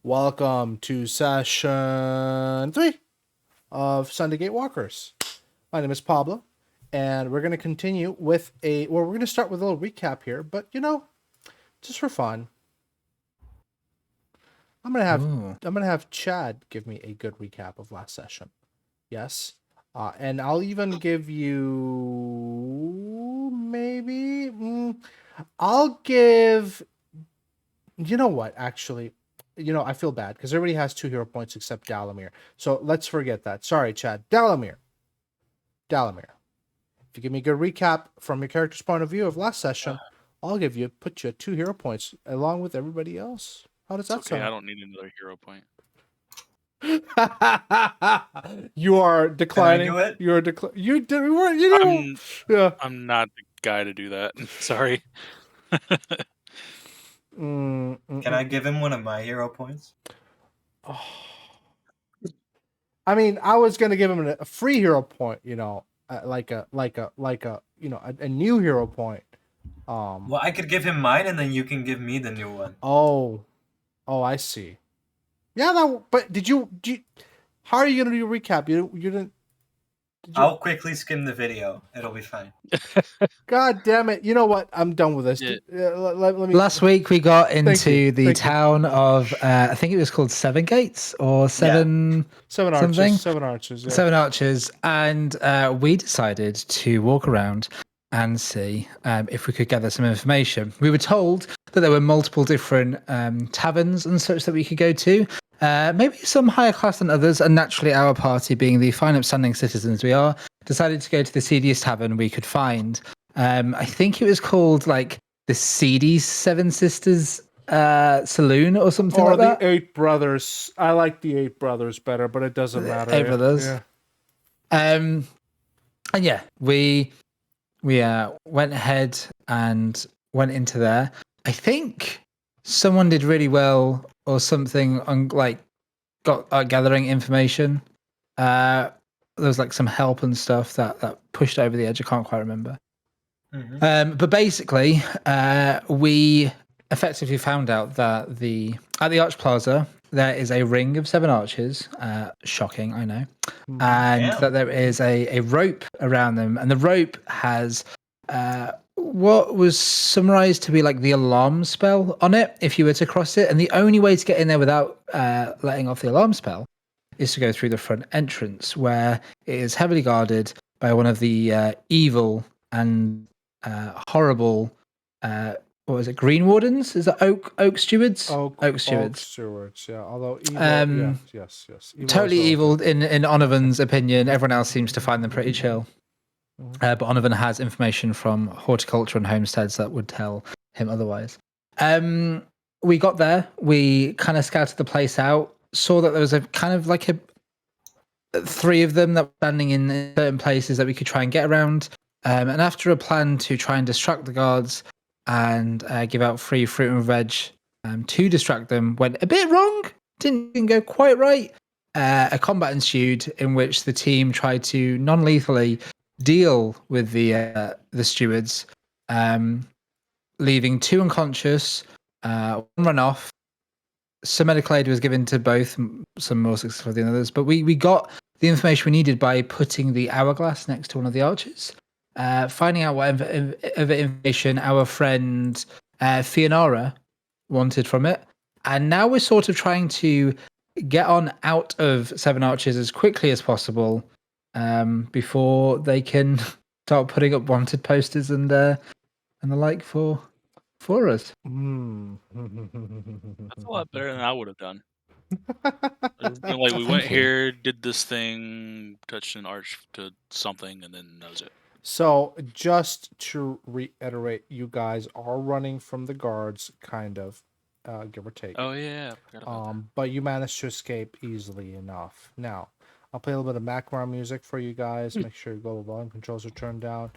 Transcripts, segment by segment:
Welcome to session 3 of Sunday Gatewalkers. My name is Pablo, and we're going to continue with we're going to start with a little recap here, but just for fun, I'm going to have Chad give me a good recap of last session. Yes. And I'll even give you I'll give, you know what, actually, I feel bad because everybody has 2 hero points except Dalamir. So let's forget that. Sorry, Chad. Dalamir. If you give me a good recap from your character's point of view of last session, I'll put you at 2 hero points along with everybody else. How does that sound? I don't need another hero point. You are declining. Can I do it? You are declining. I'm not the guy to do that. Sorry. Can I give him one of my hero points? Oh. I mean, I was gonna give him a free hero point, like a new hero point. Well, I could give him mine, and then you can give me the new one. Oh, I see. Yeah, but did you? How are you gonna do a recap? You didn't. I'll quickly skim the video. It'll be fine. God damn it! You know what? I'm done with this. Yeah. Let me. Last week we got into the town of I think it was called Seven Gates or Seven Arches. Yeah. Seven Arches, and we decided to walk around and see if we could gather some information. We were told that there were multiple different taverns and such that we could go to. Maybe some higher class than others, and naturally our party, being the fine upstanding citizens we are, decided to go to the seediest tavern we could find. I think it was called like the Seedy Seven Sisters Saloon or something like that. Or the Eight Brothers. I like the Eight Brothers better, but it doesn't matter. Eight Brothers. Yeah. And yeah, we went ahead and went into there. I think someone did really well or something on got gathering information. There was like some help and stuff that pushed over the edge. I can't quite remember. Mm-hmm. But basically, we effectively found out that at the Arch Plaza there is a ring of 7 arches. Shocking, I know. And that there is a rope around them, and the rope has what was summarized to be like the alarm spell on it if you were to cross it. And the only way to get in there without letting off the alarm spell is to go through the front entrance, where it is heavily guarded by one of the evil and horrible what was it, Green Wardens? Is that Oak Stewards? Oak Stewards. Oak Stewards, yeah. Although evil, yes. Evil totally evil in Onovan's opinion. Everyone else seems to find them pretty chill. But Onovan has information from horticulture and homesteads that would tell him otherwise. We got there. We kind of scouted the place out. Saw that there was a kind of like 3 of them that were standing in certain places that we could try and get around. And after a plan to try and distract the guards and give out free fruit and veg to distract them went a bit wrong. Didn't go quite right. A combat ensued in which the team tried to non-lethally deal with the stewards, leaving 2 unconscious, 1 run off. Some medical aid was given to both, some more successful than others, but we got the information we needed by putting the hourglass next to one of the arches, finding out what information our friend Fionara wanted from it, and now we're sort of trying to get on out of 7 Arches as quickly as possible before they can start putting up wanted posters and the like for us. That's a lot better than I would have done. Like, we went here, did this thing, touched an arch to something, and then that was it. So, just to reiterate, you guys are running from the guards, kind of, give or take. Oh yeah. But you managed to escape easily enough. Now, I'll play a little bit of background music for you guys. Make sure your global volume controls are turned down.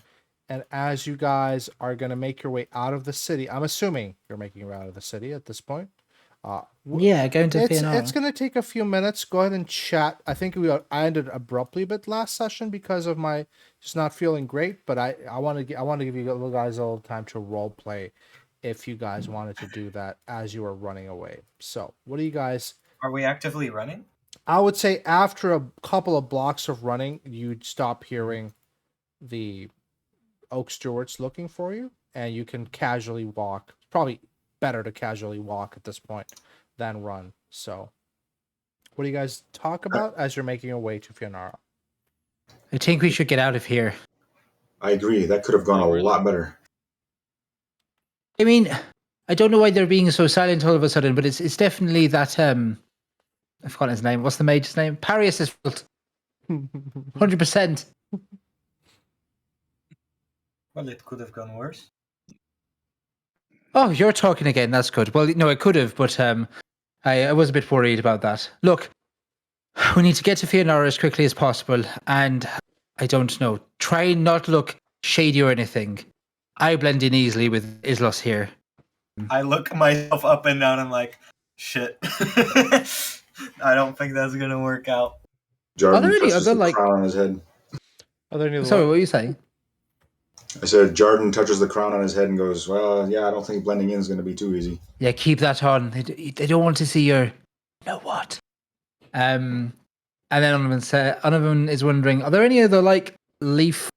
And as you guys are going to make your way out of the city, I'm assuming you're making your way out of the city at this point. Going to Fionara. It's going to take a few minutes. Go ahead and chat. I think I ended abruptly a bit last session because of my just not feeling great. But I want to give you guys a little time to role play if you guys wanted to do that as you were running away. So, what do you guys? Are we actively running? I would say after a couple of blocks of running, you'd stop hearing the Oak Stewards looking for you, and you can casually walk. It's probably better to casually walk at this point than run. So, what do you guys talk about as you're making your way to Fionara? I think we should get out of here. I agree. That could have gone a lot better. I mean, I don't know why they're being so silent all of a sudden, but it's definitely that I forgot his name. What's the mage's name? Parius' fault. 100%. Well, it could have gone worse. Oh, you're talking again. That's good. Well, no, it could have, but I was a bit worried about that. Look, we need to get to Fionara as quickly as possible, and I don't know. Try not look shady or anything. I blend in easily with Islos here. I look myself up and down. I'm like, shit. I don't think that's gonna work out. Jordan Are there any touches other, the like- crown on his head. Are there any Sorry, what were you saying? I said Jordan touches the crown on his head and goes, well, yeah, I don't think blending in is going to be too easy. Yeah, keep that on. They don't want to see your... You know what? And then Onovan is wondering, are there any other, like, leaf,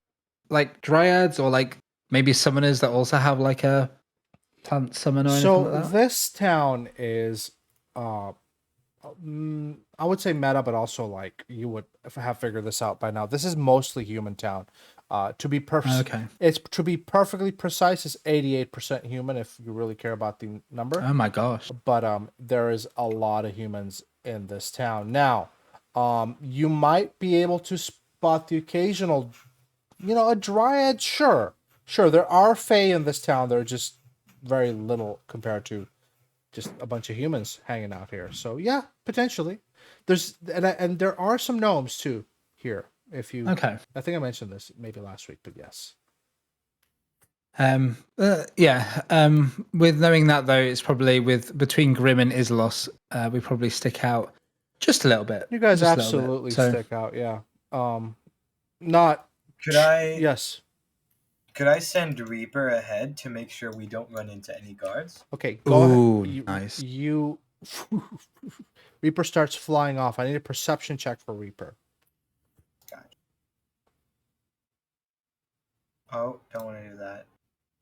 like, dryads or, like, maybe summoners that also have, like, a plant summon or anything So like that? this town is, I would say meta, but also like you would have figured this out by now. This is mostly human town. To be Okay. it's to be perfectly precise, it's 88% human if you really care about the number. Oh my gosh. But there is a lot of humans in this town. Now, you might be able to spot the occasional, a dryad. Sure, there are fae in this town. They're just very little compared to just a bunch of humans hanging out here. So yeah, potentially. There's and there are some gnomes too here. If you, Okay. I think I mentioned this maybe last week, but yes. With knowing that though, it's probably between Grim and Islos, we probably stick out just a little bit. You guys Just a little bit. absolutely So- stick out. Yeah. Not. Could I? Yes. Could I send Reaper ahead to make sure we don't run into any guards? Okay. Go Ooh, ahead. nice. You. Reaper starts flying off. I need a perception check for Reaper. Oh, don't want to do that.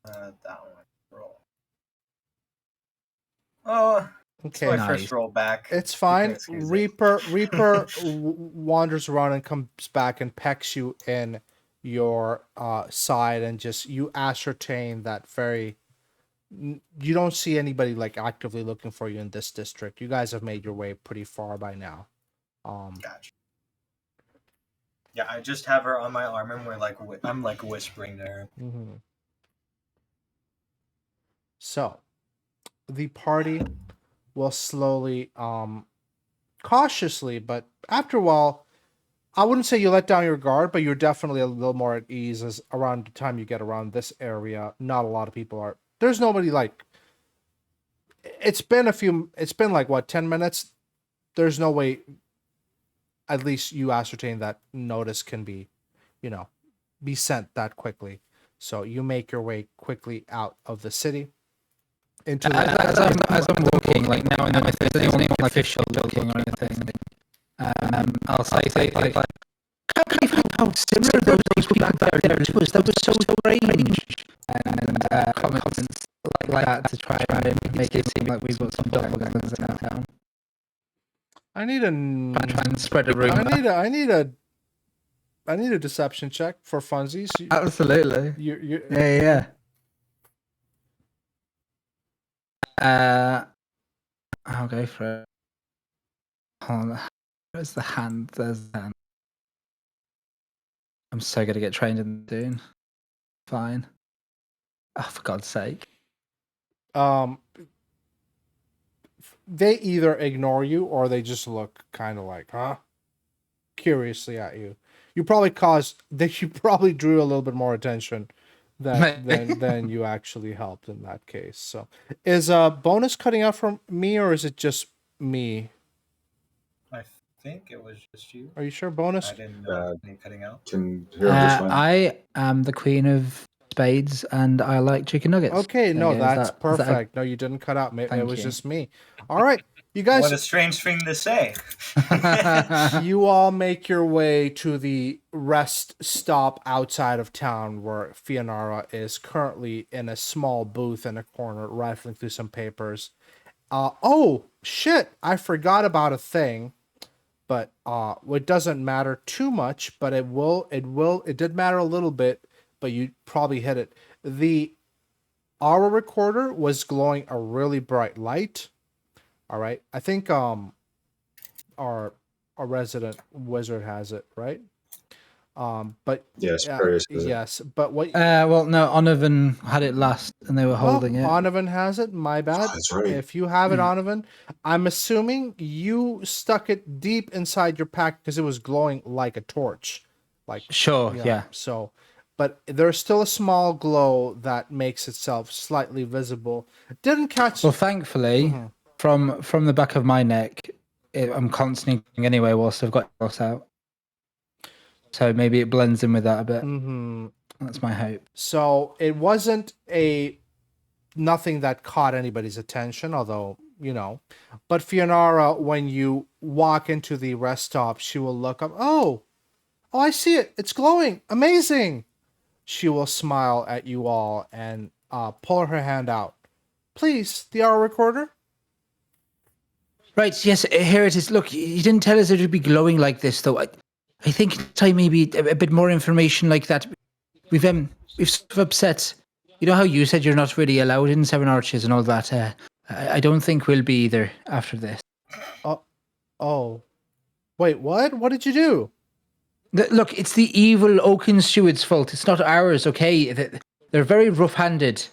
That one. Roll. Oh, it's Okay. my Nice. first roll back. It's fine. excuse me. Reaper wanders around and comes back and pecks you in your side, and just you ascertain that you don't see anybody like actively looking for you in this district. You guys have made your way pretty far by now. Gotcha. Yeah, I just have her on my arm and I'm like whispering to her. Mm-hmm. So, the party will slowly, cautiously, but after a while, I wouldn't say you let down your guard, but you're definitely a little more at ease as around the time you get around this area. Not a lot of people are. There's nobody like. It's been like what, 10 minutes? There's no way. At least you ascertain that notice can be, be sent that quickly. So you make your way quickly out of the city. Into the As I'm walking, like now and then, if there's anyone official looking or anything, I'll say like, how can you find how similar those people back there to us? That was so strange. And comments like that to try and make it seem like we've got some doppelgangers in our town. I need a. Try and spread a rumor. I need a deception check for funsies. Absolutely. You. Yeah. I'll go for it. Hold on. Where's the hand? There's the hand. I'm so gonna get trained in Dune. Fine. Oh, for God's sake. They either ignore you or they just look kind of like, huh? Curiously at you. You probably drew a little bit more attention than you actually helped in that case. So, is bonus cutting out from me or is it just me? I think it was just you. Are you sure bonus? I didn't know any cutting out. Can hear him just fine. I am the queen of spades, and I like chicken nuggets. Okay, There no, you go. Is that's that a- perfect. No, you didn't cut out. It Thank was you. just me. All right, you guys. What a strange thing to say. You all make your way to the rest stop outside of town where Fionara is currently in a small booth in a corner rifling through some papers. Oh shit, I forgot about a thing, but it doesn't matter too much, but it did matter a little bit, but you probably hit it. The aura recorder was glowing a really bright light. All right. I think our resident wizard has it, right? But Yes, Perius has it. yes, but what well, no, Onovan had it last, and they were holding it. Onovan has it. My bad. Oh, that's right. If you have it, Onovan, I'm assuming you stuck it deep inside your pack because it was glowing like a torch. Like Sure, yeah. So, but there's still a small glow that makes itself slightly visible. Didn't catch. Well, thankfully, from the back of my neck, I'm constantly anyway whilst I've got it out. So maybe it blends in with that a bit. That's my hope. So it wasn't nothing that caught anybody's attention, although, but Fionara, when you walk into the rest stop, she will look up. Oh, I see it. It's glowing. Amazing. She will smile at you all and pull her hand out. Please, the hour recorder. Right, yes, here it is. Look, you didn't tell us it would be glowing like this, though. I think time maybe a bit more information like that. We've sort of upset. You know how you said you're not really allowed in Seven Arches and all that. I don't think we'll be either after this. Oh, wait, what? What did you do? Look, it's the evil Oaken steward's fault. It's not ours, okay? They're very rough-handed.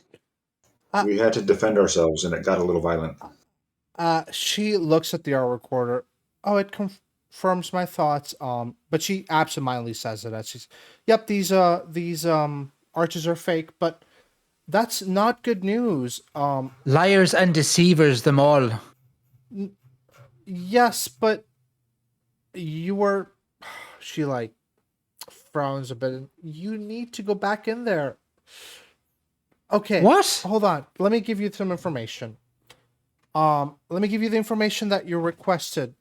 We had to defend ourselves, and it got a little violent. She looks at the hour recorder. Oh, it confirms my thoughts. But she absentmindedly says it. She's, yep, these arches are fake, but that's not good news. Liars and deceivers, them all. Yes, but you were. She frowns a bit. You need to go back in there. Okay. What? Hold on. Let me give you some information. Let me give you the information that you requested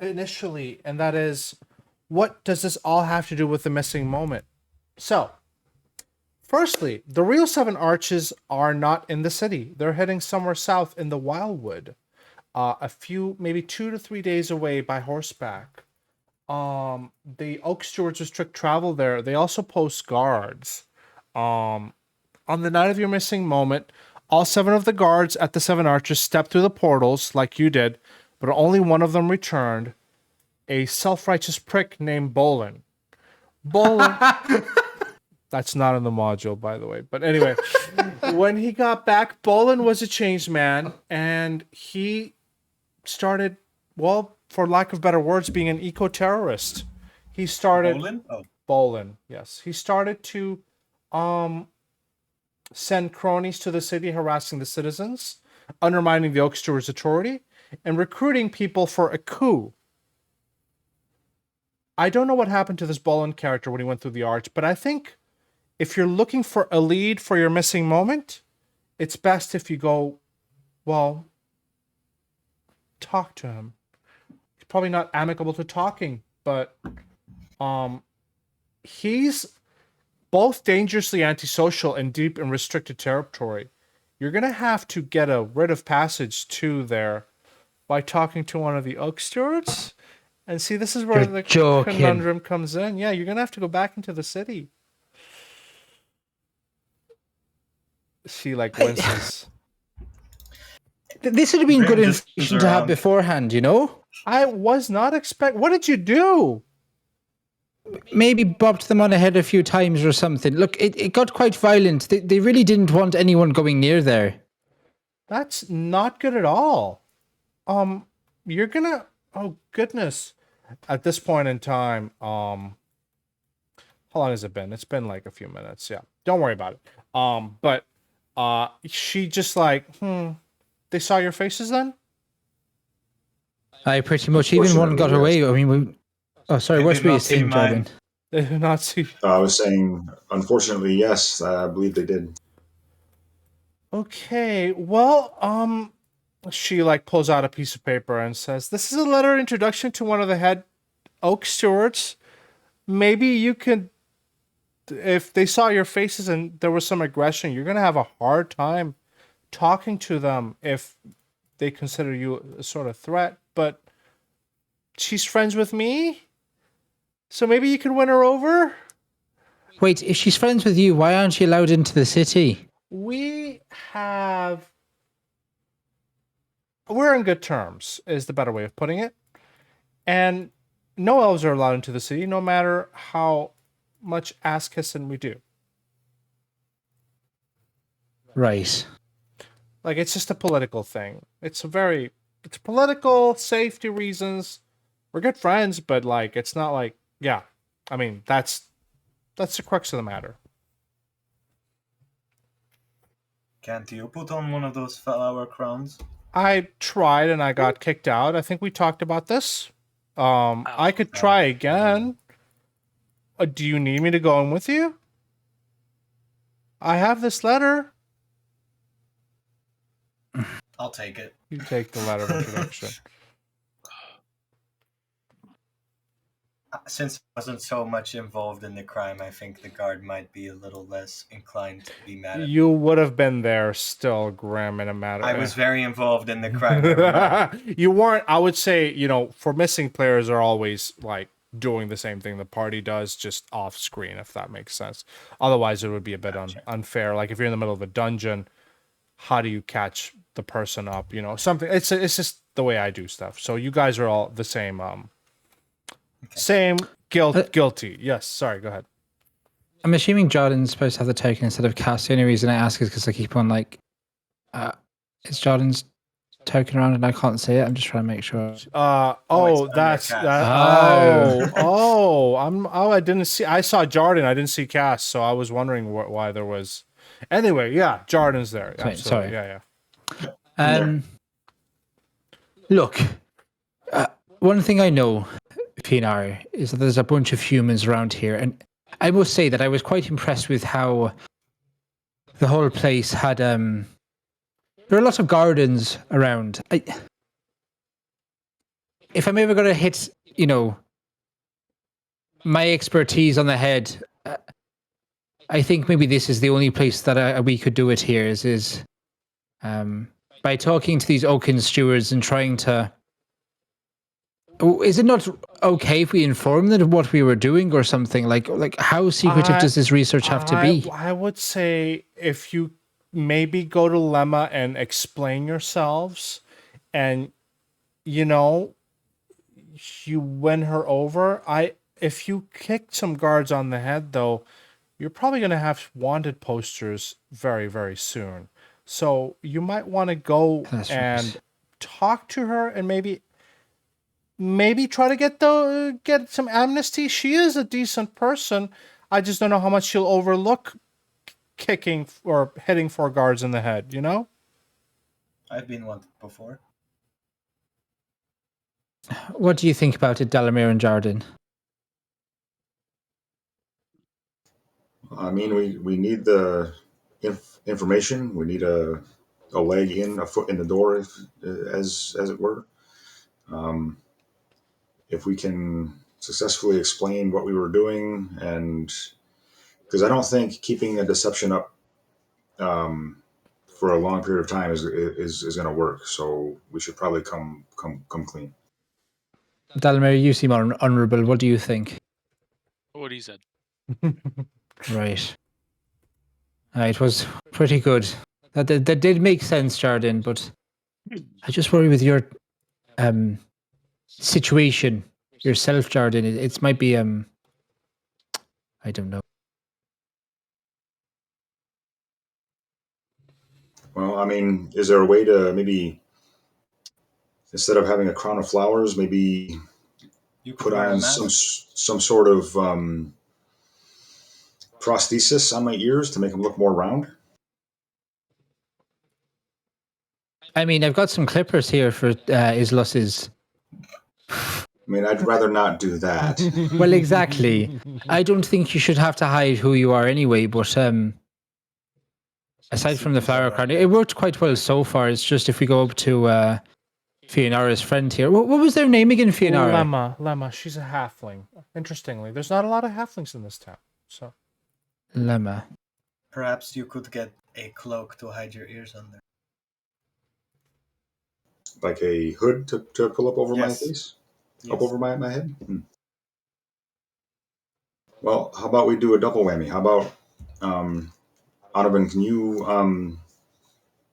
initially, and that is, what does this all have to do with the missing moment? So, firstly, the real Seven Arches are not in the city. They're heading somewhere south in the Wilewood, a few, maybe 2 to 3 days away by horseback. The Oak Stewards restrict travel there. They also post guards. On the night of your missing moment, all 7 of the guards at the Seven Arches stepped through the portals like you did, but only one of them returned. A self-righteous prick named Bolin. That's not in the module, by the way. But anyway, when he got back, Bolin was a changed man, and he started, well, for lack of better words, being an eco-terrorist. He started... Bolin? Oh. Bolin, yes. He started to send cronies to the city harassing the citizens, undermining the Oak Steward's authority, and recruiting people for a coup. I don't know what happened to this Bolin character when he went through the arch, but I think if you're looking for a lead for your missing moment, it's best if you go, well, talk to him. He's probably not amicable to talking, but he's both dangerously antisocial and deep in restricted territory. You're going to have to get a writ of passage to there by talking to one of the Oak Stewards. And see, this is where the conundrum comes in. Yeah, you're going to have to go back into the city. She winces. This would have been good information to have beforehand, you know? I was not expect. What did you do? Maybe bopped them on the head a few times or something. Look, it got quite violent. They really didn't want anyone going near there. That's not good at all. You're gonna... Oh, goodness. At this point in time, how long has it been? It's been a few minutes. Yeah. Don't worry about it. But she just they saw your faces then? I pretty much, even one got away. I mean, oh, sorry, what were you saying, Jordan? They do not see. I was saying, unfortunately, yes, I believe they did. Okay, well, she like pulls out a piece of paper and says, "This is a letter of introduction to one of the head oak stewards. Maybe you could, if they saw your faces and there was some aggression, you're gonna have a hard time talking to them if they consider you a sort of threat. But she's friends with me, so maybe you could win her over." Wait, if she's friends with you, why aren't you allowed into the city? We're in good terms, is the better way of putting it. And no elves are allowed into the city, no matter how much ass kissing we do. Right. Like, it's just a political thing. It's political, safety reasons. We're good friends, but like, it's not like, yeah. I mean, that's the crux of the matter. Can't you put on one of those flower crowns? I tried and I got kicked out. I think we talked about this. I could try again. Do you need me to go in with you? I have this letter. I'll take it. You take the letter of introduction. Since I wasn't so much involved in the crime, I think the guard might be a little less inclined to be mad at me. You would have been there still, Graham, in a matter. I was very involved in the crime. You weren't. I would say, for missing players are always like doing the same thing the party does, just off screen, if that makes sense. Otherwise, it would be a bit unfair. Like if you're in the middle of a dungeon, how do you catch the person up? Something. It's just the way I do stuff. So you guys are all the same. Same guilty. Yes. Sorry. Go ahead. I'm assuming Jordan's supposed to have the token instead of Cass. The only reason I ask is because I keep on like, is Jordan's token around and I can't see it? I'm just trying to make sure. That's Cass. that. I didn't see. I saw Jordan. I didn't see Cass, so I was wondering why there was. Anyway, yeah, Jordan's there. Sorry. Absolutely. Yeah. Look, one thing I know, Pinar, is that there's a bunch of humans around here, and I must say that I was quite impressed with how the whole place had. There are a lot of gardens around. If I'm ever going to hit, my expertise on the head, I think maybe this is the only place that we could do it here. Is by talking to these Oaken stewards and trying to. Is it not okay if we inform them of what we were doing or something? Like how secretive does this research have to be? I would say if you maybe go to Lemma and explain yourselves, and you win her over. If you kicked some guards on the head, though, you're probably going to have wanted posters very, very soon. So you might want to go and talk to her and maybe try to get some amnesty. She is a decent person. I just don't know how much she'll overlook kicking or hitting 4 guards in the head, I've been wanted before. What do you think about it, Dalamir and Jordan? I mean, we need the information. We need a leg in, a foot in the door, as it were. If we can successfully explain what we were doing, and because I don't think keeping a deception up for a long period of time is going to work. So we should probably come clean. Dalamir, you seem honourable. What do you think? What he said. Right. It was pretty good. That did make sense, Jordan, but I just worry with your situation yourself, Jordan. It might be I don't know. Well, I mean, is there a way to maybe, instead of having a crown of flowers, maybe you put on some sort of prosthesis on my ears to make them look more round? I mean, I've got some clippers here for Islus's. I mean, I'd rather not do that. Well, exactly. I don't think you should have to hide who you are anyway, but aside from the flower crown, it worked quite well so far. It's just if we go up to Fionara's friend here. What was their name again, Fionara? Lemma. She's a halfling. Interestingly, there's not a lot of halflings in this town. So Lemma. Perhaps you could get a cloak to hide your ears under. Like a hood to pull up over my Yes. face? Yes. Up over my head? Well, how about we do a double whammy? How about, Donovan, can you,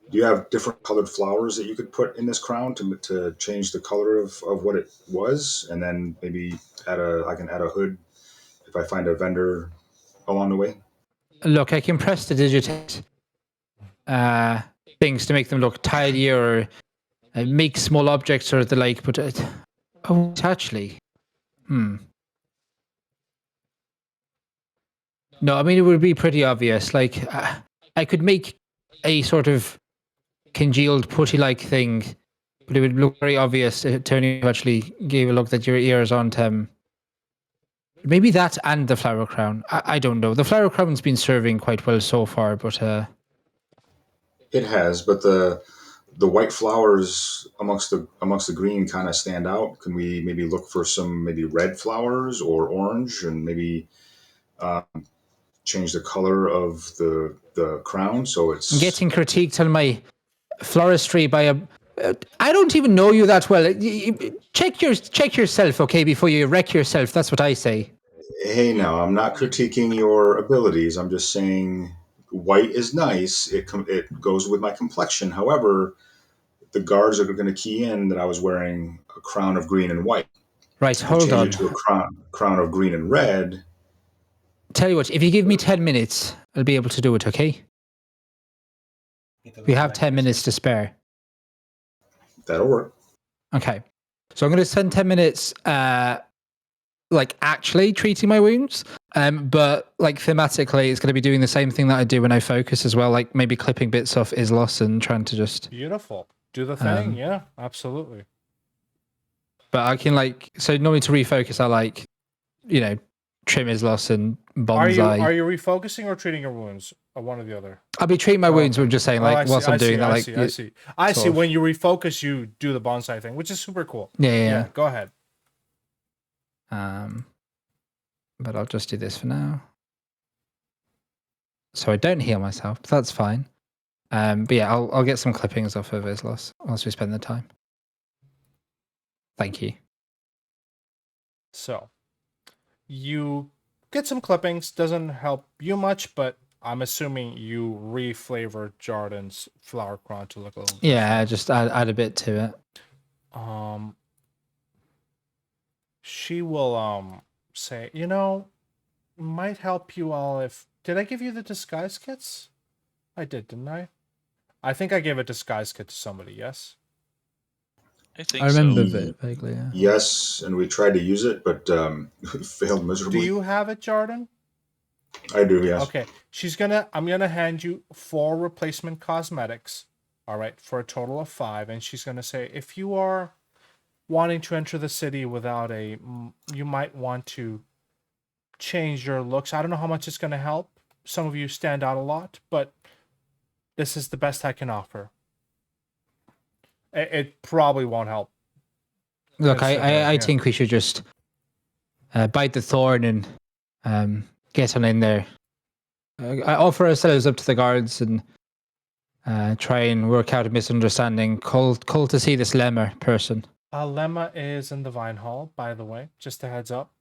do you have different colored flowers that you could put in this crown to change the color of what it was? And then maybe I can add a hood if I find a vendor along the way? Look, I can press the digitate things to make them look tidier or make small objects or the like, but actually, No, I mean, it would be pretty obvious. Like, I could make a sort of congealed putty-like thing, but it would look very obvious if Tony actually gave a look that your ears aren't. Maybe that and the flower crown. I don't know. The flower crown's been serving quite well so far, but It has, but the white flowers amongst the green kind of stand out. Can we maybe look for some maybe red flowers or orange, and maybe change the color of the crown so it's I'm getting critiqued on my floristry by a. I don't even know you that well. Check yourself, okay, before you wreck yourself. That's what I say. Hey, now I'm not critiquing your abilities. I'm just saying white is nice. It goes with my complexion. However, the guards are going to key in that I was wearing a crown of green and white. Right, hold on. Change it to a crown of green and red. Tell you what, if you give me 10 minutes, I'll be able to do it, okay? We have 10 minutes to spare. That'll work. Okay. So I'm going to spend 10 minutes like actually treating my wounds. But like thematically, it's going to be doing the same thing that I do when I focus as well, like maybe clipping bits off Islos and trying to just... Beautiful. Do the thing. Yeah, absolutely. But I can so normally to refocus, I trim Islos and bonsai. Are you refocusing or treating your wounds? Or one or the other? I'll be treating my wounds, but I'm just saying, whilst I'm doing that, I see. When you refocus, you do the bonsai thing, which is super cool. Yeah. Go ahead. But I'll just do this for now. So I don't heal myself, but that's fine. But yeah, I'll get some clippings off of Islos once we spend the time. Thank you. So, you get some clippings. Doesn't help you much, but I'm assuming you reflavor Jordan's flower crown to look a little. Yeah, just add a bit to it. She will say, might help you all if... Did I give you the disguise kits? I did, didn't I? I think I gave a disguise kit to somebody, yes? I remember it vaguely, yeah. Yes, and we tried to use it, but we failed miserably. Do you have it, Jordan? I do, yes. Okay. I'm gonna hand you 4 replacement cosmetics, all right, for a total of 5, and she's gonna say, if you are wanting to enter the city without you might want to change your looks. I don't know how much it's gonna help. Some of you stand out a lot, but this is the best I can offer. It probably won't help. Look, I think we should just bite the thorn and get on in there. I offer ourselves up to the guards and try and work out a misunderstanding. Call to see this Lemmer person. Lemma is in the Vine Hall, by the way. Just a heads up.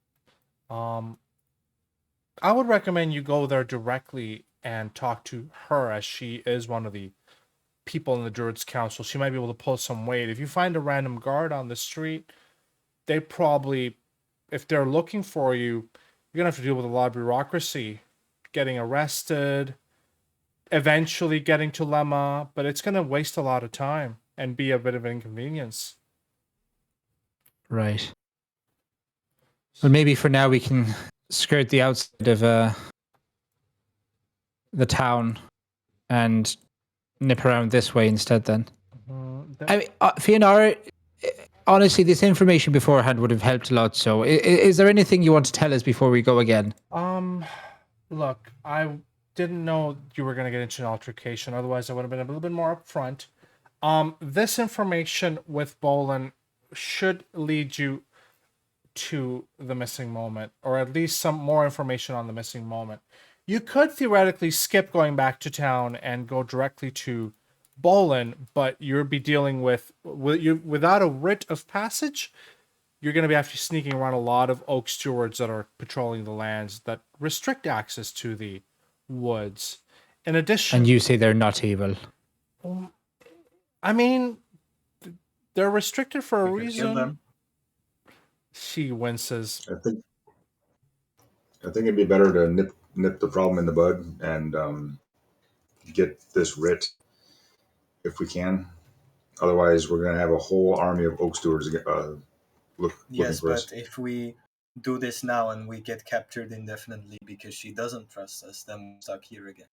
I would recommend you go there directly and talk to her, as she is one of the people in the Druids Council. She might be able to pull some weight. If you find a random guard on the street, they probably, if they're looking for you, you're gonna have to deal with a lot of bureaucracy, getting arrested, eventually getting to Lemma, but it's gonna waste a lot of time and be a bit of an inconvenience. Right. Well, maybe for now we can skirt the outside of the town and nip around this way instead then. I mean, Fionara, honestly, this information beforehand would have helped a lot. So, is there anything you want to tell us before we go again? Look, I didn't know you were gonna get into an altercation. Otherwise, I would have been a little bit more upfront. This information with Bolin should lead you to the missing moment, or at least some more information on the missing moment. You could theoretically skip going back to town and go directly to Bolin, but you'll be dealing with without a writ of passage. You're going to be actually sneaking around a lot of oak stewards that are patrolling the lands that restrict access to the woods. In addition, And you say they're not evil. I mean, they're restricted for a We could kill reason. them. She winces. I think it'd be better to nip the problem in the bud and get this writ if we can. Otherwise, we're gonna have a whole army of oak stewards looking Yes, for us. but if we do this now and we get captured indefinitely because she doesn't trust us, then we're stuck here again.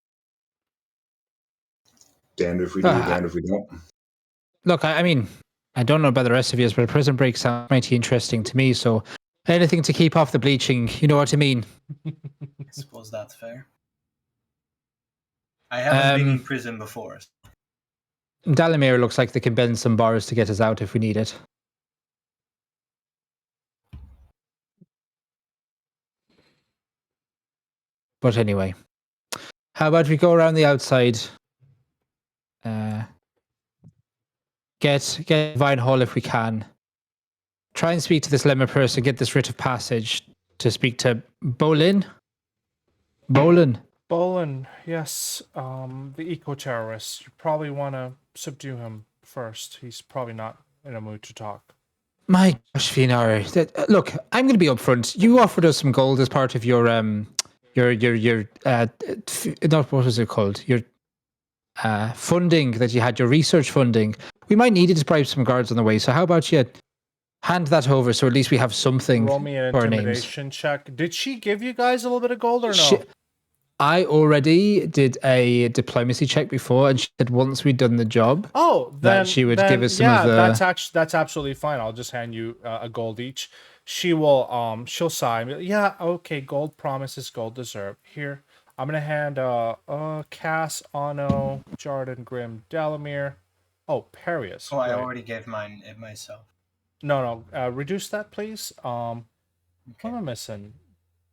Damned if we do, damned if we don't. Look, I mean, I don't know about the rest of you, but a prison break sounds mighty interesting to me. So, anything to keep off the bleaching, you know what I mean. I suppose that's fair. I haven't been in prison before. Dalamir looks like they can bend some bars to get us out if we need it. But anyway, how about we go around the outside? Get Vine Hall if we can. Try and speak to this lemon person. Get this writ of passage to speak to Bolin. Bolin, yes, the eco-terrorist. You probably want to subdue him first. He's probably not in a mood to talk. My gosh, Finar. Look, I'm going to be upfront. You offered us some gold as part of your not what was it called? Your funding that you had, your research funding. We might need to bribe some guards on the way. So how about you hand that over so at least we have something Roll me an for our names. intimidation check. Did she give you guys a little bit of gold or no? I already did a diplomacy check before, and she said once we'd done the job, Oh, that then she would then, give us some yeah, of the. that's absolutely fine. I'll just hand you a gold each. She will she'll sigh. and be like, yeah, okay. Gold promises, gold deserved. Here, I'm gonna hand Cass, Ano, Jarden, Grim, Dalamir. Oh, Perius. Oh, I Right. already gave mine myself. No. Reduce that, please. What am I missing?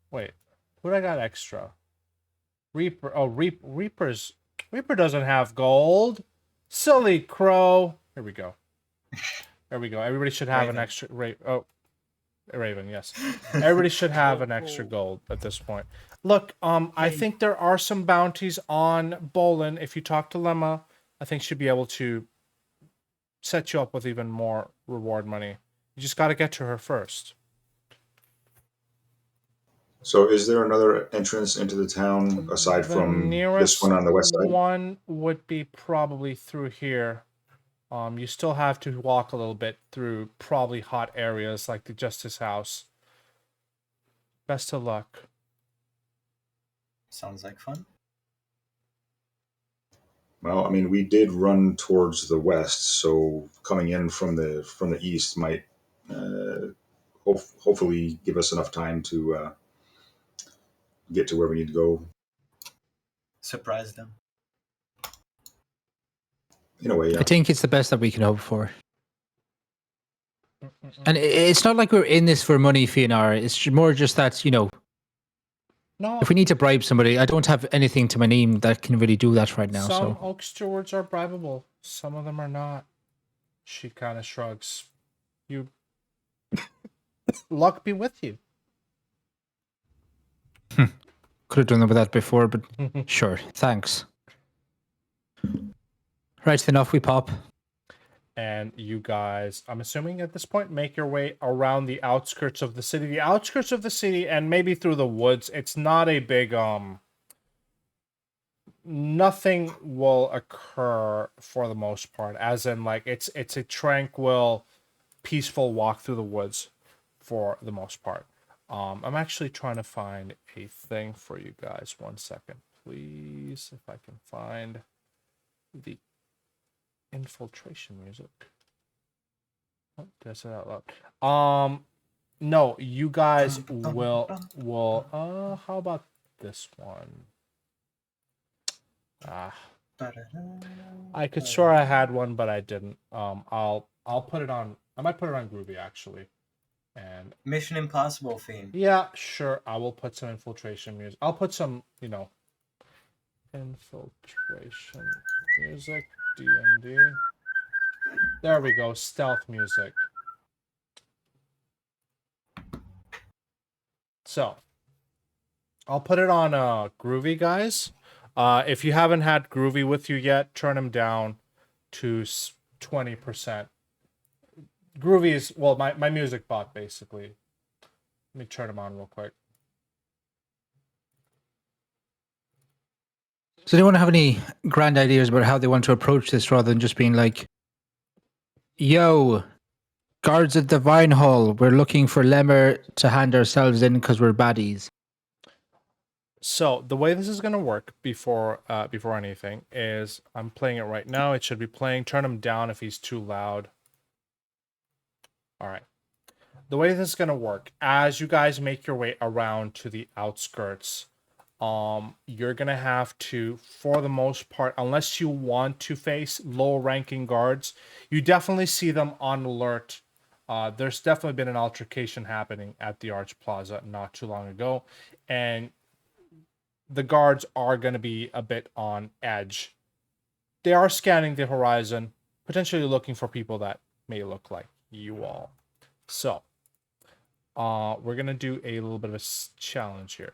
Wait, what I got extra? Reaper. Oh, Reaper doesn't have gold. Silly crow. Here we go. There we go. Everybody should have Raven. an extra. Raven. Yes. Everybody should have an extra gold at this point. Look, I think there are some bounties on Bolin. If you talk to Lemma, I think she'd be able to set you up with even more reward money. You just got to get to her first. So, is there another entrance into the town aside The from this nearest one on the west side? one would be probably through here. You still have to walk a little bit through probably hot areas like the Justice House. Best of luck. Sounds like fun. Well, I mean, we did run towards the west, so coming in from the east might hopefully give us enough time to get to where we need to go. Surprise them. In a way, yeah. I think it's the best that we can hope for. And it's not like we're in this for money, Fianar. It's more just that, No, if we need to bribe somebody, I don't have anything to my name that can really do that right now. some So oak stewards are bribable. Some of them are not. She kind of shrugs. You luck be with you. could have done that before, but sure. Thanks. Right, then off we pop. And you guys, I'm assuming at this point, make your way around the outskirts of the city. The outskirts of the city and maybe through the woods. It's not a big nothing will occur for the most part. As in like it's a tranquil, peaceful walk through the woods for the most part. I'm actually trying to find a thing for you guys. 1 second, please. If I can find the infiltration music. Did I say that out loud? No, you guys will. How about this one? I could swear I had one, but I didn't. I'll put it on. I might put it on Groovy actually. And Mission Impossible theme. yeah, sure. I will put some infiltration music. I'll put some, infiltration music, D&D. There we go, stealth music. So, I'll put it on Groovy, guys. If you haven't had Groovy with you yet, turn him down to 20%. Groovy is, well, my music bot, basically. Let me turn him on real quick. So, do you want to have any grand ideas about how they want to approach this rather than just being like, yo, guards at the Vine Hall, we're looking for Lemmer to hand ourselves in because we're baddies? So the way this is going to work before anything is I'm playing it right now. It should be playing. Turn him down if he's too loud. All right. The way this is going to work, as you guys make your way around to the outskirts, you're going to have to, for the most part, unless you want to face low-ranking guards, you definitely see them on alert. There's definitely been an altercation happening at the Arch Plaza not too long ago, and the guards are going to be a bit on edge. They are scanning the horizon, potentially looking for people that may look like you all. So, we're going to do a little bit of a challenge here.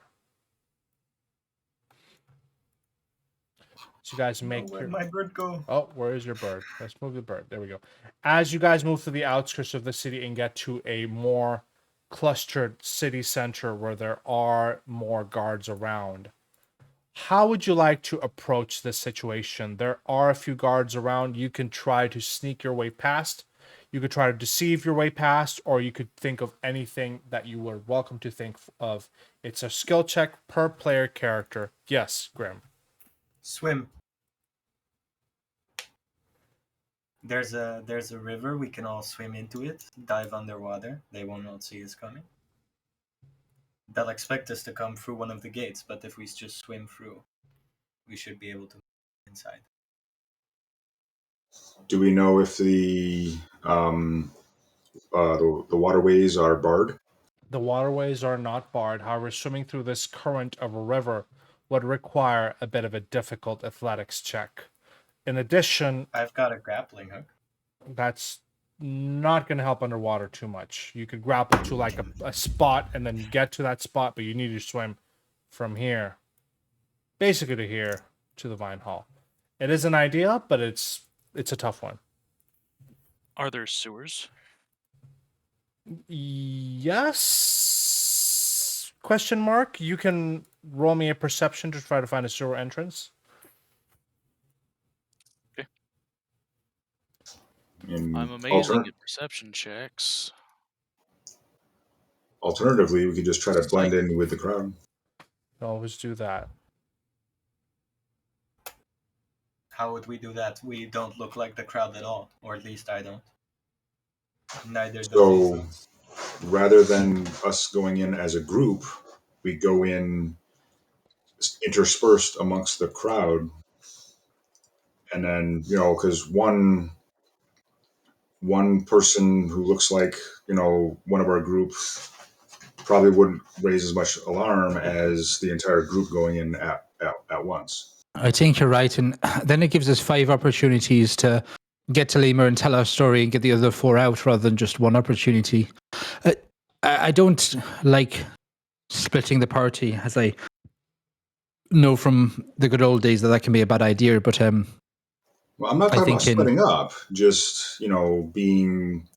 So you guys make Where'd my bird go? Oh, where is your bird? Let's move the bird. There we go. As you guys move to the outskirts of the city and get to a more clustered city center where there are more guards around, how would you like to approach this situation? There are a few guards around. You can try to sneak your way past. You could try to deceive your way past, or you could think of anything that you were welcome to think of. It's a skill check per player character. Yes, Grim. Swim. There's a river. We can all swim into it. Dive underwater. They will not see us coming. They'll expect us to come through one of the gates, but if we just swim through, we should be able to inside. Do we know if the waterways are barred? The waterways are not barred. However, swimming through this current of a river would require a bit of a difficult athletics check. In addition, I've got a grappling hook. that's not going to help underwater too much. You could grapple to like a spot and then get to that spot, but you need to swim from here, basically to here, to the Vine Hall. It is an idea, but it's a tough one. Are there sewers? Yes? Question mark. You can roll me a perception to try to find a sewer entrance. I'm amazing at perception checks. Alternatively, we could just try to blend in with the crowd. Always do that. How would we do that? We don't look like the crowd at all, or at least I don't. Neither do So, they. rather than us going in as a group, we go in interspersed amongst the crowd, and then because one person who looks like one of our group probably wouldn't raise as much alarm as the entire group going in at once. I think you're right, and then it gives us 5 opportunities to get to Lima and tell our story and get the other 4 out rather than just one opportunity. I don't like splitting the party, as I know from the good old days that can be a bad idea, but well, I'm not talking about splitting up, just being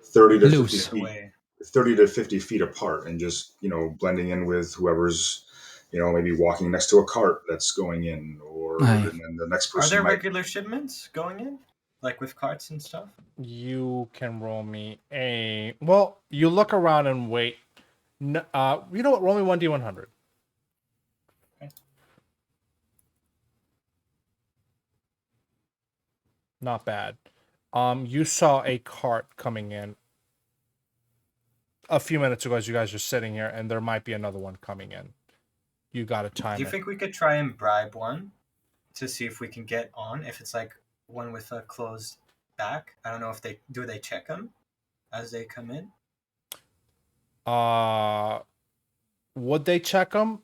30 to loose. 50 feet, 30 to 50 feet apart, and just blending in with whoever's maybe walking next to a cart that's going in, or and then the next person. Are there regular shipments going in, like with carts and stuff? You can roll me a. Well, you look around and wait. You know what? Roll me 1d100. Okay. Not bad. You saw a cart coming in a few minutes ago as you guys are sitting here, and there might be another one coming in. You got to Do time you it. think we could try and bribe one to see if we can get on? If it's like one with a closed back, I don't know if they check them as they come in. Would they check them?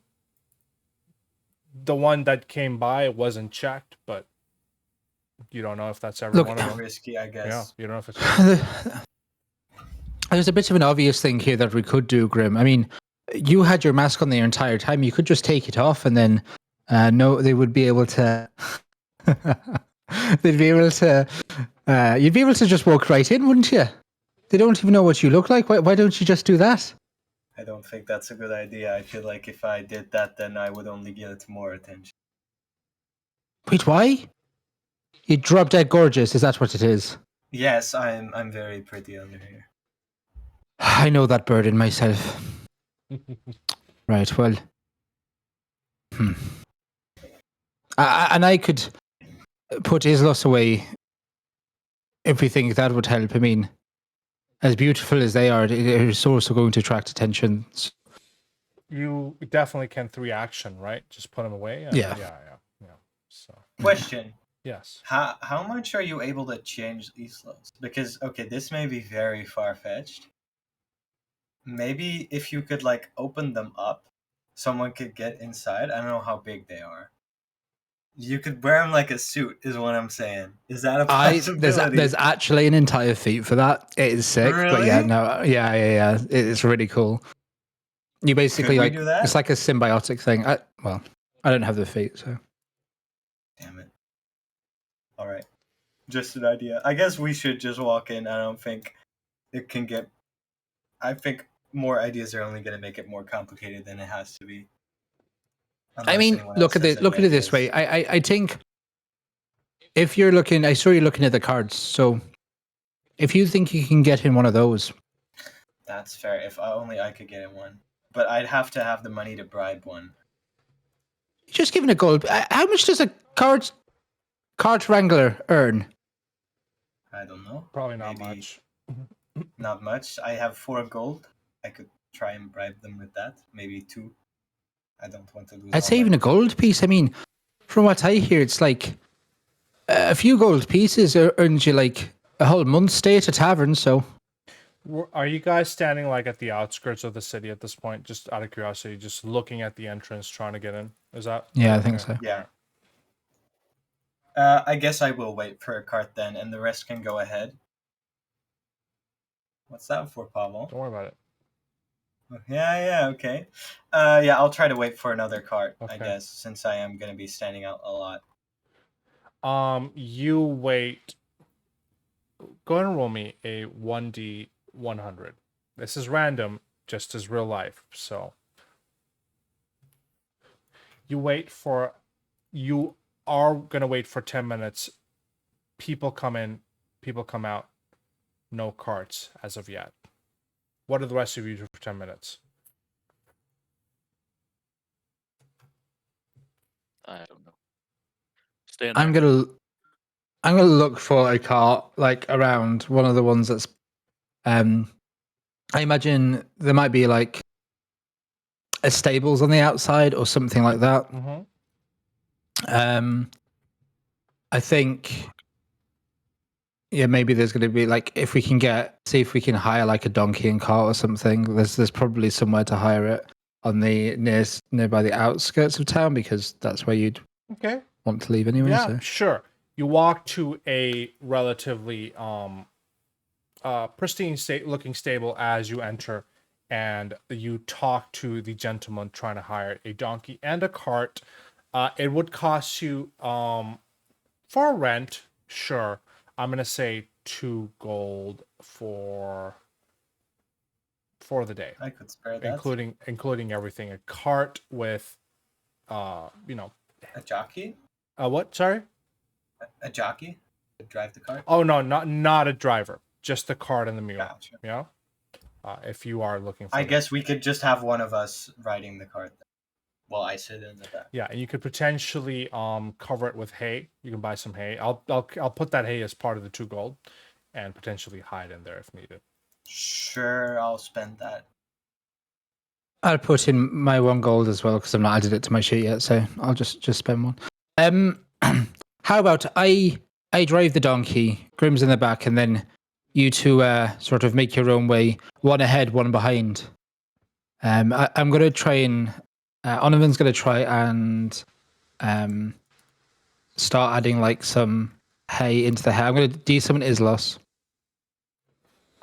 The one that came by wasn't checked, but you don't know if that's every Look, one of them. Risky, I Yeah, guess. you don't know if it's. There's a bit of an obvious thing here that we could do, Grim. I mean, you had your mask on the entire time. You could just take it off, and then no, they would be able to. They'd be able to. You'd be able to just walk right in, wouldn't you? They don't even know what you look like. Why don't you just do that? I don't think that's a good idea. I feel like if I did that, then I would only get more attention. Wait, why? You drop dead gorgeous. Is that what it is? Yes, I'm very pretty under here. I know that burden myself. Right. Well. And I could put Islos away if we think that would help. I mean, as beautiful as they are, it's also going to attract attention. You definitely can 3 action, right? Just put them away. Yeah. Yeah. So Question: yes. How much are you able to change Islos? Because okay, this may be very far fetched. Maybe if you could like open them up, someone could get inside. I don't know how big they are. You could wear them like a suit, is what I'm saying. Is that a possibility? There's actually an entire feat for that. It is sick, but yeah, Really? no, yeah. It's really cool. You basically Could we like do that? it's like a symbiotic thing. I don't have the feat, so. Damn it. All right. Just an idea. I guess we should just walk in. I don't think it can get. I think more ideas are only going to make it more complicated than it has to be. I Unless mean, anyone else has any look at it this ideas. way. I think if you're looking, I saw you looking at the cards. So if you think you can get in one of those, That's fair. If only I could get in one. But I'd have to have the money to bribe one. just give it a gold. How much does a card wrangler earn? I don't know. Probably not Maybe much. Not much. I have 4 gold. I could try and bribe them with that. Maybe 2. I don't want to lose. I'd all say my even a gold piece. I mean, from what I hear, it's like a few gold pieces earns you like a whole month's stay at a tavern. So Are you guys standing like at the outskirts of the city at this point? Just out of curiosity, just looking at the entrance, trying to get in. Is that? yeah, I think so. Yeah. I guess I will wait for a cart then, and the rest can go ahead. What's that for, Pavel? Don't worry about it. Yeah, okay. Yeah, I'll try to wait for another cart, I Okay. guess, since I am going to be standing out a lot. You wait. Go ahead and roll me a 1d100. This is random, just as real life. So you are gonna wait for 10 minutes. People come in, people come out. No carts as of yet. What do the rest of you do for 10 minutes? I don't know. Stand I'm there. gonna look for a cart like around one of the ones that's. I imagine there might be like a stables on the outside or something like that. Mm-hmm. I think. Yeah, maybe there's going to be like if we can see if we can hire like a donkey and cart or something. There's probably somewhere to hire it on the nearby the outskirts of town because that's where you'd Okay. want to leave anyway. Yeah, So. sure. You walk to a relatively pristine looking stable as you enter, and you talk to the gentleman trying to hire a donkey and a cart. It would cost you for rent, sure. I'm gonna say 2 gold for the day, I could spare that. including everything. A cart with A jockey? what? Sorry. A jockey to drive the cart? Oh no, not a driver. Just the cart and the mule. Gotcha. If you are looking for I that. guess we could just have one of us riding the cart. We'll ice it in the back. Yeah, and you could potentially cover it with hay. You can buy some hay. I'll put that hay as part of the 2 gold, and potentially hide in there if needed. Sure, I'll spend that. I'll put in my 1 gold as well because I've not added it to my sheet yet, so I'll just spend 1. How about I drive the donkey, Grim's in the back, and then you two sort of make your own way, 1 ahead, 1 behind. I'm going to try and Onovan's going to try and start adding like some hay into the hay. I'm going to desummon Islos.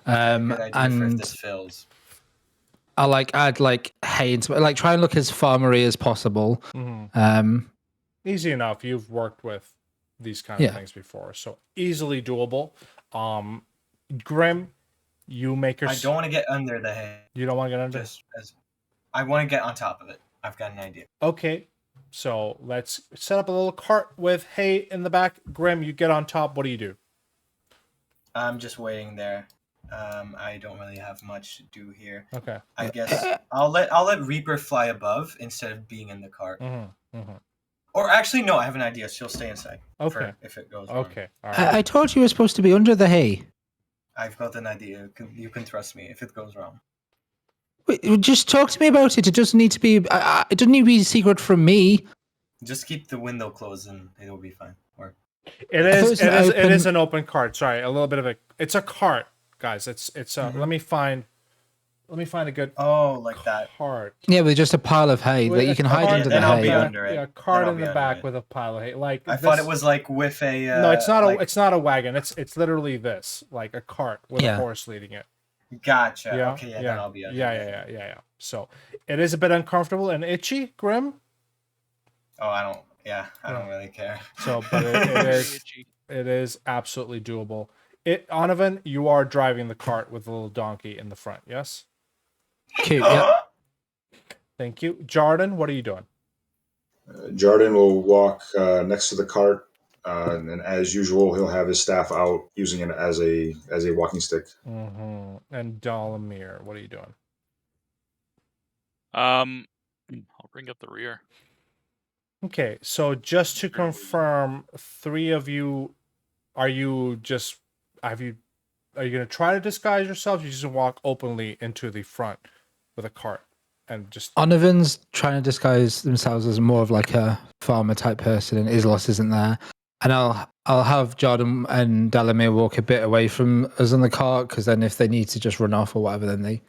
Good idea for if And this fills. I'll like add like hay into like try and look as farmery as possible. Easy enough. You've worked with these kind of things before, so easily doable. Grim, you make your. I don't want to get under the hay. You don't want to get under. I want to get on top of it. I've got an idea. Okay, so let's set up a little cart with hay in the back. Grim, you get on top. What do you do? I'm just waiting there. I don't really have much to do here. Okay. I guess I'll let Reaper fly above instead of being in the cart. Or actually, no, I have an idea. She'll stay inside. Okay. If it goes wrong. Okay. All right. I told you were supposed to be under the hay. I've got an idea. You can trust me if it goes wrong. Wait, just talk to me about it. It doesn't need to be. It doesn't need to be a secret from me. Just keep the window closed and it'll be fine. Or It is an open cart. Sorry, a little bit of a. It's a cart, guys. It's Let me find a good like that. cart. Yeah, with just a pile of hay that you can hide under the then I'll be hay. under it. Yeah, cart Then I'll in be the under back it. with a pile of hay. Like I thought it was like with a. No, it's not like, it's not a wagon. It's literally this, like a cart with a horse leading it. Gotcha. Yeah. Okay. Yeah. Then I'll be under. Yeah. So it is a bit uncomfortable and itchy, Grim. Oh, I don't really care. So, but it is absolutely doable. Onovan, you are driving the cart with a little donkey in the front. Yes. Cute. Yeah. Thank you, Jordan. What are you doing? Jordan will walk next to the cart, and as usual, he'll have his staff out, using it as a walking stick. And Dalamir, what are you doing? I'll bring up the rear. Okay, so just to confirm, 3 of you, are you going to try to disguise yourselves? You just walk openly into the front with a cart and just. Onovan's trying to disguise themselves as more of like a farmer type person, and Islos isn't there. And I'll have Jordan and Dalamir walk a bit away from us on the cart, because then if they need to just run off or whatever, then they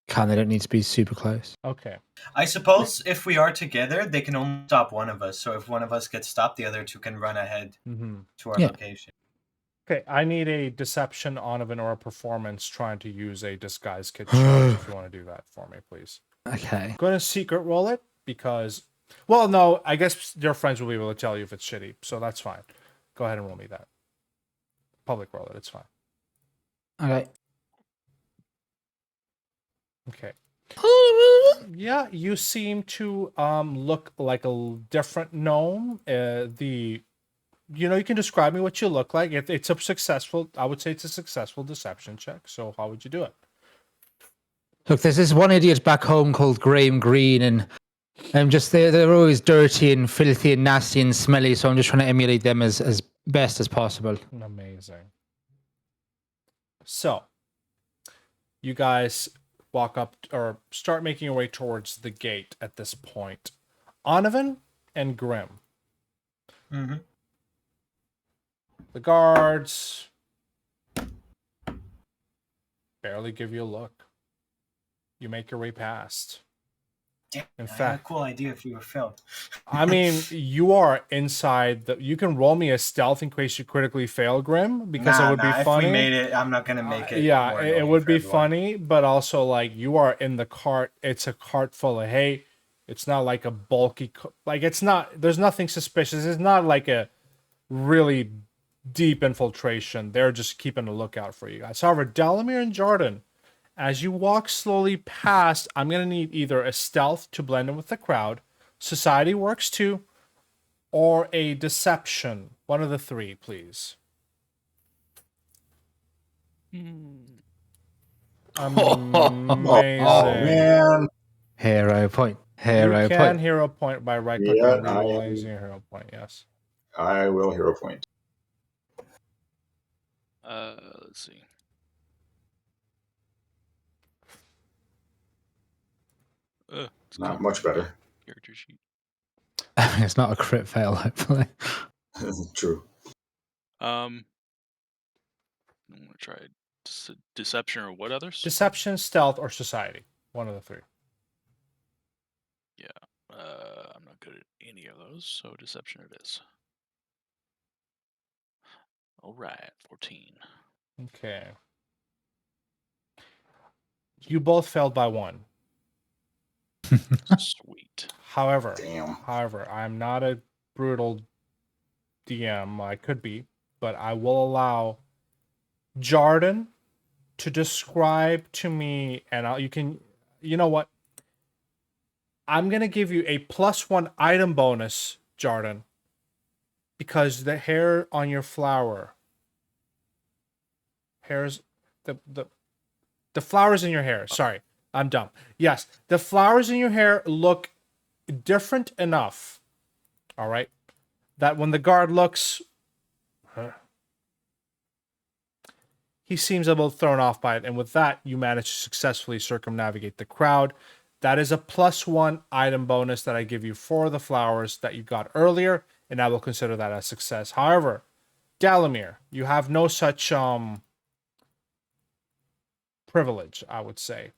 can. They don't need to be super close. Okay. I suppose if we are together, they can only stop one of us. So if one of us gets stopped, the other 2 can run ahead to our location. Okay, I need a deception Onovan or a performance trying to use a disguise kit challenge if you want to do that for me, please. Okay. I'm going to secret roll it because, well, no, I guess your friends will be able to tell you if it's shitty, so that's fine. Go ahead and roll me that. Public roll it, it's fine. Okay. Okay. Yeah, you seem to look like a different gnome. You can describe me what you look like. It's a successful, I would say it's a successful deception check. So how would you do it? Look, there's this one idiot back home called Graham Green, and they're always dirty and filthy and nasty and smelly. So I'm just trying to emulate them as best as possible. Amazing. So you guys walk up or start making your way towards the gate at this point. Onovan and Grim. The guards barely give you a look. You make your way past. Damn, In I had a fact, cool idea if you were filmed. I mean, you are inside. You can roll me a stealth in case you critically fail, Grim, because it would be funny. If we made it, I'm not gonna make it. Yeah, more it annoying would for be everyone. funny, but also like you are in the cart. It's a cart full of hay. It's not like a bulky, it's not. There's nothing suspicious. It's not like a really deep infiltration. They're just keeping a lookout for you guys. However, Dalamir and Jordan, as you walk slowly past, I'm going to need either a stealth to blend in with the crowd, society works too, or a deception. One of the 3, please. Amazing. Oh man! Hero point. hero You can point. hero point by right clicking Yeah, and reroll using your hero point. Yes. I will hero point. Let's see. It's Not not much my better. character sheet. It's not a crit fail, hopefully. True. I'm gonna try deception or what others? Deception, stealth, or society. One of the three. I'm not good at any of those, so deception it is. All right, 14. Okay. You both failed by 1. Sweet. However, Damn. I'm not a brutal DM. I could be, but I will allow Jarden to describe to me, and you know what? I'm gonna give you a +1 item bonus, Jarden, because the hair on your flower, hairs, the flowers in your hair. Sorry, I'm dumb. Yes, the flowers in your hair look different enough. All right, that when the guard looks, he seems a little thrown off by it, and with that, you manage to successfully circumnavigate the crowd. That is a +1 item bonus that I give you for the flowers that you got earlier, and I will consider that a success. However, Dalamir, you have no such privilege, I would say.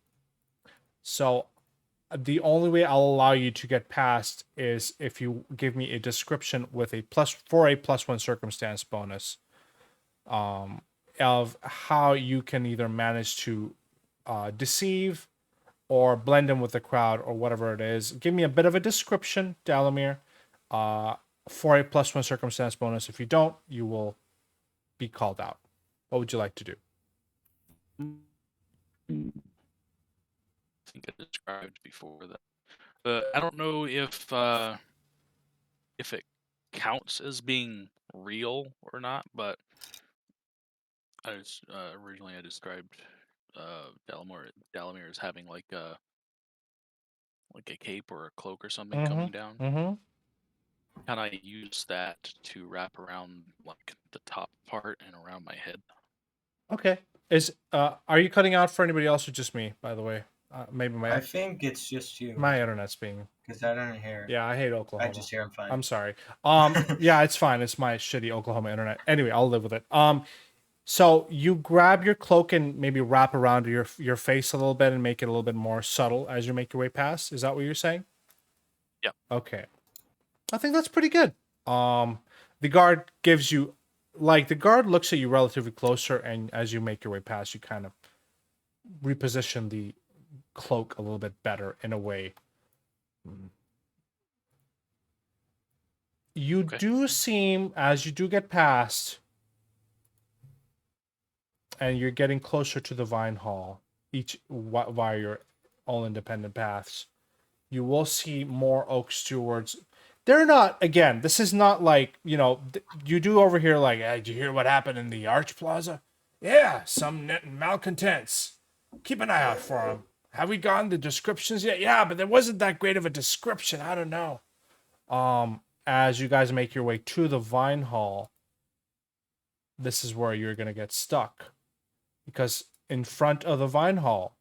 So the only way I'll allow you to get past is if you give me a description with a +1 circumstance bonus of how you can either manage to deceive or blend in with the crowd or whatever it is. Give me a bit of a description, Dalamir, for a +1 circumstance bonus. If you don't, you will be called out. What would you like to do? I think I described before that. But I don't know if it counts as being real or not, but originally I described Dalamir as having like a cape or a cloak or something coming down. Mm-hmm. Can I use that to wrap around like the top part and around my head? Okay. Are you cutting out for anybody else or just me, by the way? Maybe I think it's just you. my internet's being. Because I don't hear. Yeah, I hate Oklahoma. I just hear him fine. I'm sorry. Yeah, it's fine. It's my shitty Oklahoma internet. Anyway, I'll live with it. So you grab your cloak and maybe wrap around your face a little bit and make it a little bit more subtle as you make your way past. Is that what you're saying? Yeah. Okay. I think that's pretty good. The guard gives you, the guard looks at you relatively closer, and as you make your way past, you kind of reposition the cloak a little bit better in a way. You do seem, as you do get past, and you're getting closer to the Vine Hall, each via your all independent paths, you will see more Oak Stewards. They're not, again, this is not like, you do overhear like, hey, did you hear what happened in the Arch Plaza? Yeah, some malcontents. Keep an eye out for them. Have we gotten the descriptions yet? Yeah, but there wasn't that great of a description. I don't know. As you guys make your way to the Vine Hall, this is where you're going to get stuck. Because in front of the Vine Hall,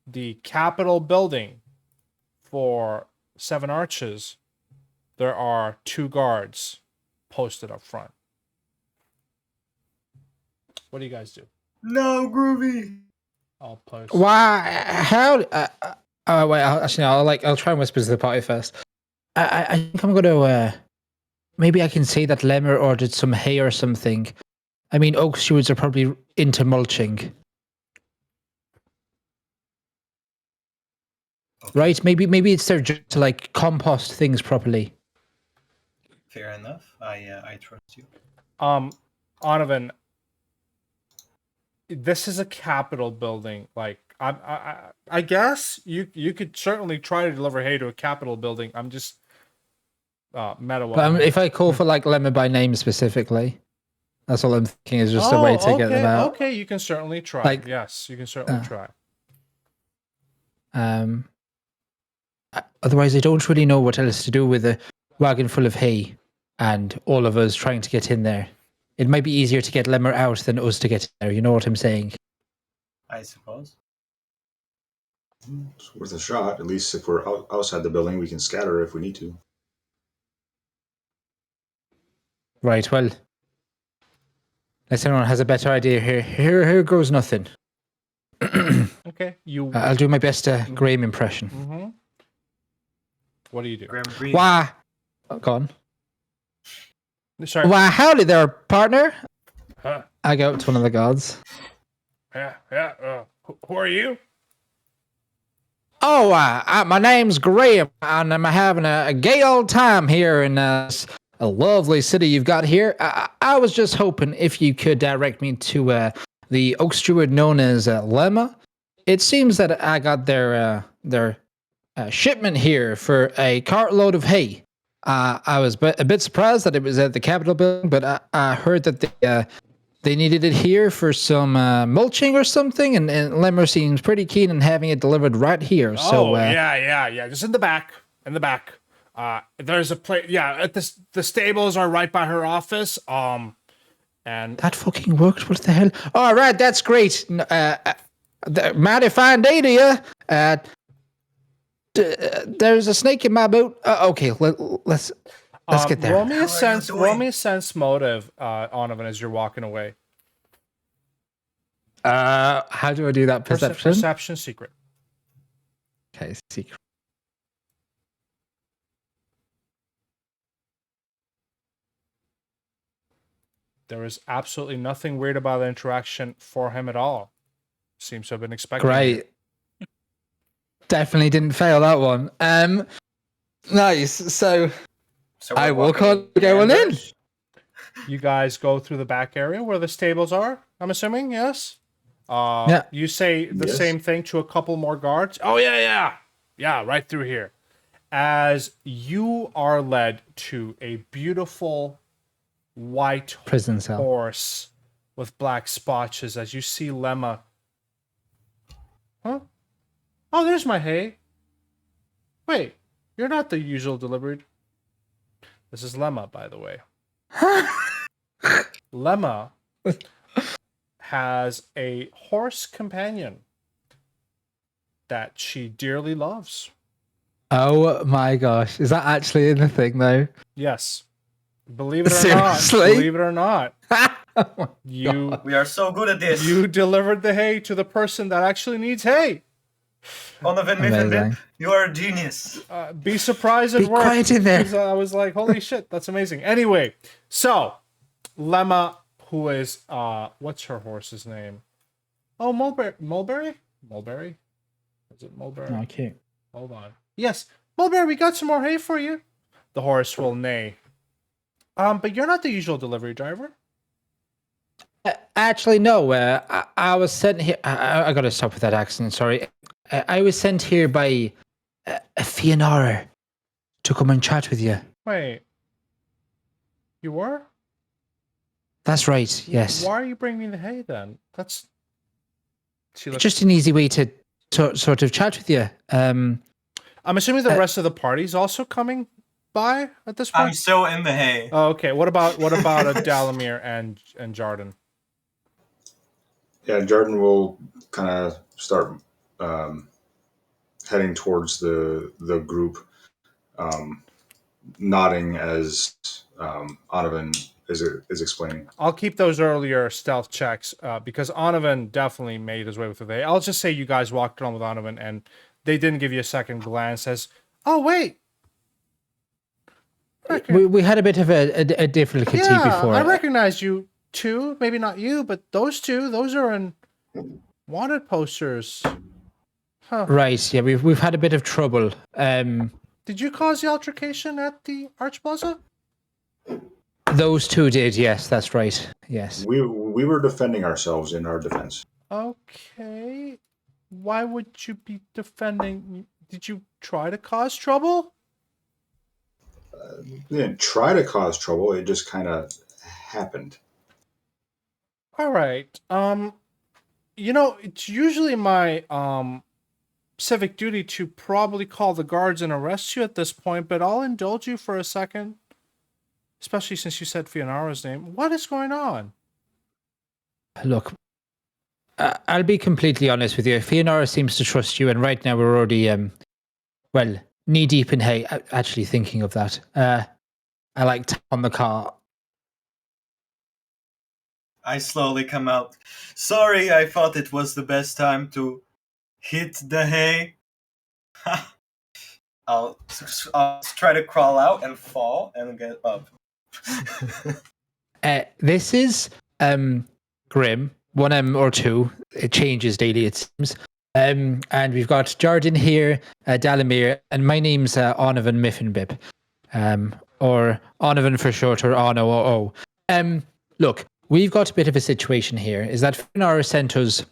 the Capitol building for Seven Arches, there are 2 guards posted up front. What do you guys do? No, Groovy. I'll post. Why? How? Wait. I'll try and whisper to the party first. I think I'm gonna. Maybe I can say that Lemmer ordered some hay or something. I mean, Oak Stewards are probably into mulching, right? Maybe it's their job to compost things properly. Fair enough. I trust you. Onovan, this is a Capitol building. I guess you could certainly try to deliver hay to a Capitol building. I'm just meta. But if I call for Lemmer by name specifically, that's all I'm thinking is just a way to get them out. Okay, you can certainly try. Yes, you can certainly try. Otherwise, I don't really know what else to do with a wagon full of hay and all of us trying to get in there. It might be easier to get Lemmer out than us to get in there. You know what I'm saying? I suppose. It's worth a shot. At least if we're outside the building, we can scatter if we need to. Right. Well, unless anyone has a better idea here goes nothing. Okay, you. I'll do my best Graham impression. Mm-hmm. What do you do? Grim Green. Why? Oh, go on. Sorry. Why, howdy there, partner. Huh? I go up to one of the guards. Yeah. Who are you? Oh, my name's Graham, and I'm having a gay old time here in a lovely city you've got here. I was just hoping if you could direct me to the oak steward known as Lemma. It seems that I got their shipment here for a cartload of hay. I was a bit surprised that it was at the Capitol building, but I heard that they needed it here for some mulching or something, and Lemmer seems pretty keen on having it delivered right here. So, yeah. Just in the back. There's a place. Yeah, at the stables are right by her office. And that fucking worked. What the hell? All right, that's great. Mighty fine day to you. There's a snake in my boot. Okay, let's get there. Roll me a sense motive, Onovan, as you're walking away. How do I do that? Perception? Perception secret. Okay, secret. There is absolutely nothing weird about the interaction for him at all. Seems to have been expected. Great. Definitely didn't fail that one. Nice. So I walk on going in. You guys go through the back area where the stables are, I'm assuming, yes? Yeah. You say the same thing to a couple more guards. Oh, yeah. Yeah, right through here. As you are led to a beautiful white prison cell horse with black spotches as you see Lemma. Huh? Oh, there's my hay. Wait, you're not the usual delivery. This is Lemma, by the way. Lemma has a horse companion that she dearly loves. Oh my gosh. Is that actually in the thing though? Yes. Believe it or Seriously? not. Believe it or not. Oh We are so good at this. You delivered the hay to the person that actually needs hay. Donovan Miffenbin, you are a genius. Be surprised it Be worked. quiet in there. 'Cause I was like, holy shit, that's amazing. Anyway, so Lemma, who is what's her horse's name? Oh, Mulberry? Is it Mulberry? Okay. Hold on. Yes, Mulberry, we got some more hay for you. The horse will neigh. But you're not the usual delivery driver. Actually, no. I was sent here. I gotta stop with that accent. Sorry. I was sent here by a Fianara to come and chat with you. Wait. You were? That's right. Yes. Why are you bringing me the hay then? That's. She looks... Just an easy way to sort of chat with you. I'm assuming the rest of the party's also coming by at this point. I'm so in the hay. Oh, okay. What about Dalamir and Jarden? Yeah, Jordan will kind of start heading towards the group, nodding as Onovan is explaining. I'll keep those earlier stealth checks because Onovan definitely made his way with the hay. I'll just say you guys walked around with Onovan and they didn't give you a second glance as, oh, wait. We had a bit of a difficulty before. I recognize you two. Maybe not you, but those two. Those are in wanted posters. Huh. Right. Yeah, we've had a bit of trouble. Did you cause the altercation at the Arch Plaza? Those two did. Yes, that's right. Yes. We were defending ourselves in our defense. Okay. Why would you be defending? Did you try to cause trouble? We didn't try to cause trouble. It just kind of happened. All right. It's usually my civic duty to probably call the guards and arrest you at this point, but I'll indulge you for a second. Especially since you said Fionara's name. What is going on? Look, I'll be completely honest with you. Fionara seems to trust you, and right now we're already, well, knee deep in hay. Actually, thinking of that, I like tap on the car. I slowly come out. Sorry, I thought it was the best time to hit the hay. I'll try to crawl out and fall and get up. This is Grim, 1M or 2. It changes daily, it seems. And we've got Jardin here, Dalamir, and my name's Onovan Miffenbib. Or Onovan for short, or Ono. Look, we've got a bit of a situation here. Is that Finara sent us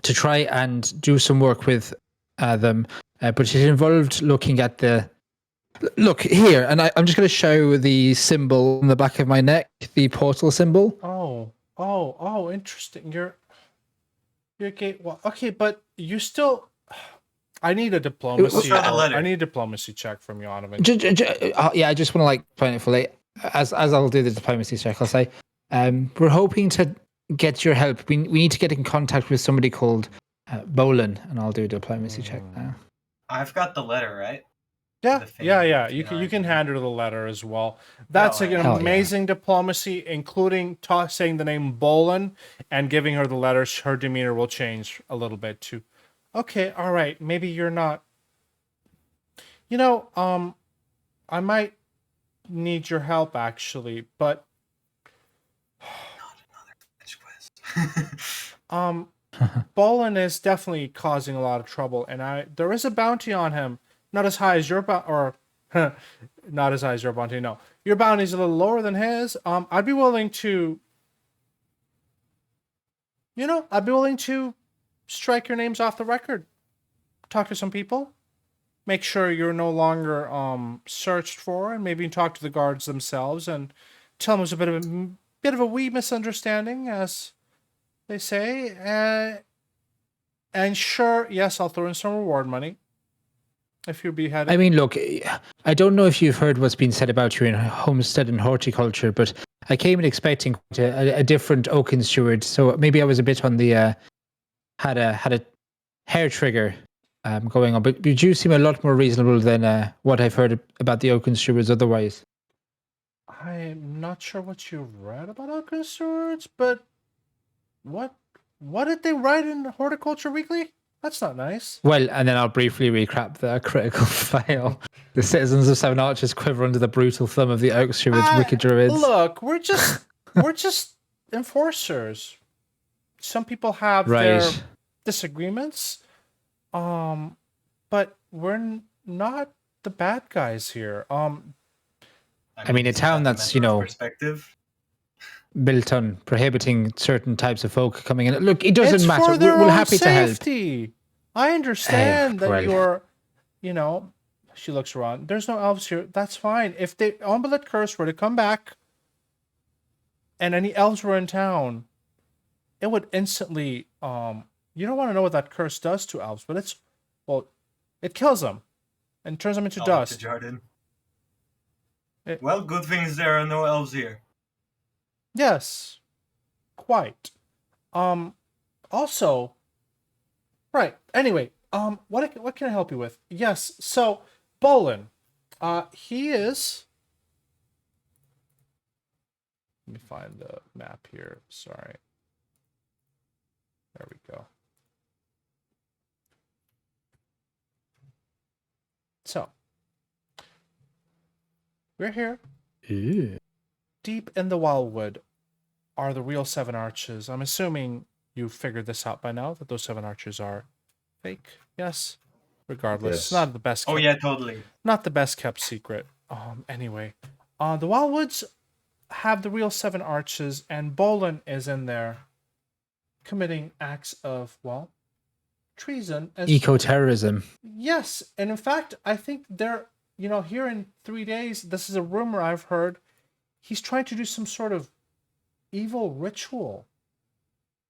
to try and do some work with them, but it involved looking at the... Look, here, and I'm just going to show the symbol on the back of my neck, the portal symbol. Oh, interesting. You're Gatewalker. Okay, but you still... I need a diplomacy. I need a diplomacy check from you, Onovan. Yeah, I just want to like point it fully. As I'll do the diplomacy check, I'll say, we're hoping to get your help. We need to get in contact with somebody called Bolin, and I'll do a diplomacy check now. I've got the letter, right? Yeah. You can hand her the letter as well. That's an amazing diplomacy, including saying the name Bolin and giving her the letter. Her demeanor will change a little bit too. Okay, all right. Maybe you're not. I might need your help actually, but Bolin is definitely causing a lot of trouble, and there is a bounty on him. Not as high as your not as high as your bounty. No, your bounty's a little lower than his. I'd be willing to. I'd be willing to strike your names off the record. Talk to some people. Make sure you're no longer searched for, and maybe talk to the guards themselves and tell them it was a bit of a wee misunderstanding, as they say. And sure, yes, I'll throw in some reward money. If you're beheaded. I mean, look, I don't know if you've heard what's been said about you in homestead and horticulture, but I came in expecting a different Oaken steward, so maybe I was a bit on the had a hair trigger going on. But you seem a lot more reasonable than what I've heard about the Oaken stewards otherwise. I'm not sure what you read about Oaken stewards, but what did they write in Horticulture Weekly? That's not nice. Well, and then I'll briefly recap the critical fail. The citizens of Seven Arches quiver under the brutal thumb of the Oak Stewards' wicked druids. Look, we're just enforcers. Some people have their disagreements, but we're not the bad guys here. I mean, a town that's perspective built on prohibiting certain types of folk coming in. Look, it doesn't matter. We're happy to help. I understand that you're, she looks around. There's no elves here. That's fine. If the Omelet Curse were to come back and any elves were in town, it would instantly, you don't want to know what that curse does to elves, but it kills them and turns them into dust. Well, good things there are no elves here. Yes, quite. Also, right. Anyway, what can I help you with? Yes. So, Bolin, he is. Let me find the map here. Sorry. There we go. So, we're here. Ew. Deep in the Wilewood are the real Seven Arches. I'm assuming you figured this out by now, that those Seven Arches are fake. Yes? Regardless. Yes. Not the best kept, Totally. Not the best kept secret. Anyway. The Wilewoods have the real Seven Arches, and Bolin is in there committing acts of, treason. Eco-terrorism. Yes. And in fact, I think they're, here in 3 days, this is a rumor I've heard, he's trying to do some sort of evil ritual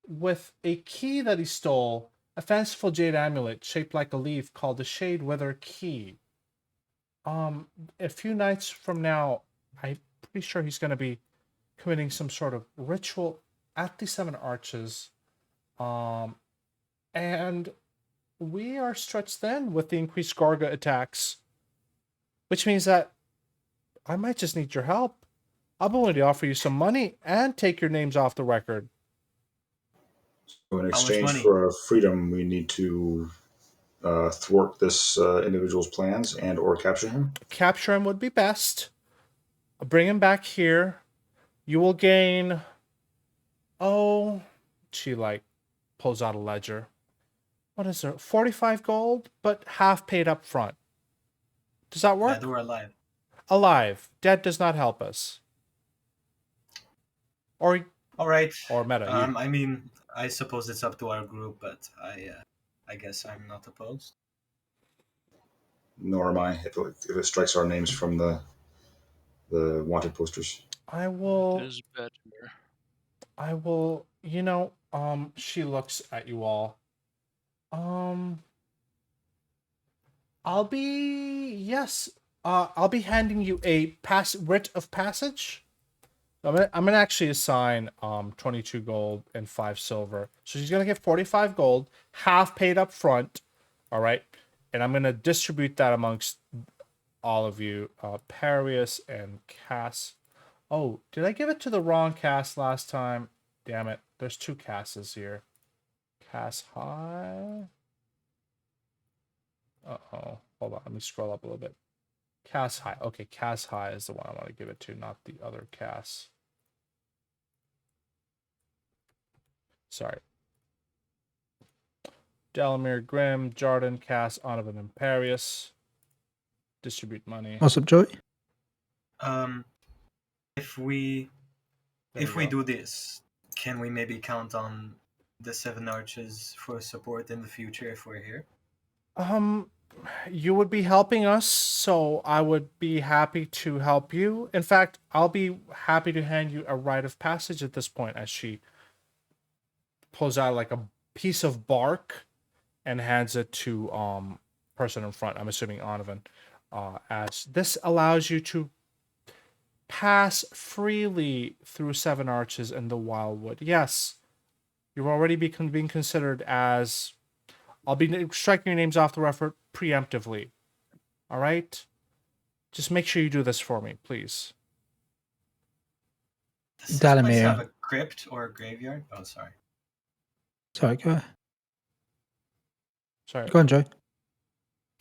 with a key that he stole A fanciful jade amulet shaped like a leaf called the Shade Wither Key. A few nights from now, I'm pretty sure he's going to be committing some sort of ritual at the Seven Arches. And we are stretched thin with the increased Garga attacks, which means that I might just need your help. I'm willing to offer you some money and take your names off the record. So in much exchange money? for our freedom, we need to thwart this individual's plans and or capture him. Capture him would be best. Bring him back here. You will gain... Oh, she like pulls out a ledger. What is there? 45 gold, but half paid up front. Does that work? Dead or alive? Alive. Dead does not help us. Or Alright. meta. You, I mean, I suppose it's up to our group, but I guess I'm not opposed. Nor am I, if it strikes our names from the wanted posters. I will... It is better. I will, you know, she looks at you all. I'll be handing you a writ of passage. I'm gonna actually assign 22 gold and 5 silver. So she's gonna get 45 gold, half paid up front. All right. And I'm gonna distribute that amongst all of you. Parius and Cass. Oh, did I give it to the wrong Cass last time? Damn it. There's 2 Casses here. Cass High. Uh-oh. Hold on. Let me scroll up a little bit. Cass High. Okay, Cass High is the one I want to give it to, not the other Cass. Sorry. Delamere, Grimm, Jarden, Cass, Onovan, and Parius. Distribute money. What's up, Joey? If we There we go. do this, can we maybe count on the Seven Arches for support in the future if we're here? You would be helping us, so I would be happy to help you. In fact, I'll be happy to hand you a rite of passage at this point, as she pulls out like a piece of bark and hands it to person in front. I'm assuming Onovan. As this allows you to pass freely through Seven Arches and the Wilewood. Yes, you've already being considered as... I'll be striking your names off the record preemptively. All right? Just make sure you do this for me, please. Does this place Dalamir. have a crypt or a graveyard? Oh, sorry. Sorry, go Sorry. on, Joey.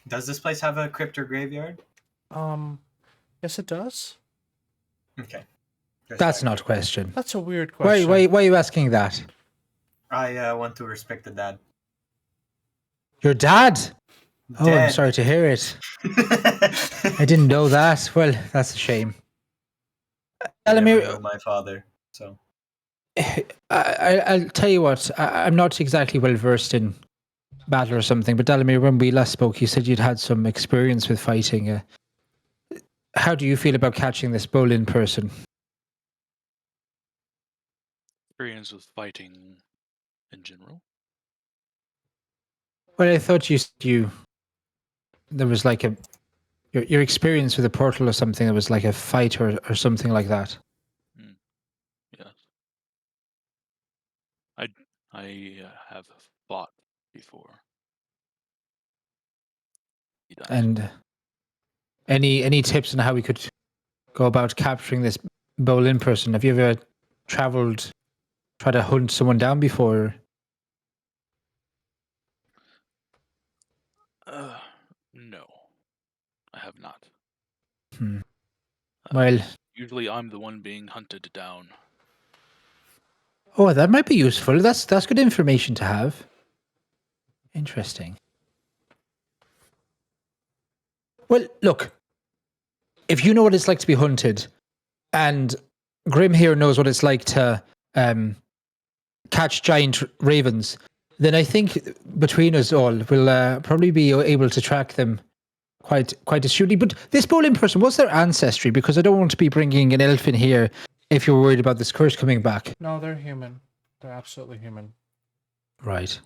Does this place have a crypt or graveyard? Yes, it does. Okay. Just That's checking. not a question. That's a weird Why, question. why are you asking that? I want to respect the dad. Your dad? Oh, I'm Dead. sorry to hear it. I didn't know that. Well, that's a shame. I never Dalamir, knew my father, so I'll tell you what, I'm not exactly well versed in battle or something, but Dalamir, when we last spoke, you said you'd had some experience with fighting. How do you feel about catching this bull in person? Experience with fighting in general. Well, I thought there was like your experience with a portal or something. There was like a fight or something like that. Yes. I have fought before. He died. And any tips on how we could go about capturing this bull in person? Have you ever tried to hunt someone down before? No, I have not. Well, Usually I'm the one being hunted down. oh, that might be useful. That's good information to have. Interesting. Well, look, if you know what it's like to be hunted, and Grim here knows what it's like to catch giant ravens, then I think between us all, we'll probably be able to track them quite astutely. But this bull in person, what's their ancestry? Because I don't want to be bringing an elf in here if you're worried about this curse coming back. No, they're human. They're absolutely human. Right.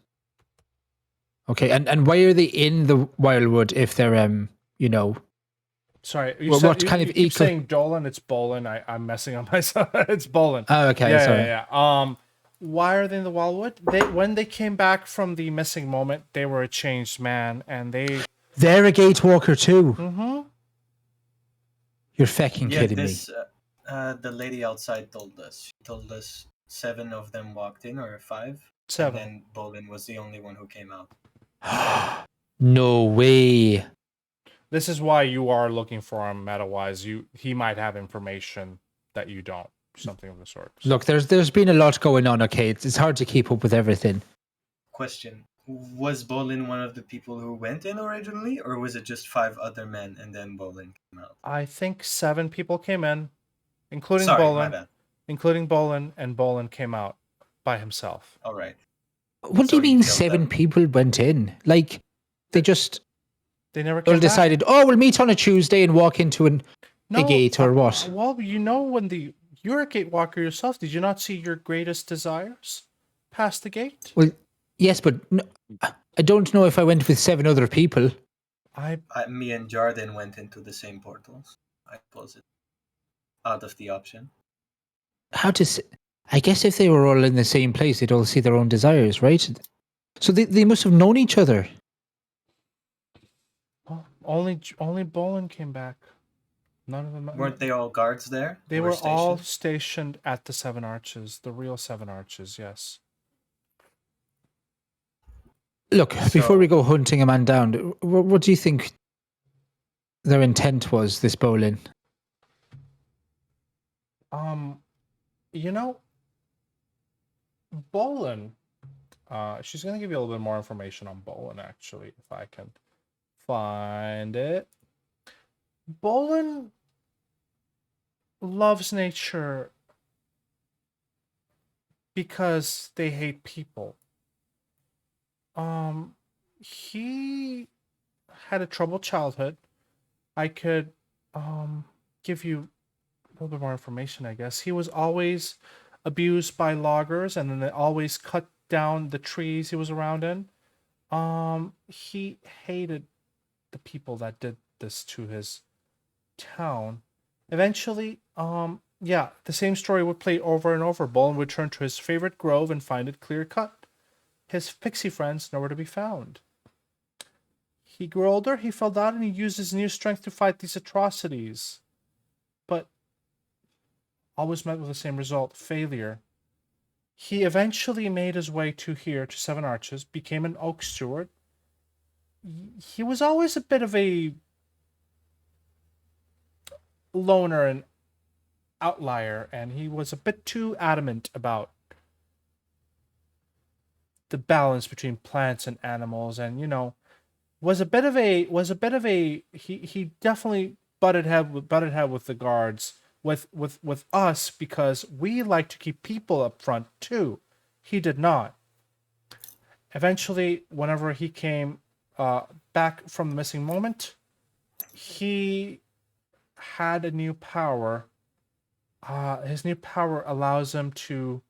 Okay, and why are they in the Wilewood if they're you know? Sorry, you Well, said what kind you of keep eco- saying Dolan. It's Bolin. I'm messing up myself. It's Bolin. Oh, okay, Yeah, sorry. yeah, yeah. Why are they in the Wildwood? When they came back from the missing moment, they were a changed man, and they. They're a Gatewalker too. Mm-hmm. You're fucking Yeah, kidding me. this the lady outside told us. She told us 7 of them walked in, or 5, 7. and then Bolin was the only one who came out. No way. This is why you are looking for him meta-wise. He might have information that you don't. Something of the sort. Look, there's been a lot going on. Okay, it's hard to keep up with everything. Question: was Bolin one of the people who went in originally, or was it just 5 other men and then Bolin came out? I think 7 people came in, including Sorry, my Bolin. bad. Including Bolin, and Bolin came out by himself. All right. What do So you he mean killed 7 them. people went in? Like, they just They never all came back. decided, oh, we'll meet on a Tuesday and walk into a gate or what? Well, you know, when you're a gatewalker yourself, did you not see your greatest desires past the gate? Well, yes, but no, I don't know if I went with 7 other people. Me and Jardin went into the same portals. I suppose it out of the option. I guess if they were all in the same place, they'd all see their own desires, right? So they must have known each other. Well, only Bolin came back. None of them. Weren't they all guards there? They who were all stationed? stationed at the 7 Arches, the real 7 Arches. Yes. Look, before we go hunting a man down, what do you think their intent was, this Bolin? You know, Bolin. She's gonna give you a little bit more information on Bolin, actually, if I can find it. Bolin loves nature because they hate people. He had a troubled childhood. I could give you a little bit more information, I guess. He was always abused by loggers, and then they always cut down the trees he was around in. He hated the people that did this to his town. Eventually, the same story would play over and over. Bolin would turn to his favorite grove and find it clear cut. His pixie friends nowhere to be found. He grew older, he fell down, and he used his new strength to fight these atrocities. But always met with the same result, failure. He eventually made his way to 7 Arches, became an Oak Steward. He was always a bit of a loner and outlier, and he was a bit too adamant about the balance between plants and animals, and was a bit of a he definitely butted head with the guards, with us, because we like to keep people up front too. He did not. Eventually, whenever he came back from the missing moment, he had a new power. His new power allows him to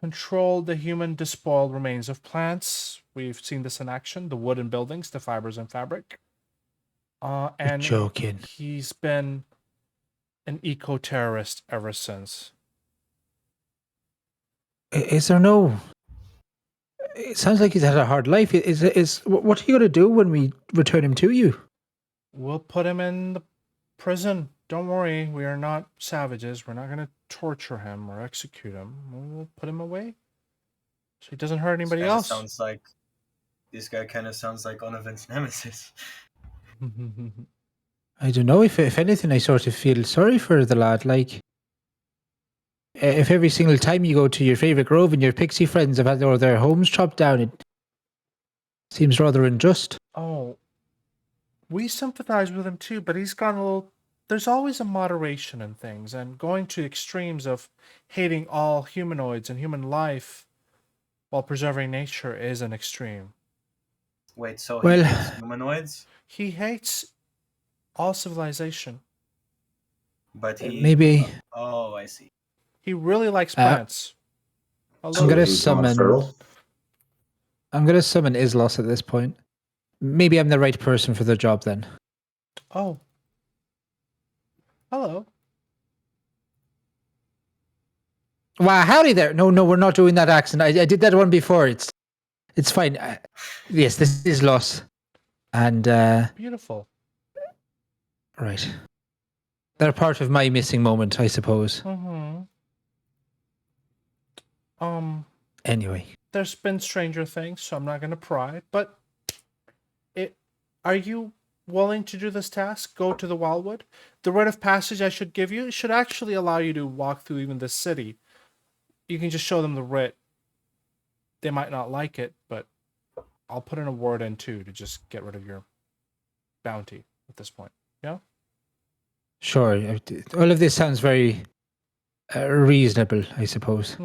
control the human despoiled remains of plants. We've seen this in action: the wood and buildings, the fibers and fabric. And You're joking. he's been an eco-terrorist ever since. Is there no? It sounds like he's had a hard life. What are you going to do when we return him to you? We'll put him in the prison. Don't worry, we are not savages. We're not going to torture him or execute him. We'll put him away so he doesn't hurt anybody else. This guy kind of sounds like Onovan's nemesis. I don't know. If anything, I sort of feel sorry for the lad. Like, if every single time you go to your favorite grove and your pixie friends have had all their homes chopped down, it seems rather unjust. Oh, we sympathize with him too, but he's gone a little. There's always a moderation in things, and going to extremes of hating all humanoids and human life while preserving nature is an extreme. Wait, so Well- he hates humanoids? He hates all civilization. But he... Maybe Oh, I see. He really likes plants. I'm gonna He's gone summon- feral? I'm going to summon Islos at this point. Maybe I'm the right person for the job then. Oh. Hello. Wow, howdy there. No, we're not doing that accent. I did that one before. It's fine. Yes, this is Los. And, Beautiful. right. They're part of my missing moment, I suppose. Mm-hmm. Anyway. There's been stranger things, so I'm not going to pry. But are you willing to do this task? Go to the Wilewood? The rite of passage I should give you should actually allow you to walk through even this city. You can just show them the writ. They might not like it, but I'll put in a word in too to just get rid of your bounty at this point. Yeah? Sure. All of this sounds very reasonable, I suppose.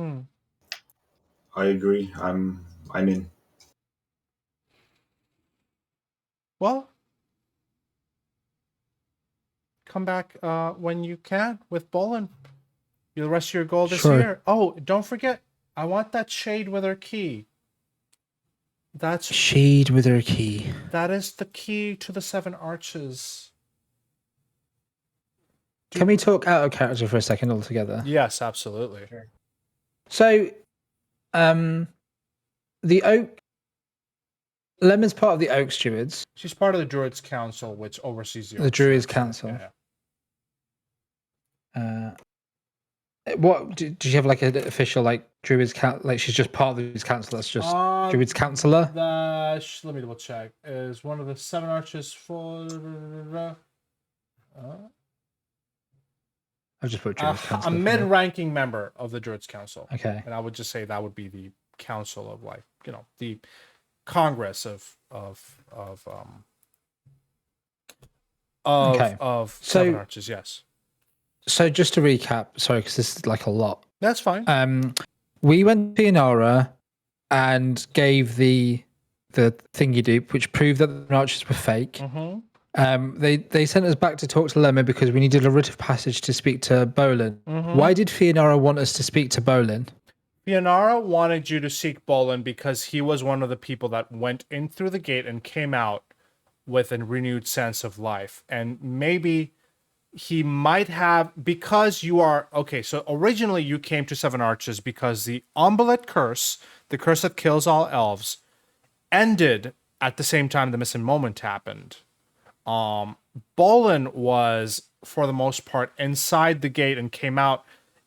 I agree. I'm in. Well, come back when you can with Bolin. The rest of your goal this Sure. year. Oh, don't forget, I want that shade with her key. That's Shade with her key. That is the key to the 7 arches. Can we talk out of character for a second altogether? Yes, absolutely. So, the Oak... Lemon's part of the Oak Stewards. She's part of the Druids Council, which oversees the The Druids Stewards. Council. Yeah. What do you have like an official like Druids council? Like she's just part of the Druids Council. That's just Druids Councilor. Let me double check. Is one of the 7 arches for I've just put Druids Council. a mid-ranking member of the Druids Council. Okay. And I would just say that would be the council of like, the Congress of Seven Arches, yes. So just to recap, sorry, because this is like a lot. That's fine. We went to Inara and gave the thingy dupe, which proved that the arches were fake. They sent us back to talk to Lemma because we needed a writ of passage to speak to Bolin. Why did Fionara want us to speak to Bolin? Fionara wanted you to seek Bolin because he was one of the people that went in through the gate and came out with a renewed sense of life. And maybe he might have, because you are, okay, so originally you came to 7 Arches because the Omblet curse, the curse that kills all elves, ended at the same time the missing moment happened. Bolin was, for the most part, inside the gate and came out,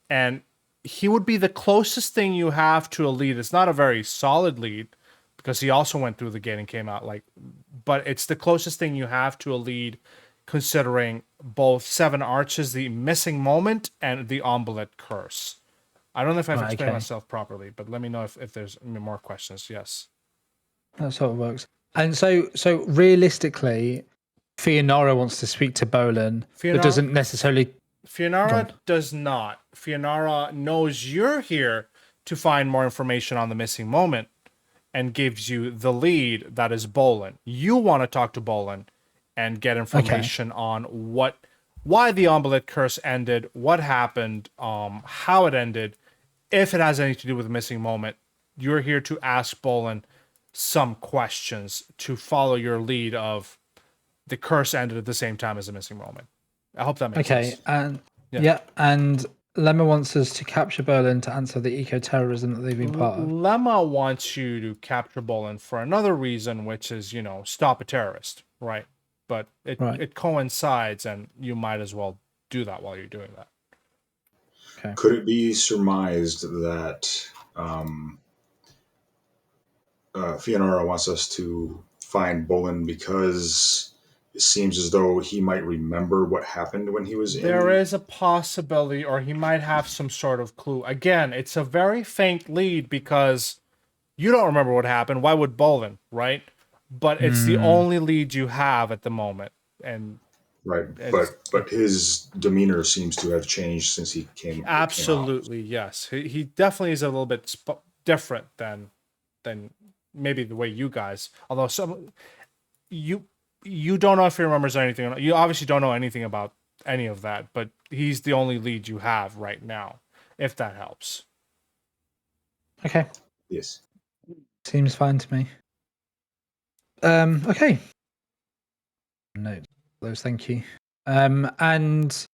and he would be the closest thing you have to a lead. It's not a very solid lead, because he also went through the gate and came out, but it's the closest thing you have to a lead, considering both 7 Arches, the missing moment, and the Omblet curse. I don't know if I've explained myself properly, but let me know if there's more questions. Yes. That's how it works. And so realistically, Fionara wants to speak to Bolin, but doesn't necessarily... Fionara does not. Fionara knows you're here to find more information on the missing moment and gives you the lead that is Bolin. You want to talk to Bolin and get information on why the Omblet curse ended, what happened, how it ended, if it has anything to do with the missing moment. You're here to ask Bolin some questions to follow your lead of the curse ended at the same time as the missing moment. I hope that makes sense. Okay, and and Lemma wants us to capture Bolin to answer the eco-terrorism that they've been part of. Lemma wants you to capture Bolin for another reason, which is, stop a terrorist, right? But it coincides, and you might as well do that while you're doing that. Okay. Could it be surmised that Fionara wants us to find Bolin because it seems as though he might remember what happened when he was in... There is a possibility, or he might have some sort of clue. Again, it's a very faint lead because you don't remember what happened. Why would Bolin, right? But it's the only lead you have at the moment. And right, but his demeanor seems to have changed since he came. Absolutely, yes. He definitely is a little bit different than maybe the way you guys. Although you don't know if he remembers anything. You obviously don't know anything about any of that. But he's the only lead you have right now, if that helps. Okay. Yes. Seems fine to me. Okay. No, those. Thank you. And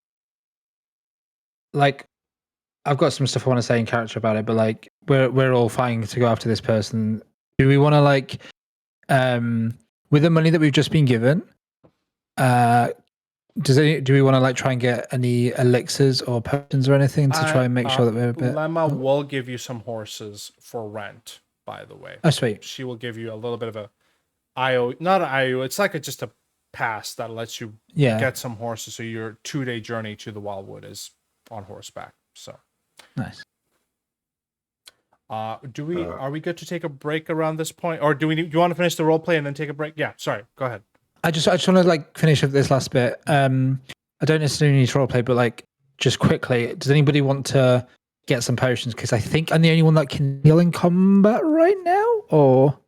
like, I've got some stuff I want to say in character about it, but like, we're all fine to go after this person. Do we want to like, with the money that we've just been given, do we want to like try and get any elixirs or potions or anything to try and make sure that we're a bit? Lemma will give you some horses for rent, by the way. Oh, sweet. She will give you a little bit of a IO, not an IO, it's like just a pass that lets you get some horses. So your 2-day journey to the Wilewood is on horseback. So nice. Are we good to take a break around this point, or do you want to finish the role play and then take a break? Yeah, sorry, go ahead. I just want to like finish up this last bit. I don't necessarily need to roleplay, but like just quickly, does anybody want to get some potions? Because I think I'm the only one that can heal in combat right now. Or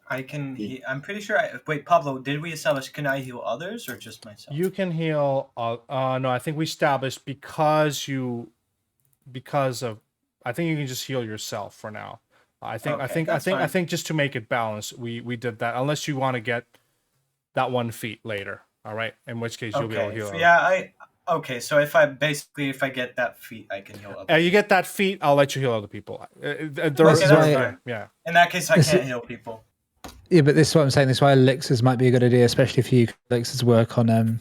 I can. I'm pretty sure. Wait, Pablo, did we establish? Can I heal others or just myself? You can heal. No, I think we established because of. I think you can just heal yourself for now. I think just to make it balanced, we did that. Unless you want to get that 1 feat later, all right? In which case you'll be able to heal. Yeah, so if I get that feat, I can heal others. You get that feat, I'll let you heal other people. Yeah. In that case, I can't heal people. Yeah, but this is what I'm saying. This is why elixirs might be a good idea, especially if you elixirs work on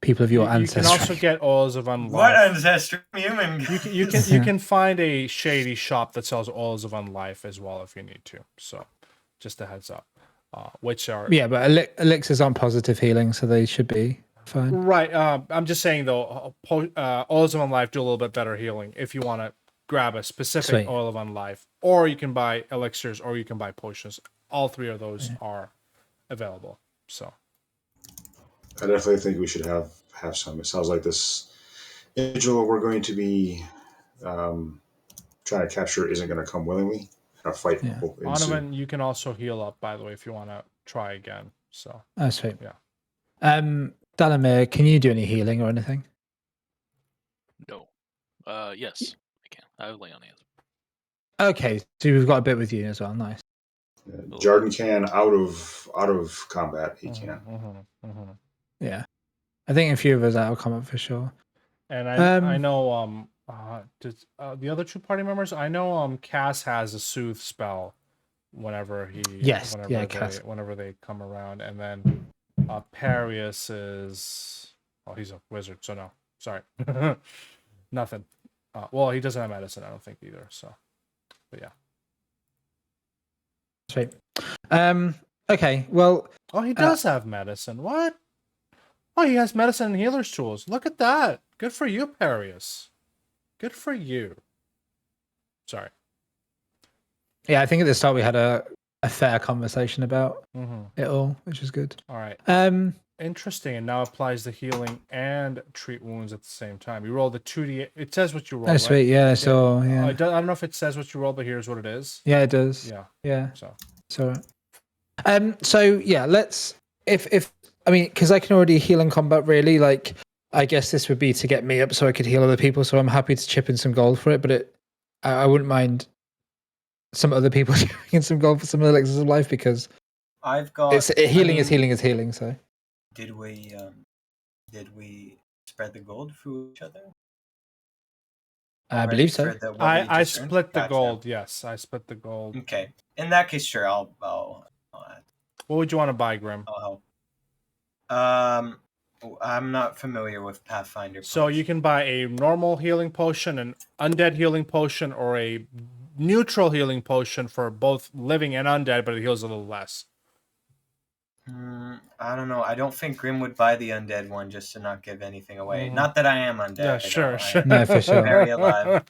people of your ancestry. You can also get oils of unlife. What ancestry? Human. You can find a shady shop that sells oils of unlife as well if you need to. So, just a heads up. Which are but elixirs aren't positive healing, so they should be fine. Right. I'm just saying though, oils of unlife do a little bit better healing if you want to grab a specific oil of unlife, or you can buy elixirs, or you can buy potions. All 3 of those are available. So. I definitely think we should have some. It sounds like this individual we're going to be trying to capture isn't going to come willingly. A fight will ensue. Donovan, you can also heal up, by the way, if you want to try again. So. Oh, sweet. Yeah. Dalamir, can you do any healing or anything? No. Yes, I can. I have lay on hands. Okay, so we've got a bit with you as well. Nice. Jarden can out of combat. He can. Yeah, I think a few of us out of combat for sure. And I know the other 2 party members. I know Cass has a soothe spell whenever they come around, and then Parius is he's a wizard, so no, sorry, nothing. Well, he doesn't have medicine, I don't think either. So, but yeah. Sweet. Okay. Well. Oh, he does have medicine. What? Oh, he has medicine and healer's tools. Look at that. Good for you, Parius. Good for you. Sorry. Yeah, I think at the start we had a fair conversation about it all, which is good. All right. Interesting. And now applies the healing and treat wounds at the same time. You roll the 2d. It says what you roll. Oh, sweet. Right? Yeah. So yeah. I don't know if it says what you roll, but here's what it is. Yeah, it does. Yeah. Yeah. So yeah, let's because I can already heal in combat. Really, like I guess this would be to get me up so I could heal other people. So I'm happy to chip in some gold for it, but I wouldn't mind some other people chipping in some gold for some elixirs of life because healing is healing. So did we spread the gold through each other? I believe so. I split the gold. Yes, I split the gold. Okay, in that case, sure. I'll add. What would you want to buy, Grim? I'll help. I'm not familiar with Pathfinder. So you can buy a normal healing potion, an undead healing potion, or a neutral healing potion for both living and undead, but it heals a little less. I don't know. I don't think Grim would buy the undead one just to not give anything away. Not that I am undead. Yeah, sure. No, for sure. Very alive.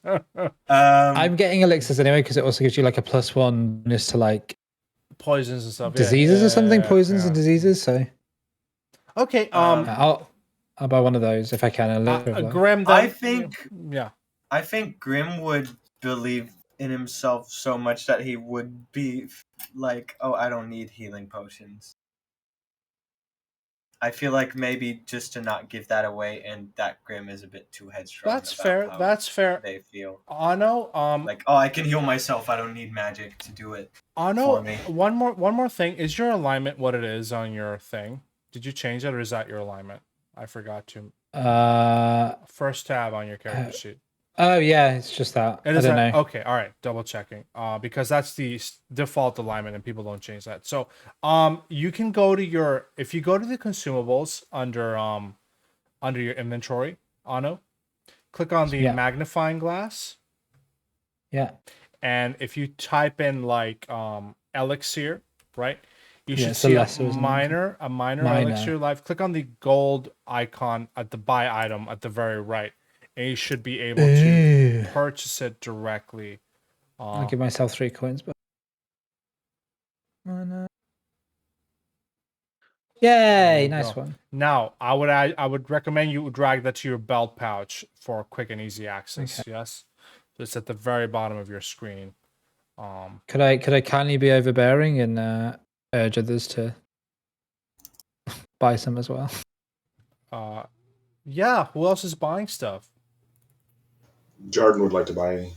I'm getting elixirs anyway because it also gives you like a +1 bonus to like poisons and stuff. Diseases or something. Poisons and diseases. So. Okay. I'll buy one of those if I can. Grim. I think Grim would believe in himself so much that he would be like, "Oh, I don't need healing potions." I feel like maybe just to not give that away, and that Grim is a bit too headstrong. That's about fair. how That's fair. They feel Ano, like, oh, I can heal myself. I don't need magic to do it Ano, for me. one more thing. Is your alignment what it is on your thing? Did you change it, or is that your alignment? I forgot to. First tab on your character sheet. Oh yeah, it's just that. It I is don't that, know. okay, all right, double checking. Because that's the default alignment and people don't change that. So, you can go to your, if you go to the consumables under your inventory, Ano, click on the Yeah. magnifying glass, Yeah. and if you type in like elixir, right? You Yeah, should it's a see lesser, isn't it? a minor Minor. elixir life. Click on the gold icon at the buy item at the very right, and you should be able to Ooh. purchase it directly. I'll give myself 3 coins, but There yay, you nice go. one. Now, I would recommend you drag that to your belt pouch for quick and easy access. Yes, so it's at the very bottom of your screen. Could I kindly be overbearing and urge others to buy some as well? Yeah. Who else is buying stuff? Jarden would like to buy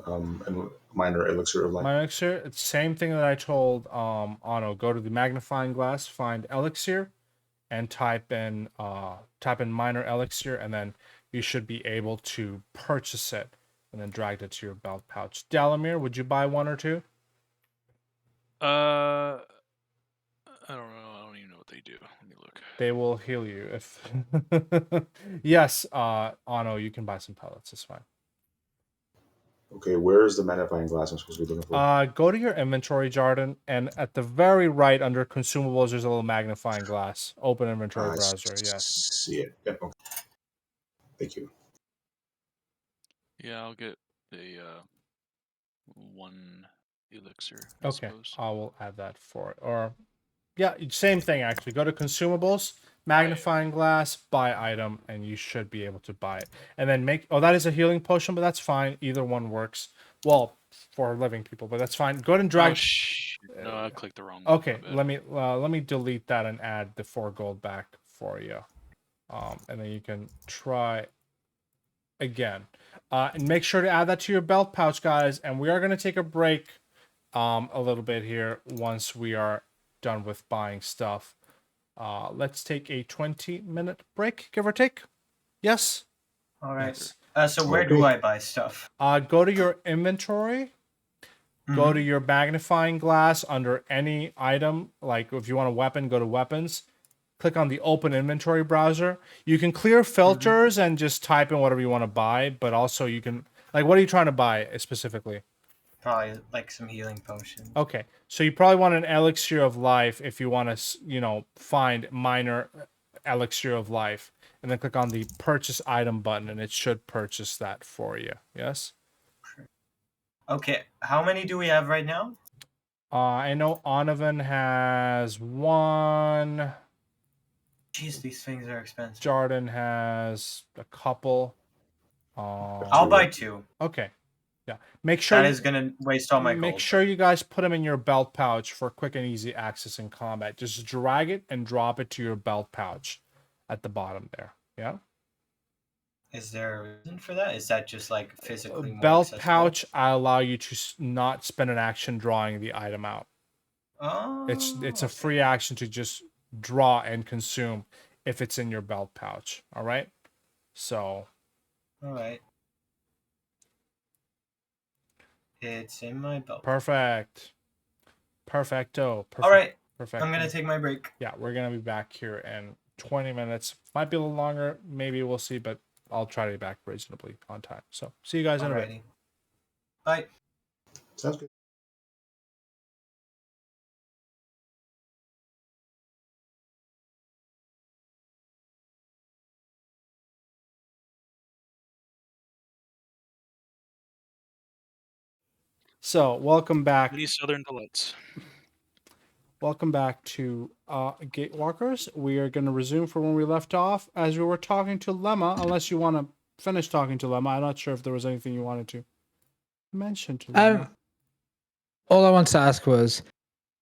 a minor elixir of life. My elixir. It's the same thing that I told Ano. Go to the magnifying glass, find elixir, and type in minor elixir, and then you should be able to purchase it, and then drag it to your belt pouch. Dalamir, would you buy 1 or 2? I don't know. I don't even know what they do. Let me look. They will heal you if. Yes, Ano, you can buy some pellets. It's fine. Okay, where is the magnifying glass I'm supposed to be looking for? Go to your inventory, Jarden, and at the very right under consumables, there's a little magnifying glass. Open inventory browser. Yes. See it. Yep. Okay. Thank you. Yeah, I'll get the 1 elixir. I Okay, suppose. I will add that for it. Or, yeah, same thing actually. Go to consumables, magnifying glass, buy item, and you should be able to buy it. And then that is a healing potion, but that's fine. Either one works. Well, for living people, but that's fine. Go ahead and drag. Oh, shit. No, I clicked the wrong one. Okay, let me delete that and add the 4 gold back for you. And then you can try again. And make sure to add that to your belt pouch, guys. And we are going to take a break a little bit here once we are done with buying stuff. Let's take a 20-minute break, give or take. Yes? All right. Yes. So where do I buy stuff? Go to your inventory. Go to your magnifying glass under any item. Like if you want a weapon, go to weapons. Click on the open inventory browser. You can clear filters and just type in whatever you want to buy, but also you can, like, what are you trying to buy specifically? Probably like some healing potions. Okay, so you probably want an elixir of life if you want to, find minor elixir of life, and then click on the purchase item button, and it should purchase that for you. Yes. Okay, how many do we have right now? I know Onovan has 1. Jeez, these things are expensive. Jarden has a couple. I'll buy 2. Okay. Yeah. Make sure That is gonna waste all my gold. Make sure you guys put them in your belt pouch for quick and easy access in combat. Just drag it and drop it to your belt pouch at the bottom there. Yeah. Is there a reason for that? Is that just like physically more Belt accessible? pouch, I allow you to not spend an action drawing the item out. Oh. It's a free action to just draw and consume if it's in your belt pouch. All right. So. All right. It's in my belt. Perfect. Perfecto. Perfect. All right. Perfect. I'm gonna take my break. Yeah, we're gonna be back here in 20 minutes. Might be a little longer. Maybe we'll see, but I'll try to be back reasonably on time. So see you guys in a bit. Alrighty. Bye. Sounds good. So welcome back. Many Southern delights. Welcome back to Gatewalkers. We are going to resume from when we left off as we were talking to Lemma, unless you want to finish talking to Lemma. I'm not sure if there was anything you wanted to mention to Lemma. All I wanted to ask was,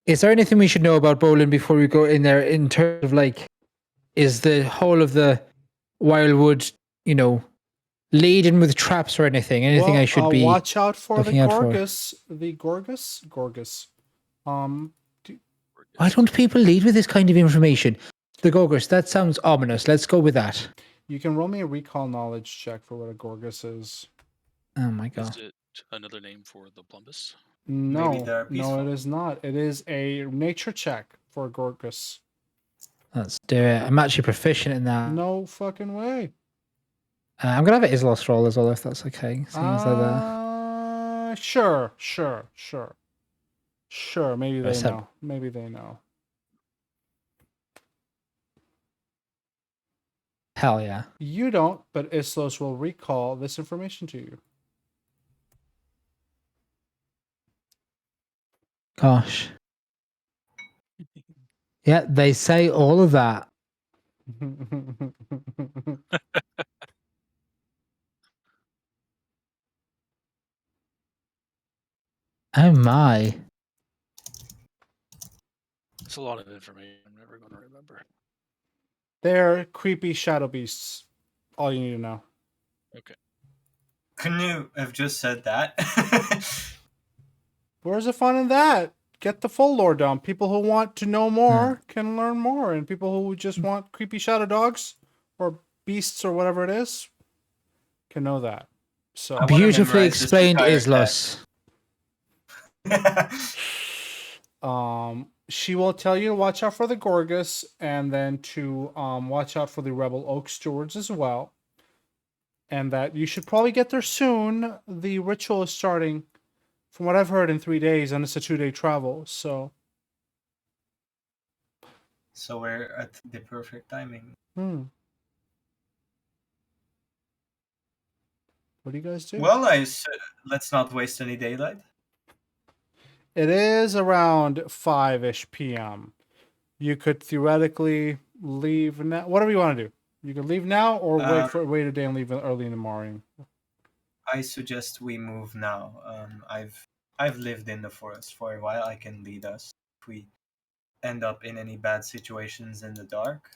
is there anything we should know about bowling before we go in there in terms of like is the whole of the Wilewood, laden with traps or anything? Anything I should be watch out for the looking out for? Gorgus. The Gorgus. Why don't people lead with this kind of information? The Gorgus, that sounds ominous. Let's go with that. You can roll me a recall knowledge check for what a Gorgus is. Oh my Is god. it another name for the Plumbus? No, they're no, peaceful. it is not. It is a nature check for a Gorgus. Let's do it. I'm actually proficient in that. No fucking way. I'm going to have an Islos roll as well, if that's okay. Seems like that. Sure. Maybe they I said- know. Maybe they know. Hell yeah. You don't, but Islos will recall this information to you. Gosh. Yeah, they say all of that. Oh my. It's a lot of information. I'm never going to remember. They're creepy shadow beasts. All you need to know. Couldn't you have just said that? Where's the fun in that? Get the full lore dump. People who want to know more can learn more, and people who just want creepy shadow dogs or beasts or whatever it is can know that. So wanna Beautifully memorize this explained, entire Islos. she will tell you to watch out for the Gorgus and then to watch out for the Rebel Oak Stewards as well. And that you should probably get there soon. The ritual is starting, from what I've heard, in 3 days, and it's a 2-day travel. So, So we're at the perfect timing. what do you guys do? Well, let's not waste any daylight. It is around 5-ish p.m. You could theoretically leave now. Whatever you want to do. You could leave now or wait a day and leave early in the morning. I suggest we move now. I've lived in the forest for a while. I can lead us if we end up in any bad situations in the dark.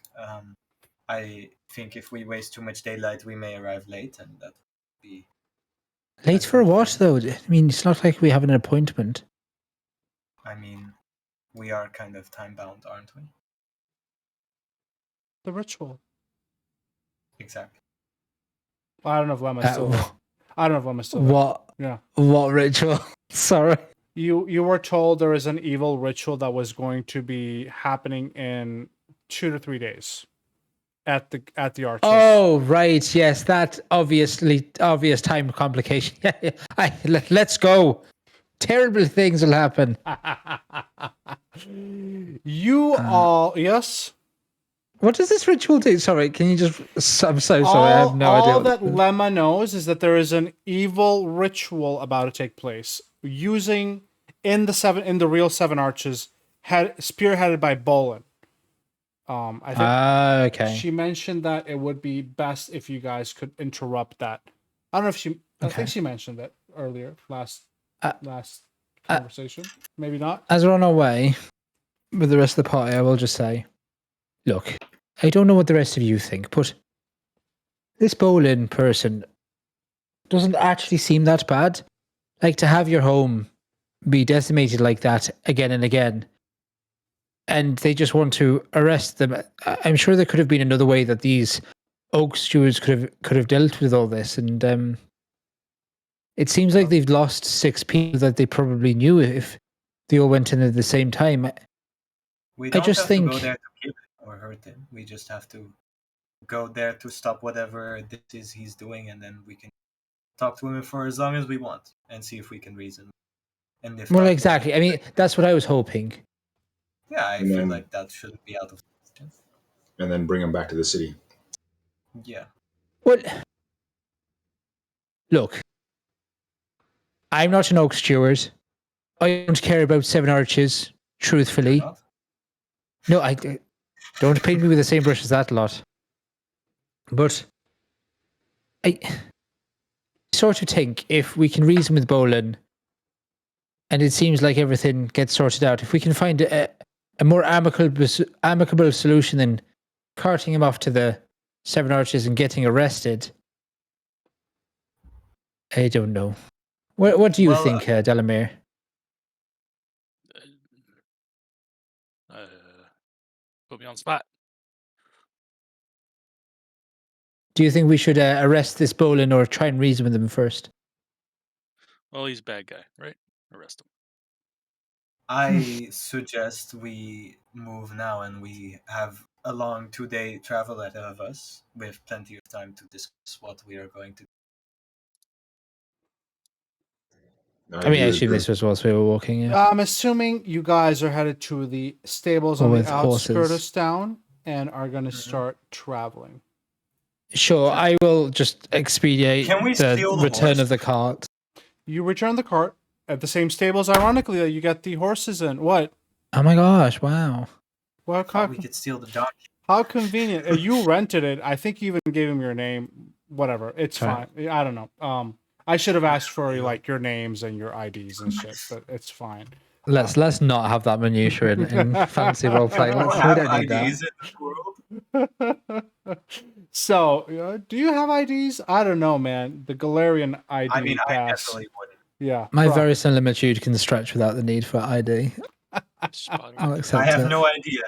I think if we waste too much daylight, we may arrive late, and that would be Late for what, though? I mean, it's not like we have an appointment. I mean, we are kind of time bound, aren't we? The ritual. Exactly. I don't know if Lemma's still there. I don't know if Lemma's still there. What? Yeah. What ritual? Sorry. You were told there is an evil ritual that was going to be happening in 2 to 3 days at the arches. Oh, right. Yes, that obvious time complication. Yeah. Let's go. Terrible things will happen. You all yes. What does this ritual do? Sorry, can you just? I'm so sorry. I have no idea. All that Lemma knows is that there is an evil ritual about to take place, using in the real 7 arches, spearheaded by Bolin. I think okay. she mentioned that it would be best if you guys could interrupt that. I don't know if she. I think she mentioned that earlier last conversation. Maybe not. As we're on our way with the rest of the party, I will just say, look, I don't know what the rest of you think, but this Bolin person doesn't actually seem that bad. Like, to have your home be decimated like that again and again, and they just want to arrest them. I'm sure there could have been another way that these Oak stewards could have dealt with all this, and it seems like they've lost 6 people that they probably knew if they all went in at the same time. We don't just have think- to go there to kill him or hurt him. We just have to go there to stop whatever this is he's doing, and then we can talk to him for as long as we want and see if we can reason. And if Well, not, exactly. I mean, that's what I was hoping. yeah, I And feel then- like that shouldn't be out of question. and then bring them back to the city. Yeah. Well, look, I'm not an Oak steward. I don't care about 7 arches, truthfully. Not? No, I don't paint me with the same brush as that lot. But I sort of think if we can reason with Bolin, and it seems like everything gets sorted out, if we can find a more amicable solution than carting him off to the Seven Arches and getting arrested. I don't know. What do you Well, think, Delamere? Put me on the spot. Do you think we should arrest this Bolin or try and reason with him first? Well, he's a bad guy, right? Arrest him. I suggest we move now, and we have a long 2-day travel ahead of us with plenty of time to discuss what we are going to do. I mean, I do assume agree. this was whilst we were walking. Yeah. I'm assuming you guys are headed to the stables Or on the with outskirts horses. of town and are going to Mhm. start traveling. Sure, I will just expedite Can we the steal the return horse? of the cart. You return the cart at the same stables, ironically, that you got the horses in. What? Oh my gosh! Wow. Well, Thought we could steal the donkey. how convenient. You rented it. I think you even gave him your name. Whatever. It's Sorry. fine. I don't know. I should have asked for like your names and your IDs and shit, but it's fine. Let's not have that minutiae in fancy role playing. We We don't have don't need that. IDs in this world. So, do you have IDs? I don't know, man. The Galarian ID I mean, I pass. definitely wouldn't. Yeah. My pro- verisimilitude can stretch without the need for ID. Spot I'll on. accept I have it. no idea.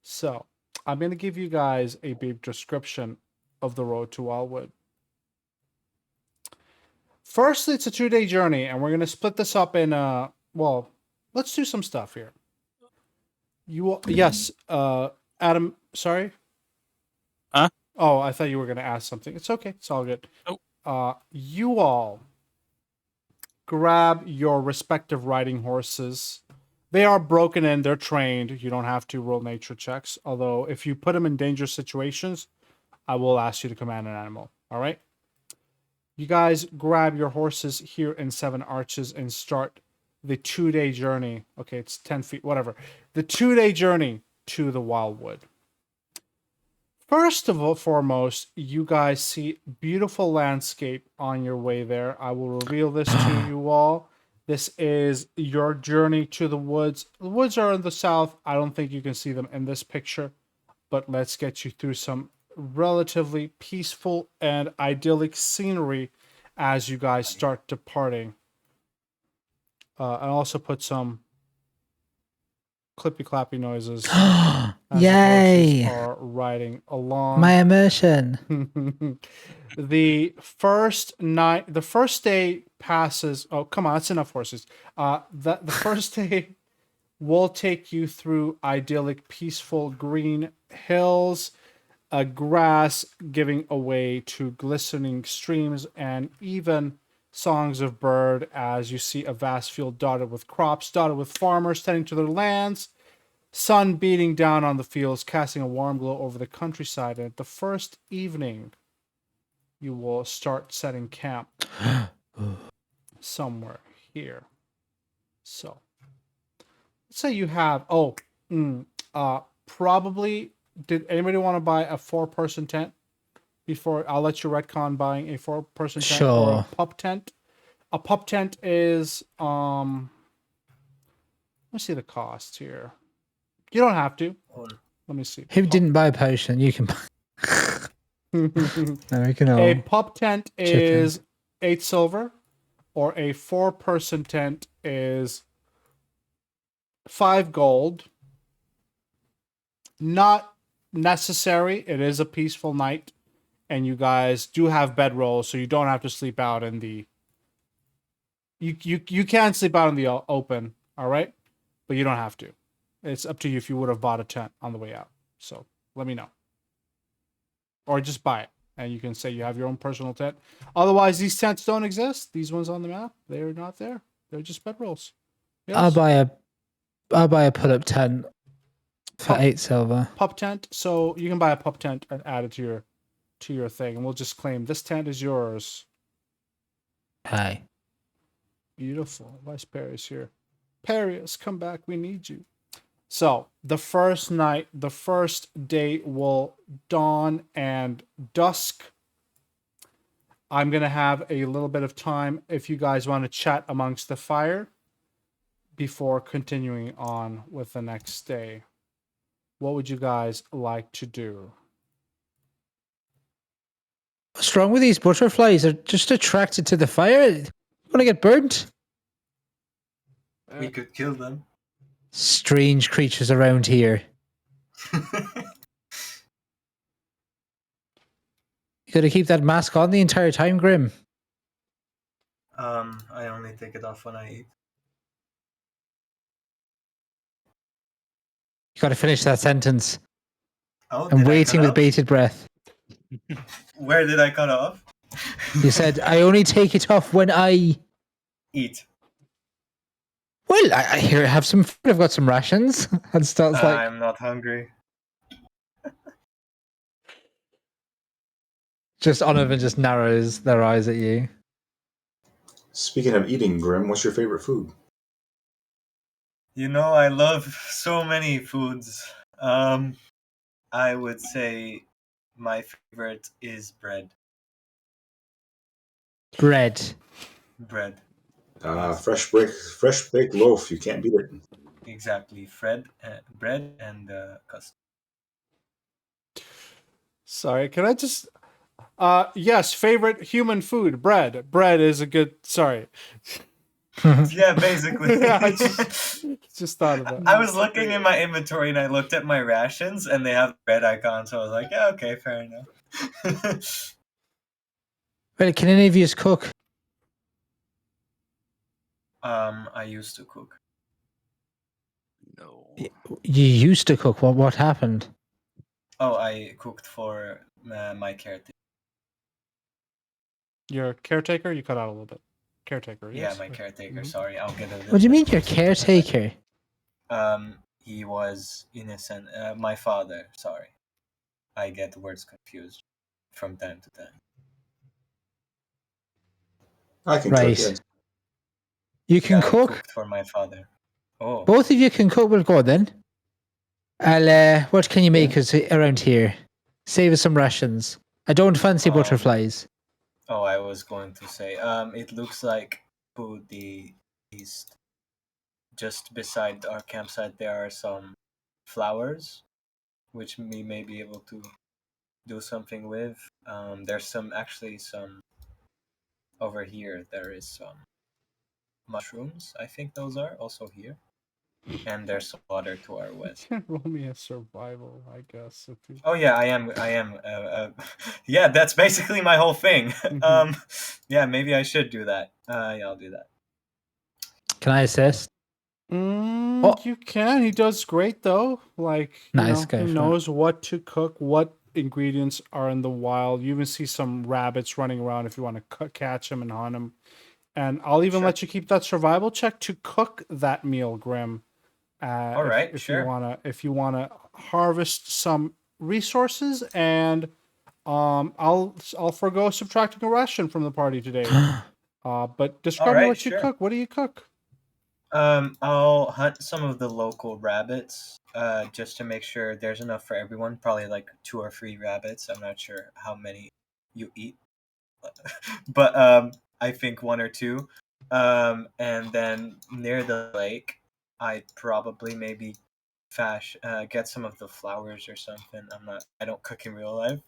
So, I'm going to give you guys a brief description of the road to Wilewood. Firstly, it's a 2-day journey, and we're going to split this up in, well, let's do some stuff here. You will, yes, Adam, sorry? Huh? Oh, I thought you were going to ask something. It's okay. It's all good. Nope. You all grab your respective riding horses. They are broken in. They're trained. You don't have to roll nature checks. Although, if you put them in dangerous situations, I will ask you to command an animal. All right? You guys grab your horses here in Seven Arches and start the 2-day journey. Okay, it's 10 feet, whatever. The 2-day journey to the Wilewood. First of all, foremost, you guys see beautiful landscape on your way there. I will reveal this to you all. This is your journey to the woods. The woods are in the south. I don't think you can see them in this picture, but let's get you through some relatively peaceful and idyllic scenery as you guys start departing. And also put some clippy clappy noises as Yay! the horses are riding along. My immersion. The first day passes. Oh, come on, that's enough horses. The first day will take you through idyllic, peaceful green hills, grass giving away to glistening streams, and even songs of bird as you see a vast field dotted with crops, dotted with farmers tending to their lands, sun beating down on the fields, casting a warm glow over the countryside. And the first evening, you will start setting camp somewhere here. So, let's say you have, probably, did anybody want to buy a 4-person tent? Before I'll let you retcon buying a 4-person tent or a Sure. pup tent. A pup tent is let me see the cost here. You don't have to. Or Let me see. Who didn't buy a potion? You can buy. No, we can all. A pup tent chip in. is 8 silver, or a 4-person tent is 5 gold. Not necessary. It is a peaceful night, and you guys do have bedrolls, so you don't have to sleep out in the. You can sleep out in the open, all right, but you don't have to. It's up to you if you would have bought a tent on the way out. So let me know, or just buy it, and you can say you have your own personal tent. Otherwise, these tents don't exist. These ones on the map, they're not there. They're just bedrolls. Yes. I'll buy a pull-up tent for Oh. 8 silver. Pup tent. So you can buy a pup tent and add it to your thing, and we'll just claim this tent is yours. Hey. Beautiful. Vice Perry's here. Perius, come back. We need you. So the first night, the first day will dawn and dusk. I'm gonna have a little bit of time if you guys want to chat amongst the fire before continuing on with the next day. What would you guys like to do? What's wrong with these butterflies? They're just attracted to the fire. Want to get burnt? We could kill them. Strange creatures around here. You got to keep that mask on the entire time, Grim. I only take it off when I eat. You got to finish that sentence. Oh, I'm did I waiting cut with off? bated breath. Where did I cut off? You said, I only take it off when I... Eat. Well, I here have some food. I've got some rations. And starts like... I'm not hungry. Just Donovan just narrows their eyes at you. Speaking of eating, Grim, what's your favorite food? You know, I love so many foods. I would say my favorite is bread. Bread. Bread. Fresh baked loaf. You can't beat it. Exactly. Bread and custard. Sorry, can I just... yes, favorite human food, bread. Bread is a good... Sorry. Yeah, basically. Yeah, I just thought of that. I was looking in my inventory and I looked at my rations and they have the bread icon, so I was like, yeah, okay, fair enough. Well, can any of you cook? I used to cook. No. You used to cook. What happened? Oh, I cooked for my caretaker. You're a caretaker? You cut out a little bit. Caretaker, Yeah, yes. my caretaker. Mhm. Sorry, I'll get a little What do you bit mean you're closer. caretaker? He was innocent. My father. Sorry, I get words confused from time to time. I can Right. cook, yes. You can Yeah, I cook? cooked for my father. Oh, Both of you can cook. We'll go then. What can you make us around here? Save us some rations. I don't fancy butterflies. oh, I was going to say. It looks like to the east, just beside our campsite, there are some flowers, which we may be able to do something with. There's some over here. There is some mushrooms. I think those are also here, and there's some water to our You west. can roll me a survival, I guess. If you... Oh yeah, I am. Yeah, that's basically my whole thing. Yeah, maybe I should do that. Yeah, I'll do that. Can I assist? Oh. You can. He does great though. Like, Nice, go he for it. knows what to cook, what ingredients are in the wild. You even see some rabbits running around if you want to catch them and hunt them. And I'll even Sure. let you keep that survival check to cook that meal, Grim. All right, if sure. you wanna harvest some resources, and I'll forgo subtracting a ration from the party today. But describe me right, what you sure. cook. What do you cook? I'll hunt some of the local rabbits, just to make sure there's enough for everyone. Probably like 2 or 3 rabbits. I'm not sure how many you eat, but I think 1 or 2. And then near the lake, I'd probably maybe get some of the flowers or something. I don't cook in real life.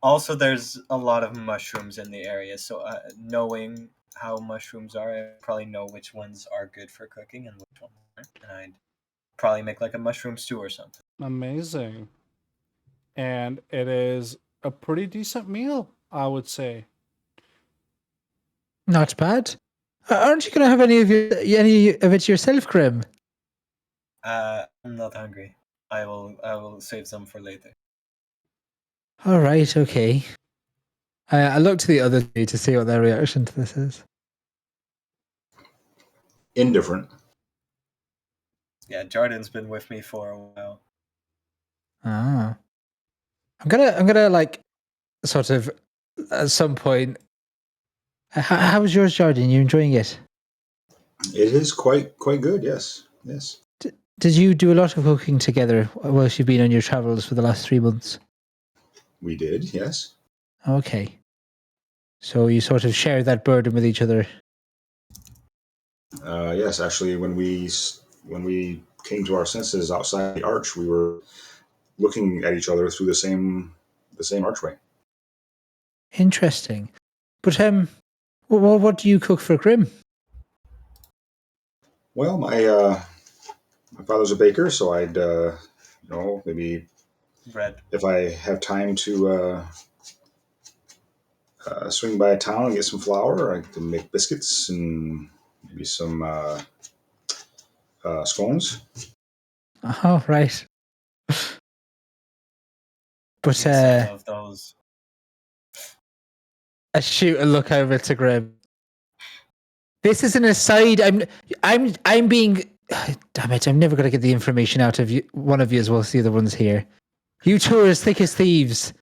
Also, there's a lot of mushrooms in the area, so knowing how mushrooms are, I probably know which ones are good for cooking and which ones aren't. And I'd probably make like a mushroom stew or something. Amazing. And it is a pretty decent meal, I would say. Not bad. Aren't you going to have any of it yourself, Grim? I'm not hungry. I will save some for later. All right, okay. I look to the other two to see what their reaction to this is. Indifferent. Yeah, Jordan's been with me for a while. Ah, I'm gonna like sort of at some point. How was yours, Jordan? You enjoying it? It is quite good. Yes. Did you do a lot of cooking together whilst you've been on your travels for the last 3 months? We did. Yes. Okay. So you sort of share that burden with each other. Yes. Actually, when we came to our senses outside the arch, we were looking at each other through the same archway. Interesting. But what do you cook for Grim? Well, my father's a baker, so I'd maybe Bread. if I have time to swing by a town and get some flour, I can make biscuits and maybe some scones. Oh, right. But Yes, I love those. I shoot a look over to Grim. This is an aside. I'm being. Damn it! I'm never going to get the information out of you. One of you as well as the other ones here. You two are as thick as thieves.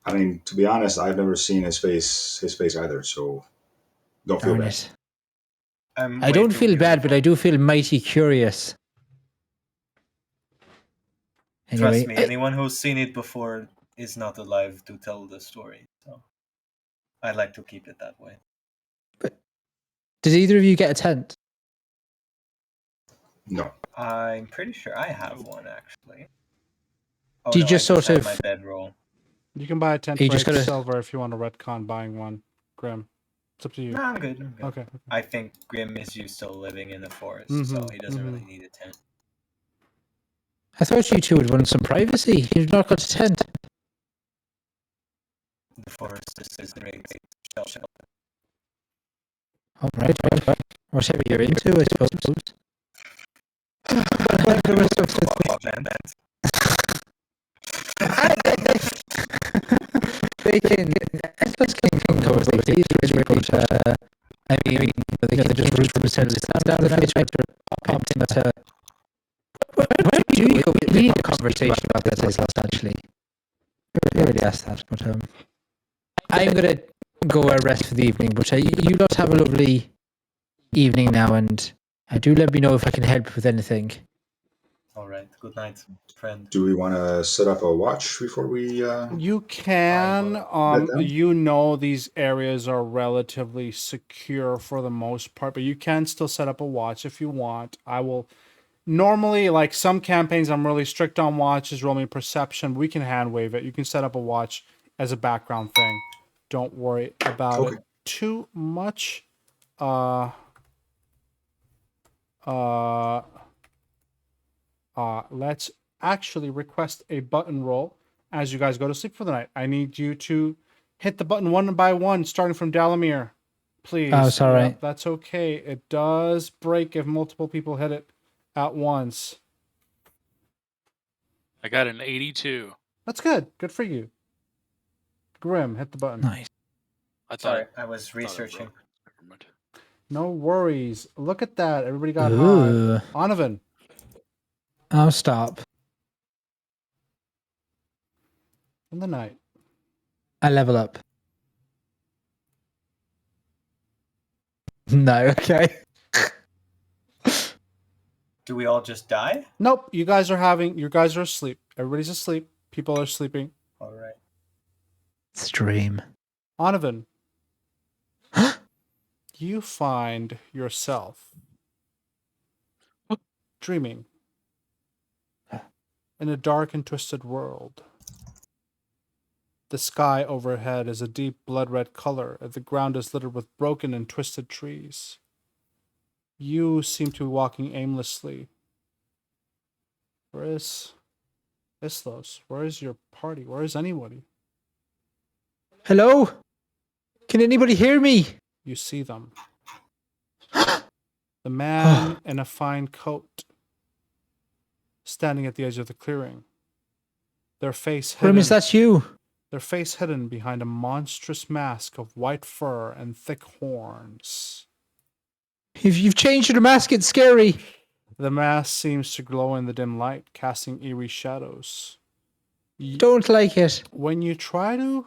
I mean, to be honest, I've never seen his face either, so don't feel Darn bad. it. I'm I way don't too feel bad, but beautiful. I do feel mighty curious. Anyway, Trust me, anyone who's seen it before is not alive to tell the story. So I like to keep it that way. did either of you get a tent? No. I'm pretty sure I have one actually. Oh, Do you no, just I sort had of- my bedroll. You can buy a tent You for just 8 gotta- silver if you want to retcon buying one, Grim. It's up to you. No, I'm good. Okay. I think Grim is used to living in the forest, so Mhm, he doesn't mhm. really need a tent. I thought you two would want some privacy. You've not got a tent. The forest is great shelter. Oh, right. Whatever you're into, I suppose. The rest of the- They can. Those can go as they please, really, but I mean, they just root themselves down the night, right? Pop into. Where do you go? We need a conversation about this, actually. I already asked that, but I'm gonna go rest for the evening. But you lot have a lovely evening now, and do let me know if I can help with anything. All right. Good night, friend. Do we want to set up a watch before we? You can. Let them? You know these areas are relatively secure for the most part, but you can still set up a watch if you want. I will. Normally, like some campaigns, I'm really strict on watches, roll me perception. We can hand wave it. You can set up a watch as a background thing. Don't worry about Okay. it too much. Let's actually request a button roll as you guys go to sleep for the night. I need you to hit the button one by one, starting from Dalamir. Please. Oh, it's all right. Yep, that's okay. It does break if multiple people hit it at once. I got an 82. That's good. Good for you. Grim, hit the button. Nice. I thought Sorry, I was thought it researching. broke. Never mind. No worries. Look at that. Everybody got Ooh. high. Onovan. I'll stop. In the night. I level up. No, okay. Do we all just die? Nope. You guys are asleep. Everybody's asleep. People are sleeping. All right. Stream. Onovan. You find yourself dreaming in a dark and twisted world. The sky overhead is a deep blood red color, and the ground is littered with broken and twisted trees. You seem to be walking aimlessly. Where is Islos? Where is your party? Where is anybody? Hello? Can anybody hear me? You see them. The man in a fine coat, standing at the edge of the clearing. Their face Grim, hidden. is that you? Their face hidden behind a monstrous mask of white fur and thick horns. You've changed your mask, it's scary. The mask seems to glow in the dim light, casting eerie shadows. Don't like it. When you try to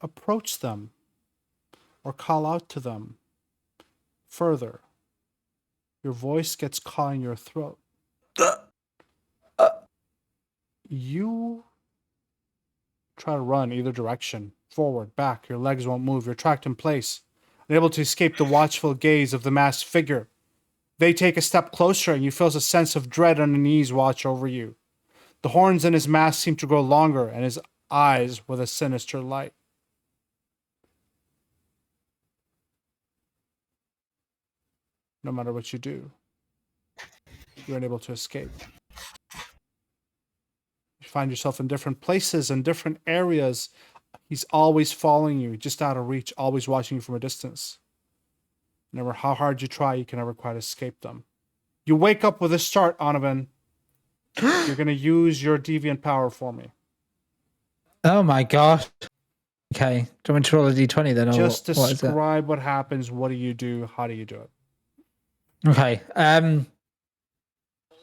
approach them or call out to them further, your voice gets caught in your throat. You try to run either direction, forward, back. Your legs won't move. You're trapped in place, unable to escape the watchful gaze of the masked figure. They take a step closer, and you feel a sense of dread unease watch over you. The horns in his mask seem to grow longer, and his eyes with a sinister light. No matter what you do, you're unable to escape. You find yourself in different places and different areas. He's always following you, just out of reach, always watching you from a distance. No matter how hard you try, you can never quite escape them. You wake up with a start, Onovan. You're going to use your deviant power for me. Oh my gosh. Okay. Do you want me to roll a d20 then? Or Just what is it? describe what happens. What do you do? How do you do it? Okay.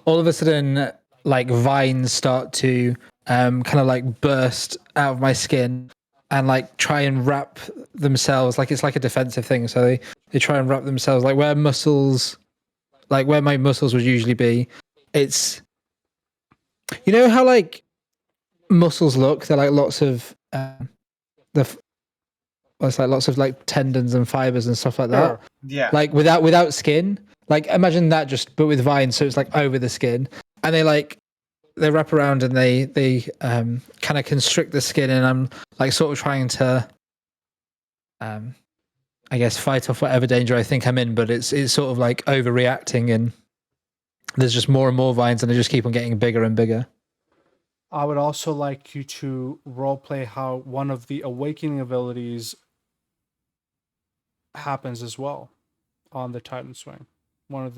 All of a sudden, like vines start to kind of like burst out of my skin and like try and wrap themselves. Like it's like a defensive thing. So they try and wrap themselves like where muscles, like where my muscles would usually be. It's, you know how like muscles look? They're like lots of it's like lots of like tendons and fibers and stuff like that. Sure. Yeah. Like without skin. Like imagine that just but with vines, so it's like over the skin, and they wrap around and they kind of constrict the skin, and I'm like sort of trying to I guess fight off whatever danger I think I'm in, but it's sort of like overreacting, and there's just more and more vines, and they just keep on getting bigger and bigger. I would also like you to roleplay how one of the awakening abilities happens as well on the Titan Swing. One of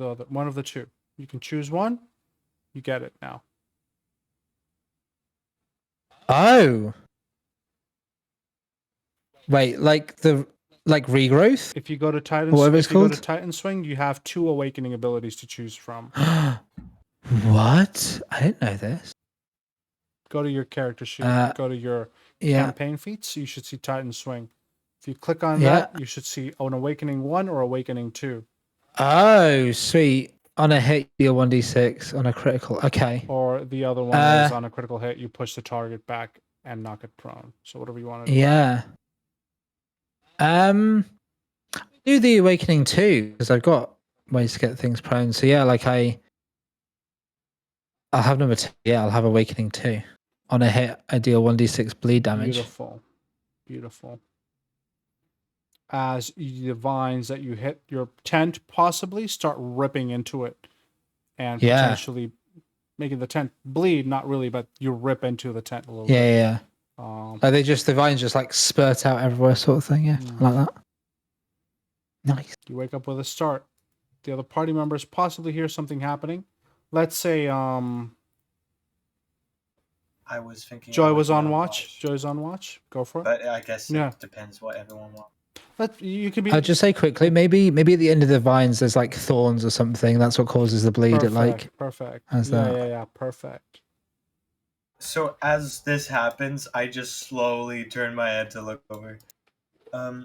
the two. You can choose one. You get it now. Oh. Wait, like regrowth? If you go to Titan, Whatever it's if you go to called? Titan Swing, you have 2 awakening abilities to choose from. What? I didn't know this. Go to your character sheet. Go to your Yeah. campaign feats. You should see Titan Swing. If you click on Yeah. that, you should see an Awakening 1 or Awakening 2. Oh, sweet. On a hit, deal 1d6. On a critical. Okay. Or the other one is on a critical hit, you push the target back and knock it prone. So whatever you want to do. Yeah. Do the awakening too, because I've got ways to get things prone. So yeah, like I'll have number 2. Yeah, I'll have awakening 2. On a hit, I deal 1d6 bleed damage. Beautiful. Beautiful. As the vines that you hit your tent possibly start ripping into it and potentially making the tent bleed. Not really, but you rip into the tent a little bit. Yeah. Are they just the vines just like spurt out everywhere, sort of thing? Yeah, like that. Nice. You wake up with a start. The other party members possibly hear something happening. Let's say I was thinking Joy I would was be on watch. Joy's on watch. Go for it. But I guess Yeah. it depends what everyone wants. You can be I'll just say quickly, maybe at the end of the vines there's like thorns or something. That's what causes the bleed. perfect. How's that? Yeah, perfect. So as this happens, I just slowly turn my head to look over. Are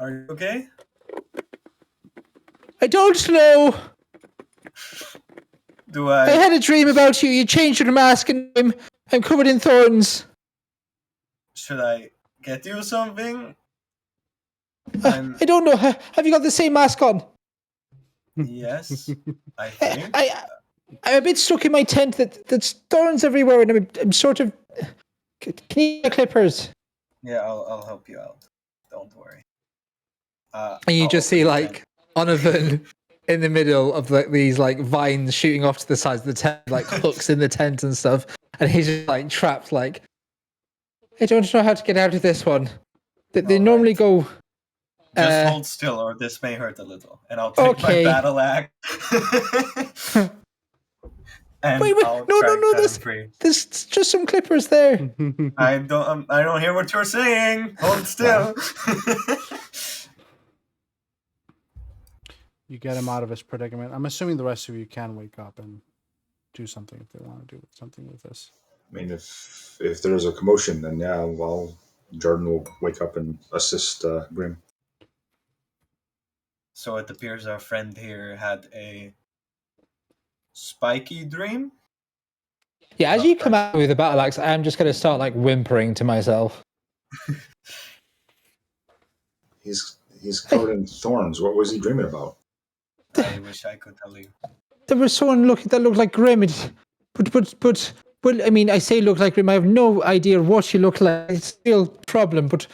you okay? I don't know. Do I I? had a dream about you. You changed your mask, and I'm covered in thorns. Should I get you something? I don't know. Have you got the same mask on? Yes, I think. I'm a bit stuck in my tent. That's thorns everywhere, and I'm sort of. Can you get clippers? Yeah, I'll help you out. Don't worry. And you I'll just open see the like tent. Onovan in the middle of like these like vines shooting off to the sides of the tent, like hooks in the tent and stuff, and he's just like trapped. Like, I don't know how to get out of this one. They All normally right. go. Just hold still, or this may hurt a little, and I'll take Okay. my battle axe. And Wait, I'll no, try no, and no, cut this- him free. There's just some clippers there. I don't hear what you're saying. Hold still. You get him out of his predicament. I'm assuming the rest of you can wake up and do something if they want to do something with this. I mean, if there's a commotion, then yeah, well, Jordan will wake up and assist Grim. So it appears our friend here had a spiky dream. Yeah, as you come out with a battle axe, I'm just going to start like whimpering to myself. He's covered in thorns. What was he dreaming about? I wish I could tell you. There was someone that looked like Grim. But well, I mean, I say look like Grim. I have no idea what she looked like. It's still a problem. But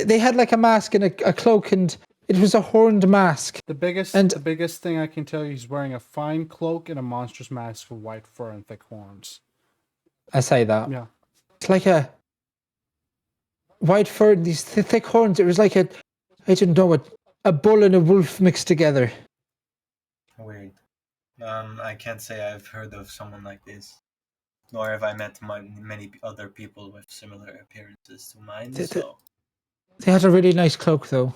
they had like a mask and a cloak, and it was a horned mask. The biggest thing I can tell you, he's wearing a fine cloak and a monstrous mask of white fur and thick horns. I say that. Yeah. It's like a white fur and these thick horns. It was like I don't know, a bull and a wolf mixed together. Weird. I can't say I've heard of someone like this, nor have I met many other people with similar appearances to mine. So, They had a really nice cloak, though.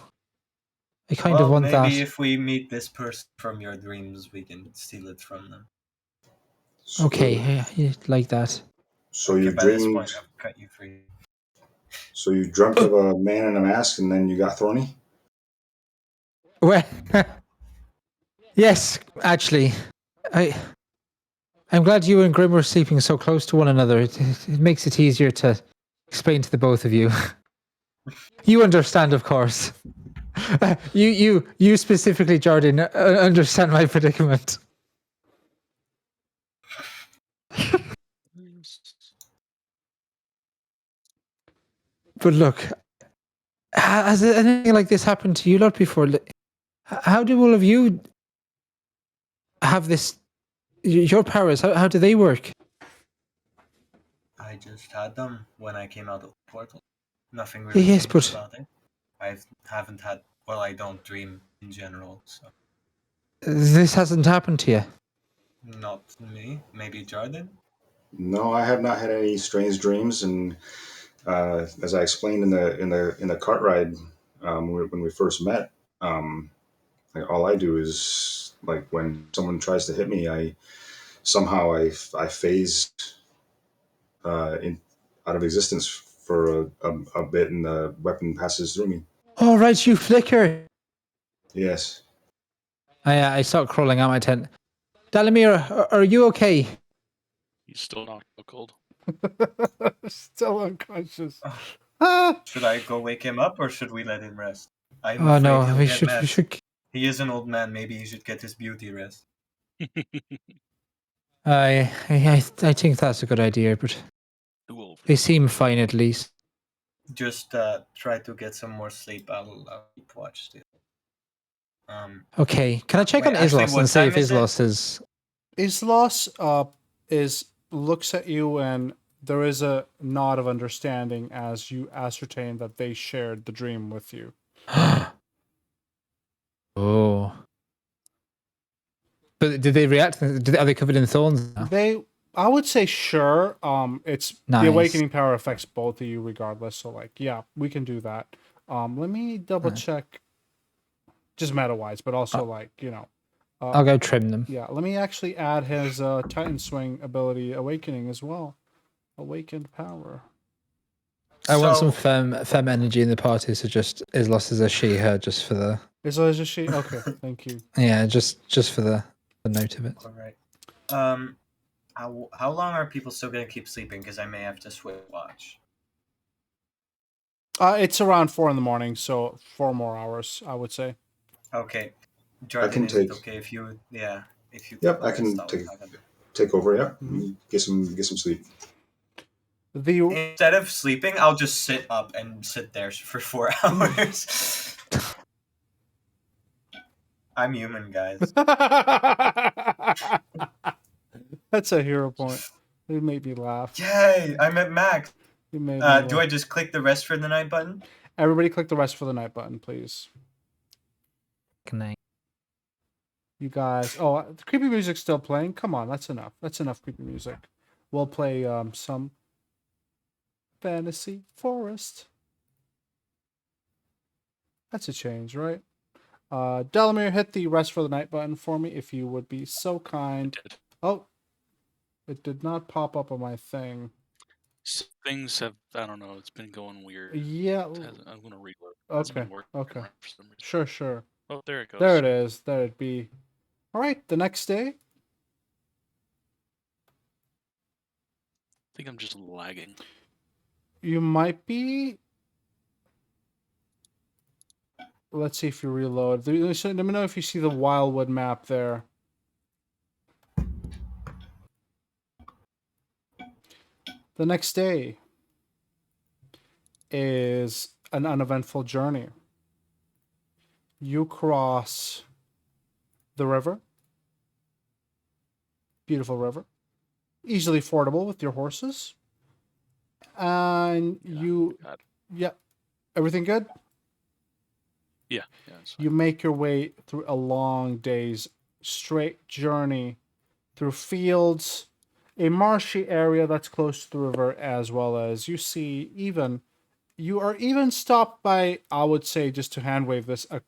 I kind of want maybe that. if we meet this person from your dreams, we can steal it from them. So, Okay, yeah, like that. So Okay, you by this dreamed. point, I've cut you free. So you dreamt of a man in a mask, and then you got thorny. Well, yes, actually, I'm glad you and Grim were sleeping so close to one another. It makes it easier to explain to the both of you. You understand, of course. You specifically, Jordan, understand my predicament. But look, has anything like this happened to you lot before? How do all of you have this? Your powers, how do they work? I just had them when I came out of the portal. Nothing really Yes, changed but about it. I haven't had. Well, I don't dream in general, so this hasn't happened to you. not me. Maybe Jordan. No, I have not had any strange dreams, and as I explained in the cart ride when we first met, like all I do is like when someone tries to hit me, I somehow I phase in out of existence for a bit, and the weapon passes through me. Oh, right, you flicker. Yes. I start crawling out my tent. Dalamir, are you okay? He's still not so cold. Still unconscious. Oh. Ah! Should I go wake him up, or should we let him rest? I'm Oh afraid no, he'll we get should. mad. We should. He is an old man. Maybe he should get his beauty rest. I think that's a good idea, but they seem fine at least. Just try to get some more sleep. I'll keep watch still. Okay, can I check Wait, on actually, Islos what and see if time is it? Islos is? Islos looks at you, and there is a nod of understanding as you ascertain that they shared the dream with you. Oh. But did they react? Are they covered in thorns now? I would say sure. It's Nice. the awakening power affects both of you regardless. So like, yeah, we can do that. Let me double check, just meta wise, but also like I'll go trim them. yeah. Let me actually add his Titan Swing ability, awakening as well. Awakened power. I want some fem energy in the party, so just Islos as a she/her, just for the. Is just she? Okay, thank you. Yeah, just for the note of it. All right. How long are people still gonna keep sleeping? Because I may have to switch watch. It's around 4 a.m, so 4 more hours, I would say. Okay. Jordan, is it okay if you if you Yep, I can take over. Yeah, get some sleep. Instead of sleeping, I'll just sit up and sit there for 4 hours. I'm human, guys. That's a hero point. It made me laugh. Yay! I'm at max. You made do I just click the rest for the night button? Everybody click the rest for the night button, please. Good night. You guys. Oh, the creepy music's still playing. Come on, that's enough. That's enough creepy music. We'll play some Fantasy Forest. That's a change, right? Dalamir, hit the rest for the night button for me, if you would be so kind. Oh, it did not pop up on my thing. Things have, I don't know, it's been going weird. Yeah. I'm going to reload. Okay. Okay. Sure. Oh, there it goes. There it is. There it be. All right. The next day. I think I'm just lagging. You might be. let's see if you reload. Let me know if you see the Wilewood map there. The next day is an uneventful journey. You cross the river. Beautiful river. Easily fordable with your horses. And yeah, everything good? Yeah, it's fine. You make your way through a long day's straight journey through fields, a marshy area that's close to the river, as well as you are even stopped by, I would say, just to hand wave this, a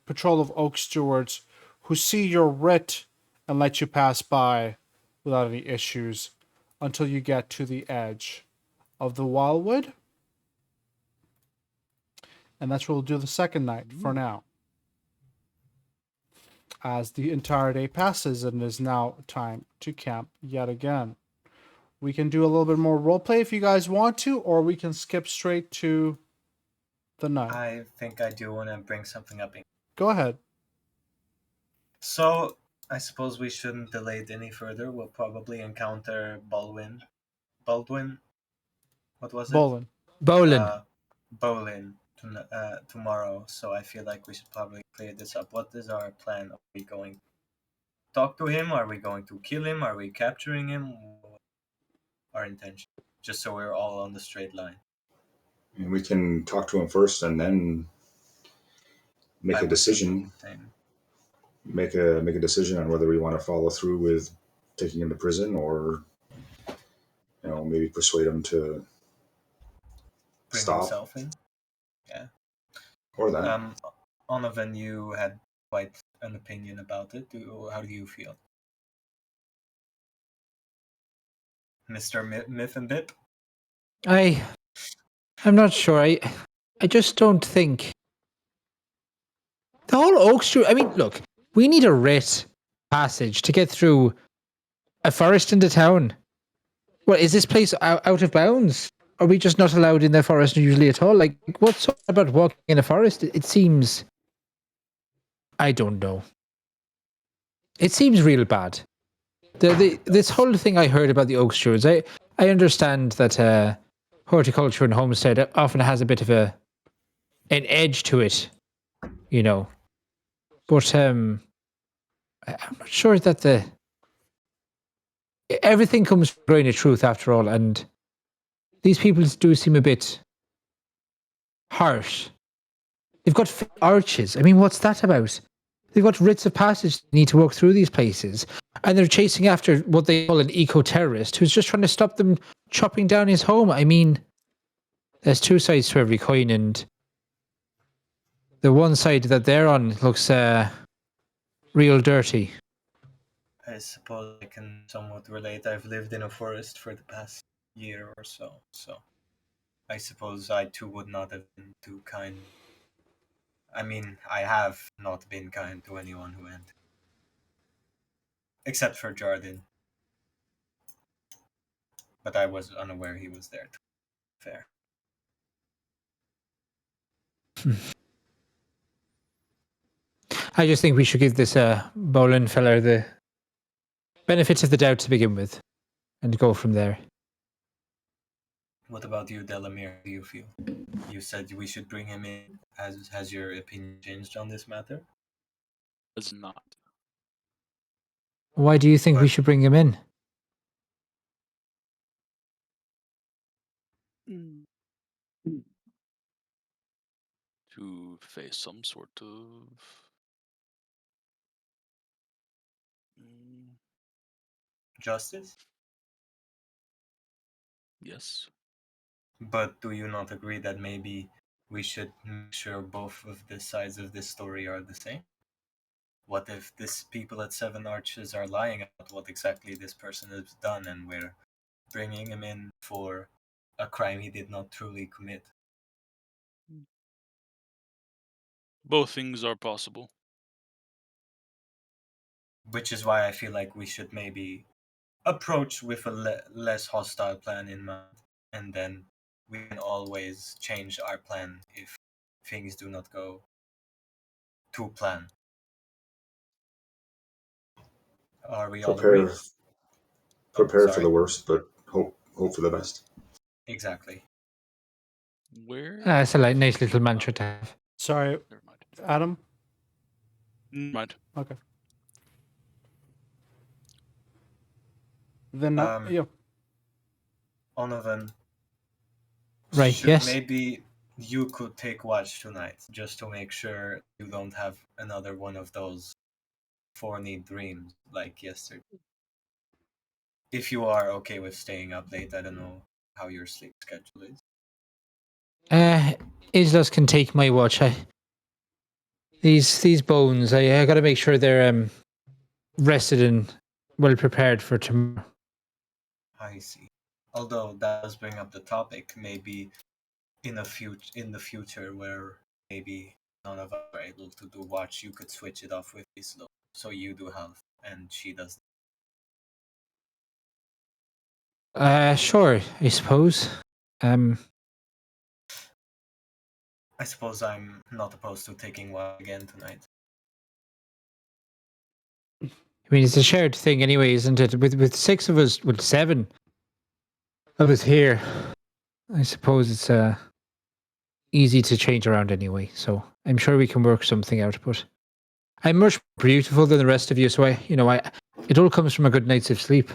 patrol of oak stewards who see your writ and let you pass by without any issues until you get to the edge of the Wilewood. And that's where we'll do the second night for now. As the entire day passes and it is now time to camp yet again. We can do a little bit more roleplay if you guys want to, or we can skip straight to the night. I think I do want to bring something up. Go ahead. So, I suppose we shouldn't delay it any further. We'll probably encounter Baldwin. What was it? Bolin. Bolin tomorrow. So I feel like we should probably clear this up. What is our plan? Are we going to talk to him? Are we going to kill him? Are we capturing him? Our intention, just so we're all on the straight line. And we can talk to him first and then make a decision. Make a decision on whether we want to follow through with taking him to prison, or maybe persuade him to bring stop himself in. Yeah. Or that. Onovan, you had quite an opinion about it. How do you feel, Mr. Myth and Bip? I'm not sure. I just don't think the whole Oak Street. I mean, look, we need a writ passage to get through a forest into town. What is this place out of bounds? Are we just not allowed in the forest usually at all? Like, what's so about walking in a forest? It seems, I don't know. It seems real bad. This whole thing I heard about the Oak Stewards, I understand that horticulture and homestead often has a bit of an edge to it, But I'm not sure that everything comes from grain of truth after all, and these people do seem a bit harsh. They've got arches. I mean, what's that about? They've got writs of passage they need to walk through these places, and they're chasing after what they call an eco-terrorist who's just trying to stop them chopping down his home. I mean, there's two sides to every coin, and the one side that they're on looks real dirty. I suppose I can somewhat relate. I've lived in a forest for the past year or so, I suppose I too would not have been too kind. I mean, I have not been kind to anyone who entered. Except for Jardin. But I was unaware he was there. Fair. I just think we should give this Bolin fellow the benefits of the doubt to begin with, and go from there. What about you, Delamere? How do you feel? You said we should bring him in. Has your opinion changed on this matter? Does not. Why do you think we should bring him in? To face some sort of justice? Yes. But do you not agree that maybe we should make sure both of the sides of this story are the same? What if these people at Seven Arches are lying about what exactly this person has done, and we're bringing him in for a crime he did not truly commit? Both things are possible. Which is why I feel like we should maybe approach with a less hostile plan in mind, and then we can always change our plan if things do not go to plan. Are we all agreed? Prepare for sorry. the worst, but hope for the best. Exactly. Where? It's a nice little mantra to have. Sorry, Never mind. Adam. Never mind. Okay. Then yeah. Onovan, Right, yes. maybe you could take watch tonight, just to make sure you don't have another one of those thorny dreams like yesterday. If you are okay with staying up late, I don't know how your sleep schedule is. Islas can take my watch. These bones, I got to make sure they're rested and well prepared for tomorrow. I see. Although that does bring up the topic, maybe in the future where maybe none of us are able to do watch, you could switch it off with Islo, so you do health and she does. Sure, I suppose. I suppose I'm not opposed to taking watch again tonight. I mean, it's a shared thing anyway, isn't it? With 6 of us, with 7 of us here, I suppose it's easy to change around anyway. So I'm sure we can work something out. But I'm much more beautiful than the rest of you, so it all comes from a good night's of sleep.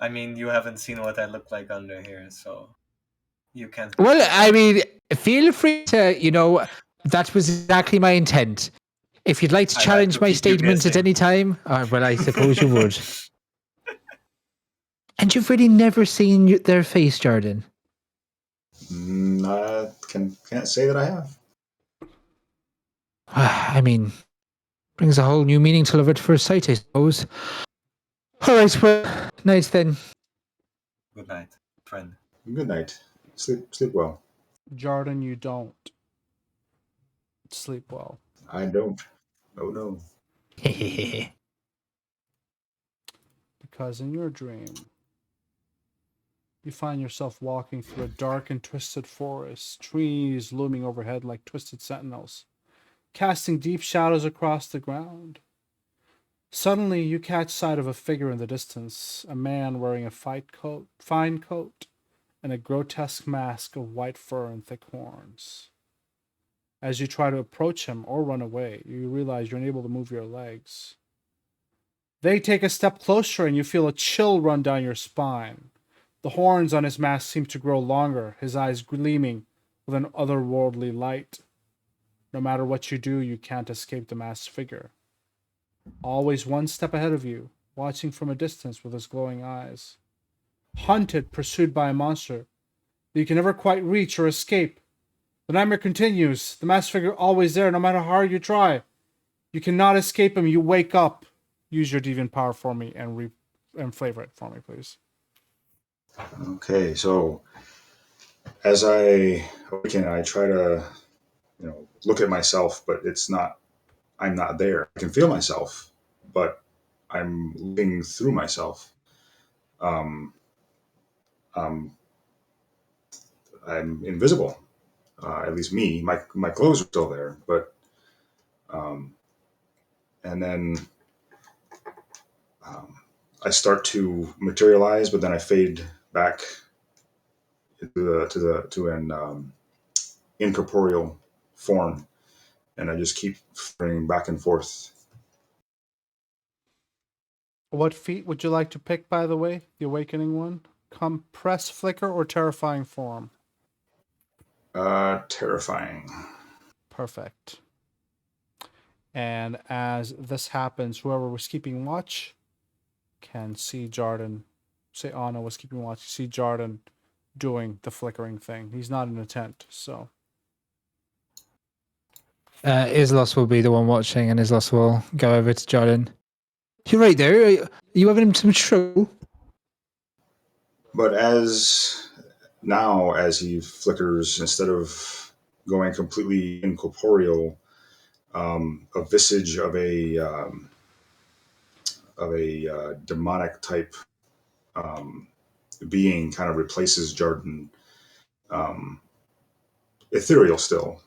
I mean, you haven't seen what I look like under here, so you can't. Well, I mean, feel free to, that was exactly my intent. If you'd like to I'd like challenge to my keep you statement at guessing. any time, well, I suppose you would. And you've really never seen their face, Jordan. I can't say that I have. I mean, brings a whole new meaning to love at first sight, I suppose. All right, well, nice then. Good night, friend. Good night. Sleep well. Jordan, you don't sleep well. I don't. Oh no. Because in your dream, you find yourself walking through a dark and twisted forest, trees looming overhead like twisted sentinels, casting deep shadows across the ground. Suddenly, you catch sight of a figure in the distance, a man wearing a fine coat, and a grotesque mask of white fur and thick horns. As you try to approach him or run away, you realize you're unable to move your legs. They take a step closer and you feel a chill run down your spine. The horns on his mask seem to grow longer, his eyes gleaming with an otherworldly light. No matter what you do, you can't escape the masked figure. Always one step ahead of you, watching from a distance with his glowing eyes. Hunted, pursued by a monster that you can never quite reach or escape. The nightmare continues, the masked figure always there, no matter how hard you try. You cannot escape him, you wake up. Use your deviant power for me and flavor it for me, please. Okay, so as I awaken, I try to, look at myself, but I'm not there. I can feel myself, but I'm looking through myself. Um, um, I'm invisible. At least me. My clothes are still there, but and then I start to materialize, but then I fade back to an incorporeal form, and I just keep flipping back and forth. What feat would you like to pick, by the way? The awakening one? Compress flicker or terrifying form? Terrifying. Perfect. And as this happens, whoever was keeping watch can see Jordan. Say Anna was keeping watch. See Jordan doing the flickering thing. He's not in a tent, so. Islos will be the one watching, and Islos will go over to Jordan. You're right there. Are you having him some trouble? But as he flickers, instead of going completely incorporeal, a visage of a demonic type being kind of replaces Jordan, ethereal still,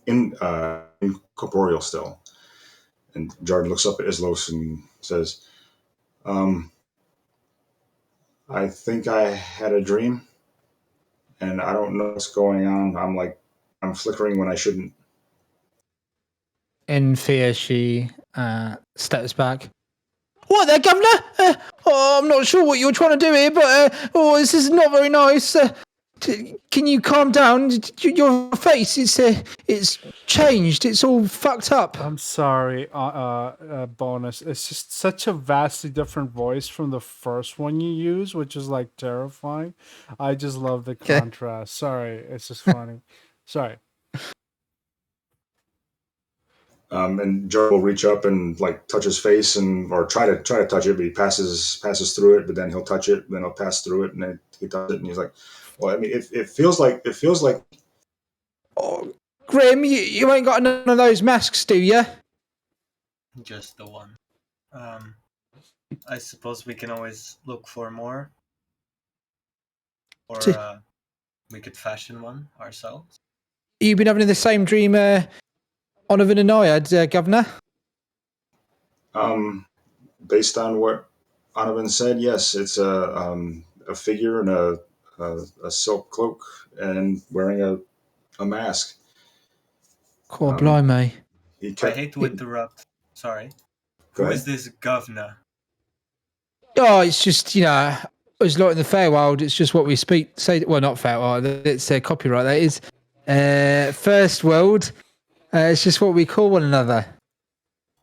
incorporeal still. And Jordan looks up at Islos and says, I think I had a dream, and I don't know what's going on. I'm flickering when I shouldn't. In fear, she steps back. What there, Governor? I'm not sure what you're trying to do here, but this is not very nice. Can you calm down? Your face, it's changed. It's all fucked up. I'm sorry, Bonus. It's just such a vastly different voice from the first one you used, which is like terrifying. I just love the Okay. contrast. Sorry, it's just funny. Sorry. And Joe will reach up and like touch his face or try to touch it, but he passes through it. But then he'll touch it, then he'll pass through it, and then he does it, and he's like, "Well, I mean, it feels like Oh, Grim, you ain't got none of those masks, do you? Just the one. I suppose we can always look for more, or we could fashion one ourselves. You've been having the same dream Onovan and I had, Governor? based on what Donovan said, yes, it's a figure in a silk cloak and wearing a mask. Cool, blimey. He I kept, hate to interrupt. Sorry. Go Who ahead. is this governor? Oh, it's just, it's like in the Feywild, it's just what we say. Well, not Feywild, it's copyright, that is. First World, it's just what we call one another.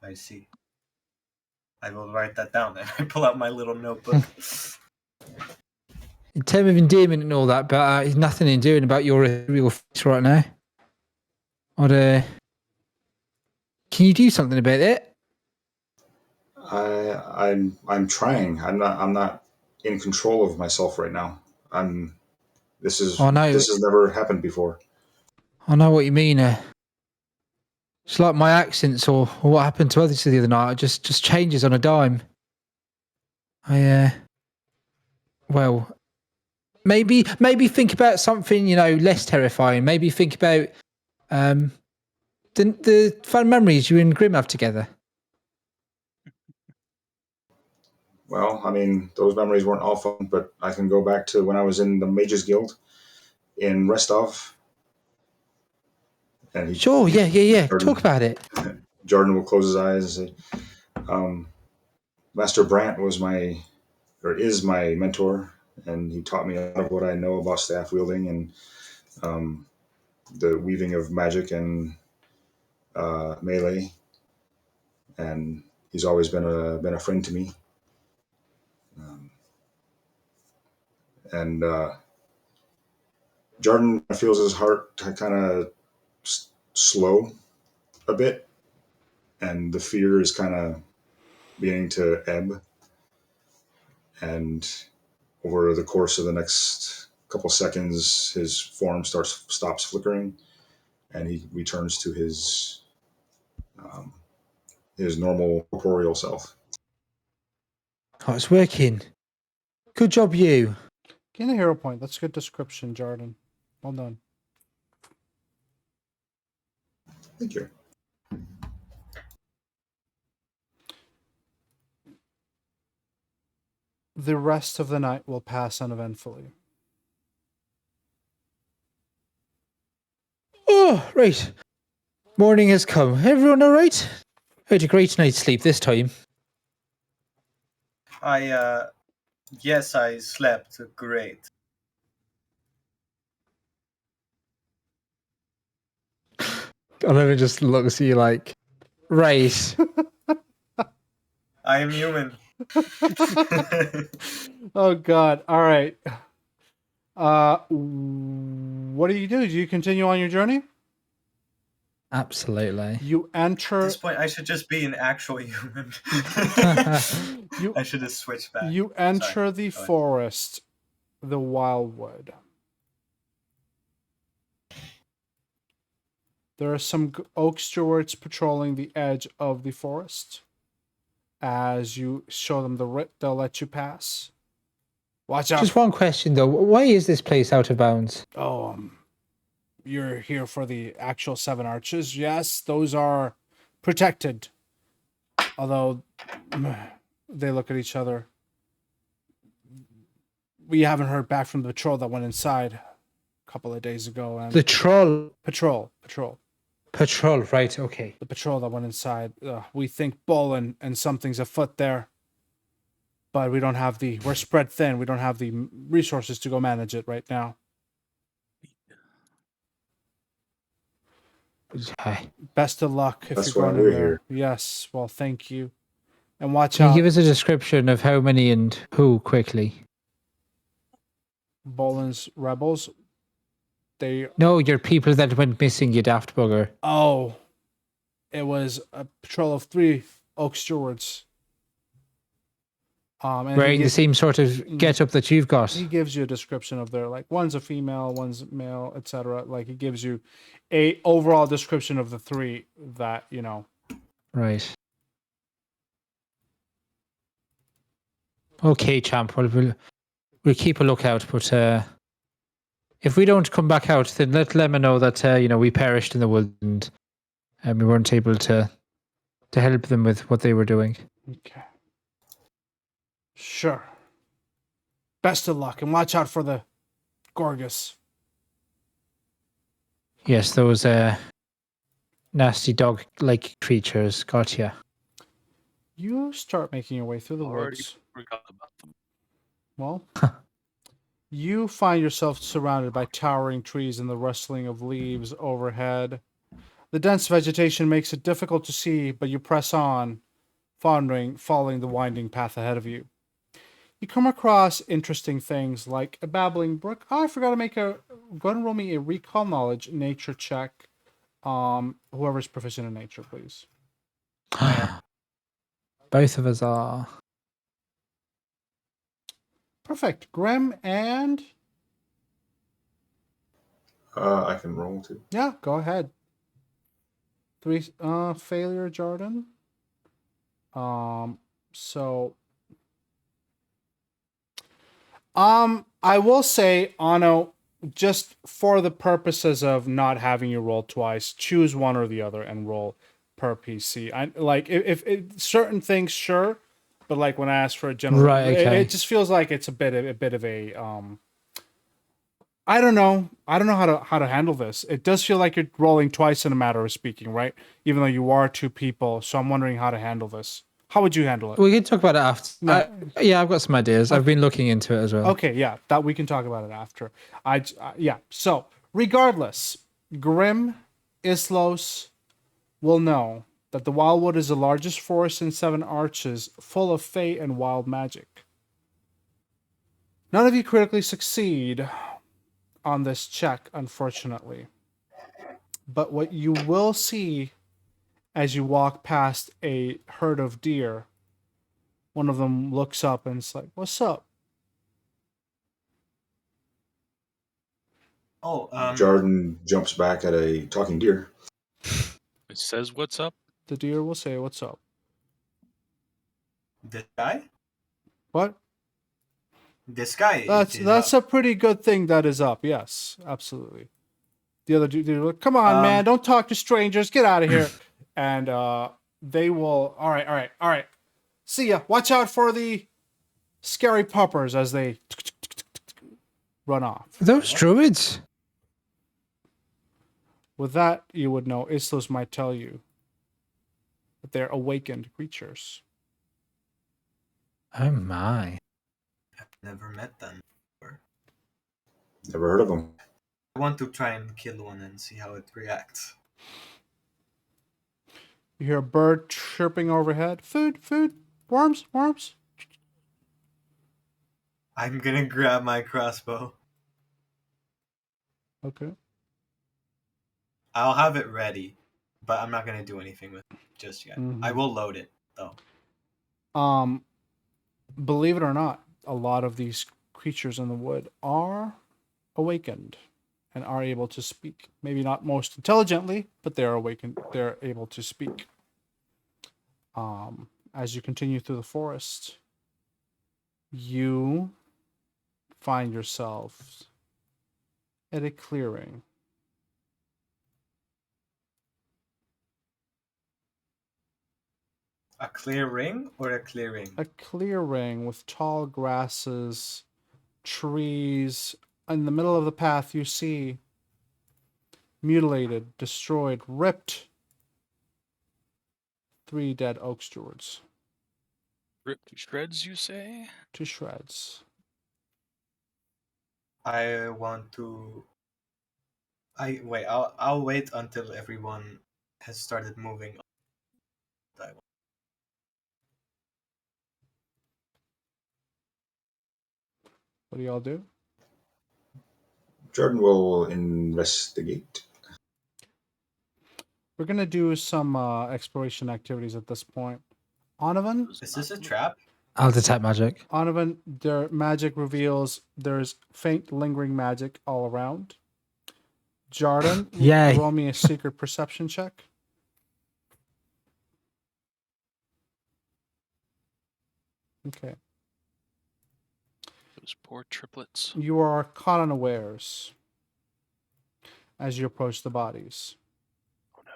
I see. I will write that down. And I pull out my little notebook. In terms of endearment and all that, but there's nothing endearing about your real face right now. Can you do something about it? I'm trying. I'm not in control of myself right now. This has never happened before. I know what you mean. It's like my accents or what happened to others the other night. It just changes on a dime. Well, maybe think about something, less terrifying. Maybe think about the fun memories you and Grim have together. Well, I mean, those memories weren't all fun, but I can go back to when I was in the Mages Guild in Restov. And Sure, yeah. Talk about it. Jordan will close his eyes and say, Master Brant is my mentor, and he taught me a lot of what I know about staff wielding and the weaving of magic and melee. And he's always been a friend to me. And Jordan feels his heart kind of slow a bit, and the fear is kind of beginning to ebb. And over the course of the next couple seconds, his form stops flickering, and he returns to his normal corporeal self. Oh, it's working. Good job, you. Gain a hero point. That's a good description, Jordan. Well done. Thank you. The rest of the night will pass uneventfully. Oh, right. Morning has come. Everyone all right? I had a great night's sleep this time. Yes, I slept great. Oliver just looks at you like, right. I am human. Oh God! All right. What do? Do you continue on your journey? Absolutely. You At enter. this point, I should just be an actual human. I should have switched back. You enter Sorry. the Go ahead. forest, the Wilewood. There are some oak stewards patrolling the edge of the forest. As you show them the writ, they'll let you pass. Watch out! Just one question though. Why is this place out of bounds? Oh, you're here for the actual 7 arches. Yes, those are protected. Although they look at each other. We haven't heard back from the patrol that went inside a couple of days ago. And The troll patrol. patrol, right? Okay. The patrol that went inside. We think Bolin and something's afoot there. But we don't have we're spread thin. We don't have the resources to go manage it right now. Okay. Best of luck if That's you're why going in we're there. here. Yes, well, thank you. And watch Can you out. give us a description of how many and who quickly? Bolin's rebels. They No, your people that went missing, you daft bugger. it was a patrol of 3 Oak Stewards. And Wearing the same sort of get-up that you've got. he gives you a description of their, like, one's a female, one's male, etc. Like, he gives you a overall description of the 3 that, you know. Right. Okay, champ. Well, we'll keep a lookout, but if we don't come back out, then let Lemon know that we perished in the wood and we weren't able to help them with what they were doing. Okay. Sure. Best of luck, and watch out for the Gorgus. Yes, those nasty dog-like creatures. Gotcha. You start making your way through the Already woods. forgot about them. Well, you find yourself surrounded by towering trees and the rustling of leaves overhead. The dense vegetation makes it difficult to see, but you press on, following the winding path ahead of you. You come across interesting things like a babbling brook. Oh, I forgot to go ahead and roll me a recall knowledge nature check. Whoever's proficient in nature, please. Both of us are. Perfect. Grim and I can roll too. yeah, go ahead. 3 failure, Jordan. So I will say, Ano, just for the purposes of not having you roll twice, choose one or the other and roll per PC. I like if certain things, sure, but like when I ask for a general, Right, okay. it just feels like it's a bit of a I don't know how to handle this. It does feel like you're rolling twice in a matter of speaking, right? Even though you are 2 people, so I'm wondering how to handle this. How would you handle it? We can talk about it after. No. Yeah, I've got some ideas. I've been looking into it as well. Okay, yeah, that we can talk about it after. Yeah. So, regardless, Grim Islos will know that the Wilewood is the largest forest in 7 Arches, full of fae and wild magic. None of you critically succeed on this check, unfortunately. But what you will see as you walk past a herd of deer, one of them looks up and it's like, "What's up?" Oh, Jordan jumps back at a talking deer. It says what's up. The deer will say, "What's up?" this guy? What? This guy. That's a pretty good thing that is up. Yes, absolutely. The other dude, like, "Come on, man! Don't talk to strangers. Get out of here!" And they will. All right. See ya. Watch out for the scary puppers as they run off. Those druids. With that, you would know. Islos might tell you that they're awakened creatures. Oh my. I've never met them before. Never heard of them. I want to try and kill one and see how it reacts. You hear a bird chirping overhead. Food, worms. I'm gonna grab my crossbow. Okay. I'll have it ready, but I'm not gonna do anything with it just yet. Mhm. I will load it though. Believe it or not, a lot of these creatures in the wood are awakened and are able to speak. Maybe not most intelligently, but they're awakened. They're able to speak. As you continue through the forest, you find yourselves at a clearing. A clear ring or a clearing? A clearing with tall grasses, trees. In the middle of the path, you see mutilated, destroyed, ripped 3 dead oak stewards Ripped to shreds, you say? to shreds. I want to. I'll wait until everyone has started moving. What do y'all do? Jordan will investigate. We're gonna do some exploration activities at this point. Onovan, Is this a trap? I'll detect magic. Onovan, their magic reveals there's faint, lingering magic all around. Jarden, Yay. roll me a secret perception check. Okay. Those poor triplets. You are caught unawares as you approach the bodies. Oh no.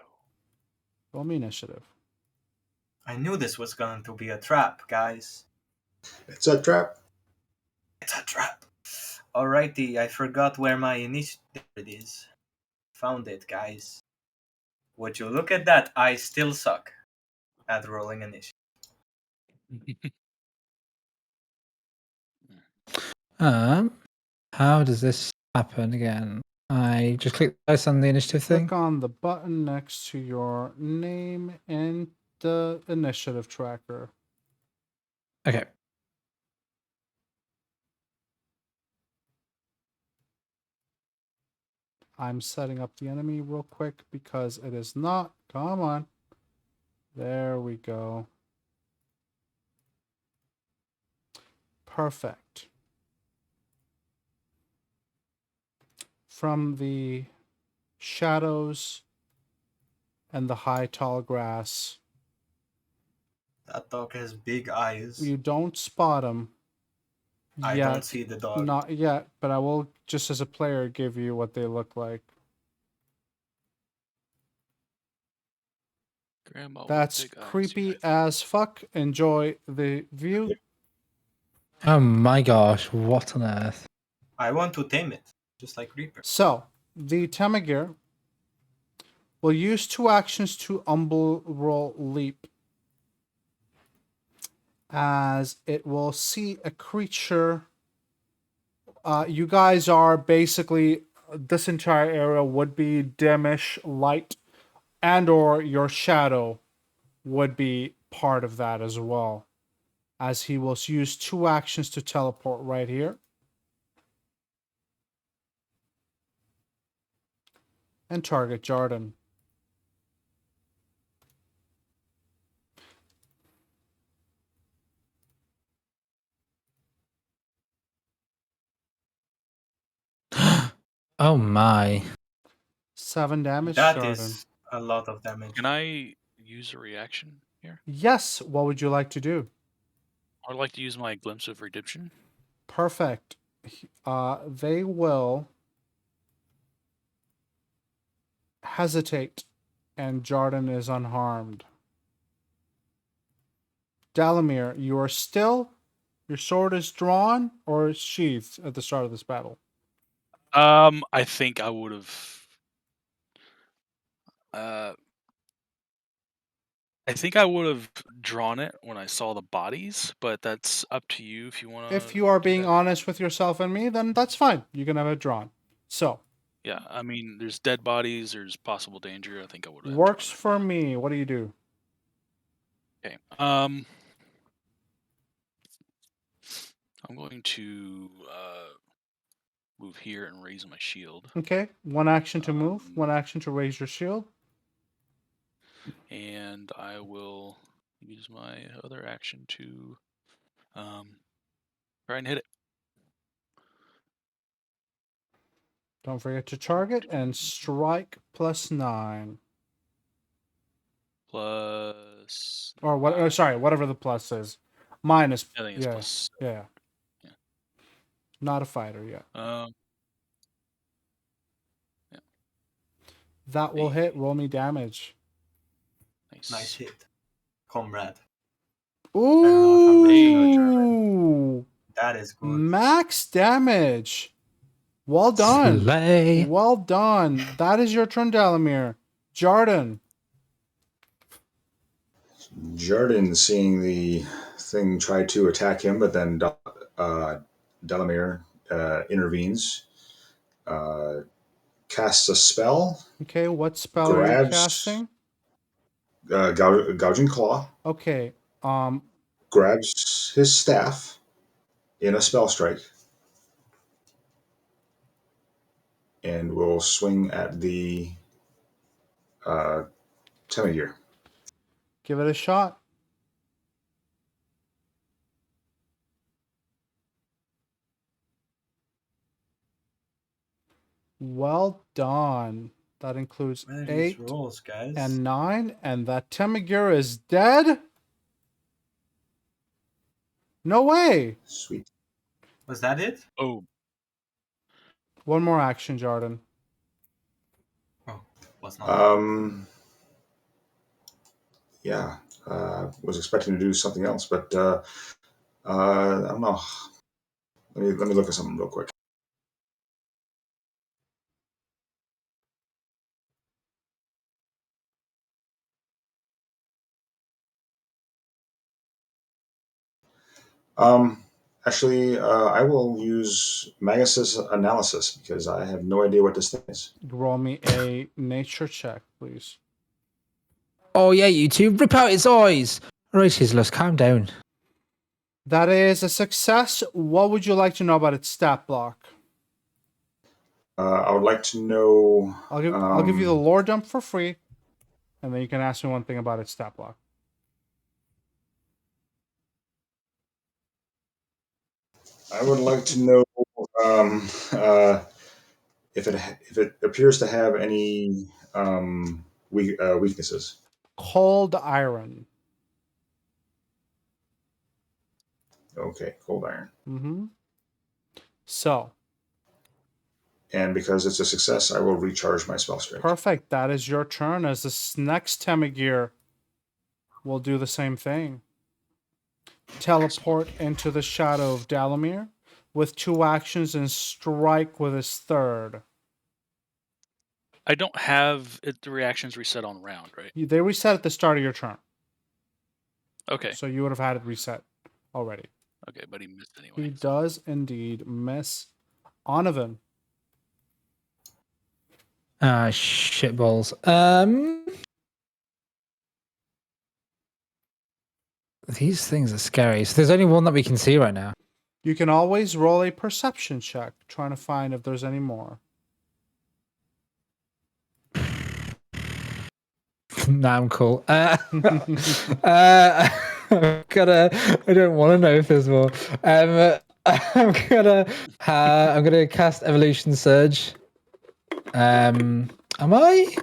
Roll me initiative. I knew this was going to be a trap, guys. It's a trap. It's a trap. Alrighty, I forgot where my initiative is. Found it, guys. Would you look at that? I still suck at rolling initiative. How does this happen again? I just click dice on the initiative thing. Click on the button next to your name in the initiative tracker. Okay. I'm setting up the enemy real quick because it is not. Come on. There we go. Perfect. From the shadows and the high tall grass, That dog has big eyes. you don't spot him I yet. don't see the dog. Not yet, but I will, just as a player, give you what they look like. Grandma with That's big eyes, creepy yeah. as fuck. Enjoy the view. Oh my gosh, what on earth? I want to tame it, just like Reaper. So, the Temagir will use 2 actions to umbral leap, as it will see a creature. You guys are basically, this entire area would be dimish light, and or your shadow would be part of that as well, as he will use 2 actions to teleport right here. And target Jarden. Oh my. 7 damage, That Jarden. is a lot of damage. Can I use a reaction here? Yes, what would you like to do? I'd like to use my Glimpse of Redemption. Perfect. They will hesitate, and Jarden is unharmed. Dalamir, you are still. Your sword is drawn or sheathed at the start of this battle. I think I would have. I think I would have drawn it when I saw the bodies, but that's up to you if you want to. If you are being honest with yourself and me, then that's fine. You can have it drawn. So, Yeah, I mean, there's dead bodies. There's possible danger. I think I would have. works for me. What do you do? Okay. I'm going to move here and raise my shield. Okay. 1 action to move, 1 action to raise your shield. And I will use my other action to try and hit it. Don't forget to target and strike +9. Plus. Or what? Oh, sorry, whatever the plus is. Minus. I think it's Yeah. plus. Yeah. Yeah. Not a fighter yet. Yeah. That will hit. Roll me damage. Nice. Nice hit, comrade. don't know if I'm Russian or German. Ooh, That is good. max damage. Well done. Slay. Well done. That is your turn, Dalamir. Jarden. Jordan, seeing the thing try to attack him, but then Delamere intervenes, casts a spell, Okay, what spell are you grabs casting? Gouging Claw, Okay. grabs his staff in a spell strike, and will swing at the Temigear. Give it a shot. Well done. That includes What are these 8 rolls, guys? and 9, and that Temigear is dead? No way. Sweet. Was that it? Oh, One more action, Jarden. Oh, was not. Yeah, was expecting to do something else, but I don't know. Let me look at something real quick. Actually, I will use Magus' analysis because I have no idea what this thing is. Roll me a nature check, please. Oh yeah, you two, rip out its eyes. All right, Islos, calm down. That is a success. What would you like to know about its stat block? I would like to know. I'll give you the lore dump for free, and then you can ask me one thing about its stat block. I would like to know if it appears to have any weaknesses. Cold iron. Okay, cold iron. Mm-hmm. So, And because it's a success, I will recharge my spell strike. perfect. That is your turn, as this next Temigear will do the same thing. Teleport into the shadow of Dalamir with 2 actions and strike with his third. I don't have it. The reactions reset on round, right? They reset at the start of your turn. Okay. So you would have had it reset already. Okay, but he missed anyway. He does indeed miss. Onovan. Shitballs. These things are scary. So there's only one that we can see right now. You can always roll a perception check, trying to find if there's any more. Nah, I'm cool. I'm I don't want to know if there's more. I'm gonna cast Evolution Surge. Am I?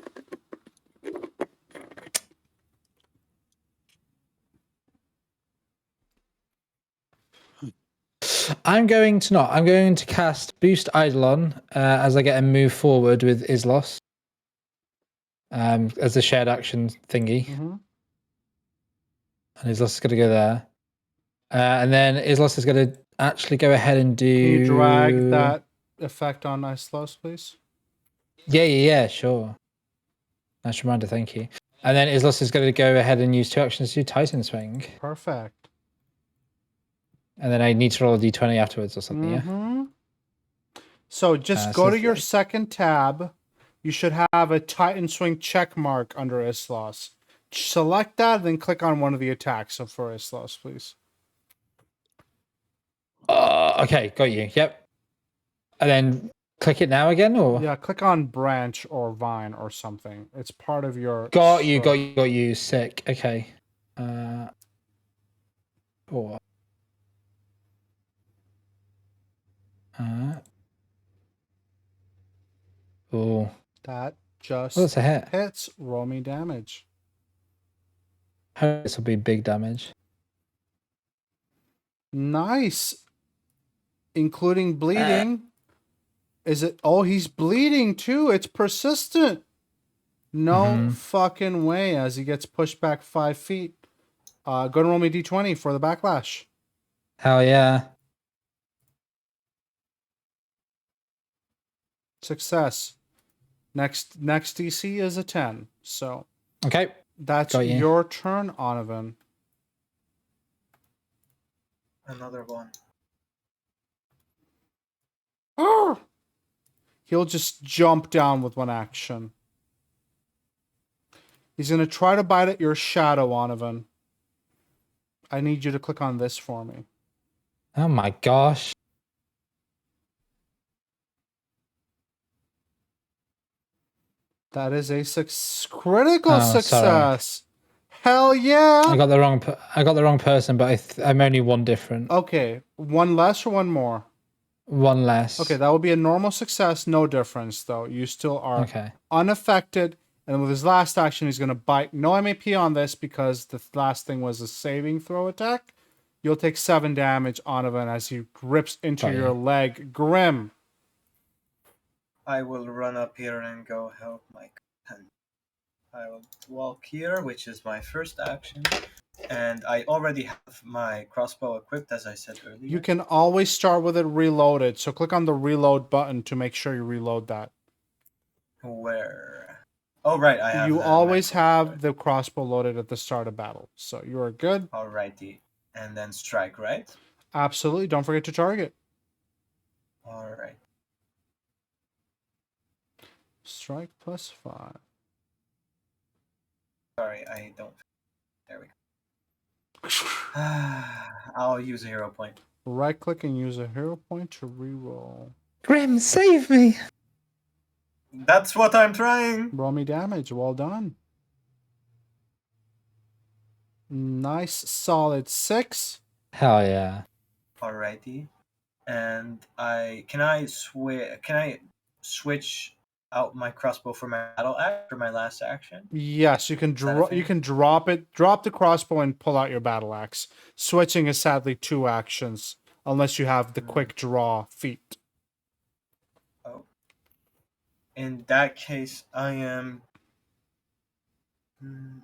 I'm going to cast Boost Eidolon as I get a move forward with Islos. As a shared action thingy. Mm-hmm. And Islos is going to go there. And then Islos is going to actually go ahead and do... Can you drag that effect on Islos, please? Yeah, sure. Nice reminder, thank you. And then Islos is going to go ahead and use 2 actions to do Titan Swing. Perfect. And then I need to roll a d20 afterwards or something, Mm-hmm. So just go so to your it's second tab. You should have a Titan Swing check mark under Islos. Select that, then click on one of the attacks for Islos, please. Okay, got you. Yep. And then click it now again, or? Yeah, click on branch or vine or something. It's part of your... Got you. Sick. Okay. Four. Oh. That just Oh, that's a hit. hits. Roll me damage. This will be big damage. Nice. Including bleeding. Is it? Oh, he's bleeding too. It's persistent. No fucking way, as he gets pushed back 5 feet. Go and roll me d20 for the backlash. Hell yeah. Success. Next DC is a 10. So Okay. that's Got you. your turn, Onovan. Another one. He'll just jump down with one action. He's going to try to bite at your shadow, Onovan. I need you to click on this for me. Oh my gosh. That is a critical Oh, sorry. success. Hell yeah. I got the wrong person, but I'm only one different. Okay, one less or one more? One less. Okay, that would be a normal success, no difference though. You still are Okay. unaffected, and with his last action, he's going to bite. No MAP on this because the last thing was a saving throw attack. You'll take 7 damage, Onovan, as he grips into Got your you. leg. Grim. I will run up here and go help my companion. I will walk here, which is my first action. And I already have my crossbow equipped, as I said earlier. You can always start with it reloaded, so click on the reload button to make sure you reload that. Where? Oh, right, I have You the always macro, have right. the crossbow loaded at the start of battle, so you are good. Alrighty. And then strike, right? Absolutely, don't forget to target. Alright. Strike +5. Sorry, I don't. There we go. I'll use a hero point. Right click and use a hero point to reroll. Grim, save me. That's what I'm trying! Roll me damage. Well done. Nice solid 6. Hell yeah. Alrighty. And can I switch out my crossbow for my battle axe for my last action? Yes, you can that a drop. thing? You can drop the crossbow and pull out your battle axe. Switching is sadly 2 actions, unless you have the quick draw feat. Oh. In that case, I am. I mean,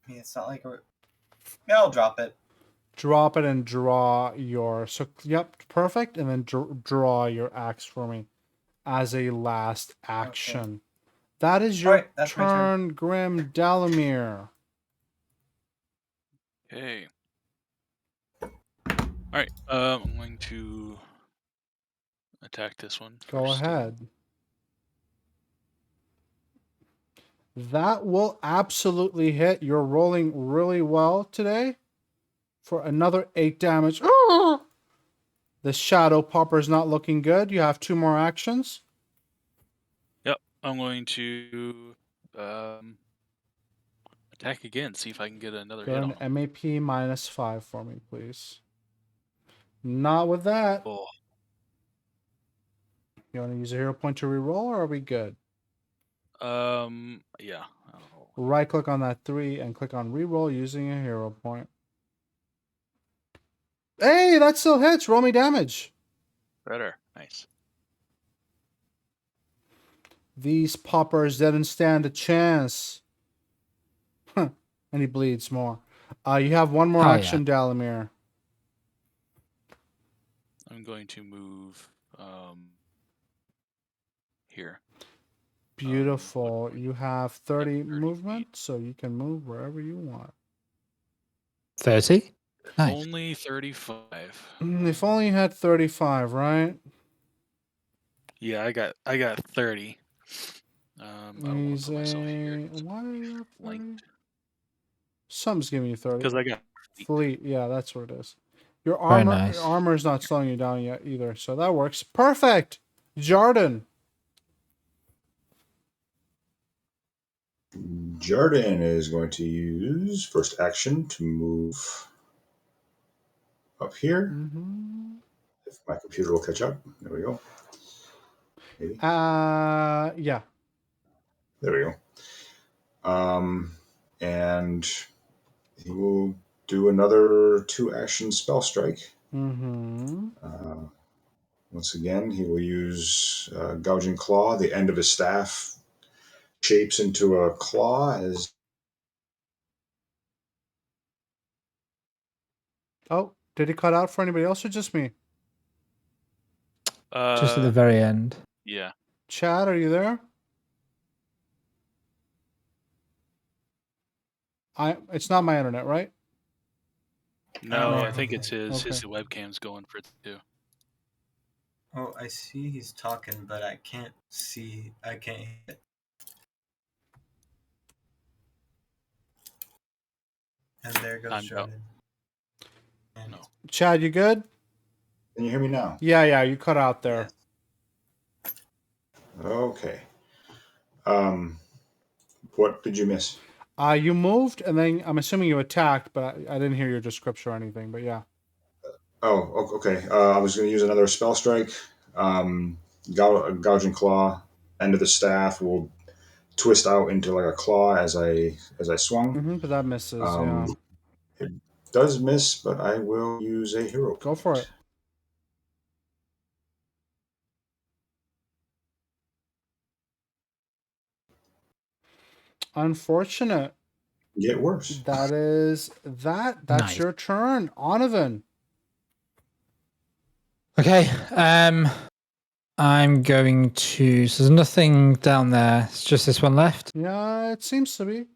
it's not like yeah, I'll drop it. Drop it and draw your. So yep, perfect. And then draw your axe for me as a last action. That is your Alright, that's my turn, Grim Dalamir. Okay. Alright, I'm going to attack this one. Go first. ahead. That will absolutely hit. You're rolling really well today for another 8 damage. The shadow popper is not looking good. You have 2 more actions. Yep, I'm going to attack again, see if I can get another Go hit on an him. MAP -5 for me, please. Not with that. Oh, You want to use a hero point to reroll, or are we good? yeah. Right click on that 3 and click on reroll using a hero point. Hey, that still hits. Roll me damage. Better. Nice. These poppers didn't stand a chance. And he bleeds more. You have 1 more Oh, action, Dalamir. I'm going to move here. Beautiful. What- You have 30 30 movement, feet. so you can move wherever you want. 30? Nice. Only 35. If only you had 35, right? Yeah, I got 30. I don't want to He's put myself here. a... Why do you have 30? Flanked. Something's giving you 30. Because I got Fleet, yeah, that's what it is. Your Very armor, nice. your armor is not slowing you down yet either, so that works. Perfect. Jarden. Jordan is going to use first action to move up here. Mm-hmm. If my computer will catch up. There we go. Maybe. Yeah. There we go. And he will do another 2 action spell strike. Mm-hmm. Once again, he will use Gouging Claw. The end of his staff shapes into a claw as Oh, did it cut out for anybody else or just me? Just at the very end. Yeah. Chad, are you there? It's not my internet, right? No, Oh, I think it's his. okay. His webcam's going for it too. Oh, I see he's talking, but I can't see. I can't hear it. And there goes Time's out. Jordan. And No. Chad, you good? Can you hear me now? Yeah, you cut out there. yes. Okay. What did you miss? You moved, and then I'm assuming you attacked, but I didn't hear your description or anything. But yeah. Oh, okay. I was going to use another spell strike. Gouging claw. End of the staff will twist out into like a claw as I swung. But that misses. Um, Yeah. It does miss, but I will use a hero Go point. for it. Unfortunate. Get worse. That's Nice. your turn, Onovan. Okay. I'm going to. So there's nothing down there. It's just this one left. Yeah, it seems to be.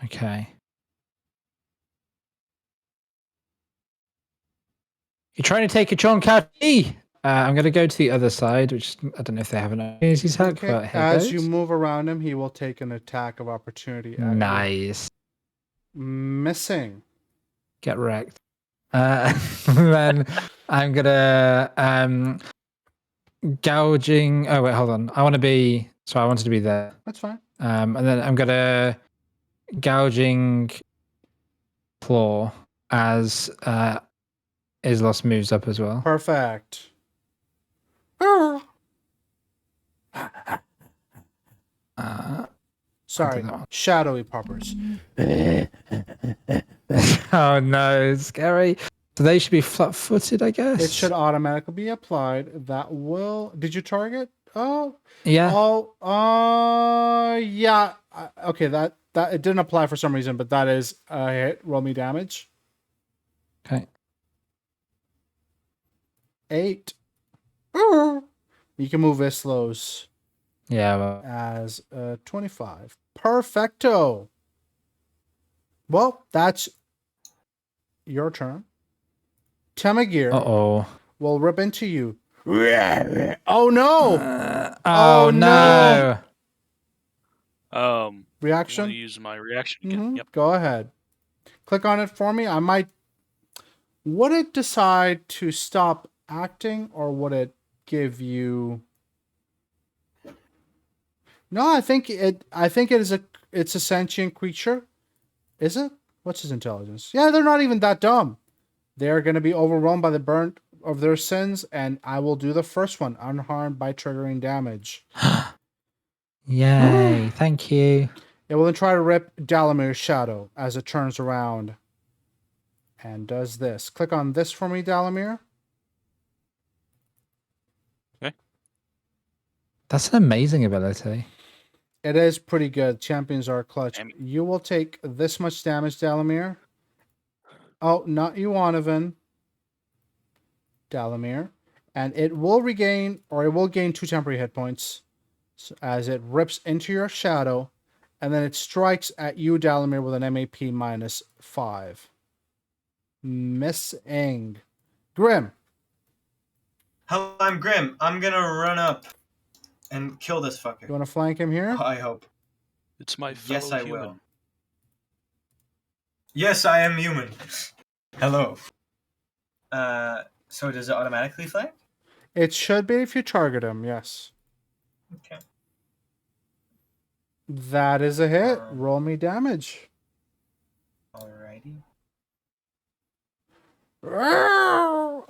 Okay. You're trying to take a chunk out of me. I'm going to go to the other side, which I don't know if they have an opportunity attack, Okay. but here As goes. you move around him, he will take an attack of opportunity at Nice. you. Missing. Get wrecked. Then I'm gonna gouging. Oh wait, hold on. I want to be. So I wanted to be there. That's fine. And then I'm gonna gouging claw as Islos moves up as well. Perfect. Sorry, that one. shadowy puppers. Oh no, it's scary. So they should be flat-footed, I guess. It should automatically be applied. That will. Did you target? Oh. Yeah. Oh. Yeah. Okay. That it didn't apply for some reason, but that is a hit. Roll me damage. Okay. 8. You can move Islos Yeah. Well, as 25. Perfecto. Well, that's your turn. Temagir uh-oh. will rip into you. Oh no! Oh no. Reaction? Want to use my reaction again? Yep. Go ahead. Click on it for me. I might. Would it decide to stop acting, or would it give you? No, I think it is it's a sentient creature. Is it? What's his intelligence? Yeah, they're not even that dumb. They're going to be overwhelmed by the burnt of their sins, and I will do the first one, unharmed by triggering damage. Yay! Thank you. It will then try to rip Dalamir's shadow as it turns around and does this. Click on this for me, Dalamir. Okay. That's an amazing ability. It is pretty good. Champions are clutch. Damn. You will take this much damage, Dalamir. Oh, not you, Onovan. Dalamir. And it will regain, or it will gain 2 temporary hit points as it rips into your shadow, and then it strikes at you, Dalamir, with an MAP -5. Missing. Grim. Hello, I'm Grim. I'm gonna run up and kill this You fucker. want to flank him here? I hope. It's my fellow Yes, I human. will. Yes, I am human. Hello. So does it automatically flank? It should be if you target him, yes. Okay. That is a hit. Roll me damage. Alrighty.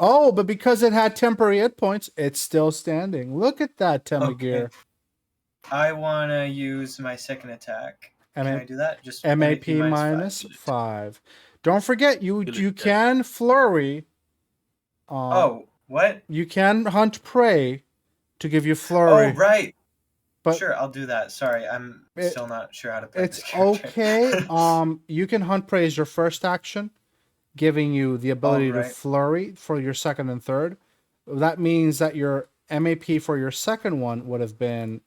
Oh, but because it had temporary hit points, it's still standing. Look at that, Temagir. Okay. I wanna use my second attack. Can I do that? Just MAP -5. -5. Don't forget, you Kill it you dead. can flurry. Oh, what? You can hunt prey to give you flurry. Oh, right. But Sure, I'll do that. Sorry, I'm It- still not sure how to play it's this character. okay. You can hunt prey as your first action, giving you the ability to right. flurry for your second and third. That means that your MAP for your second one would have been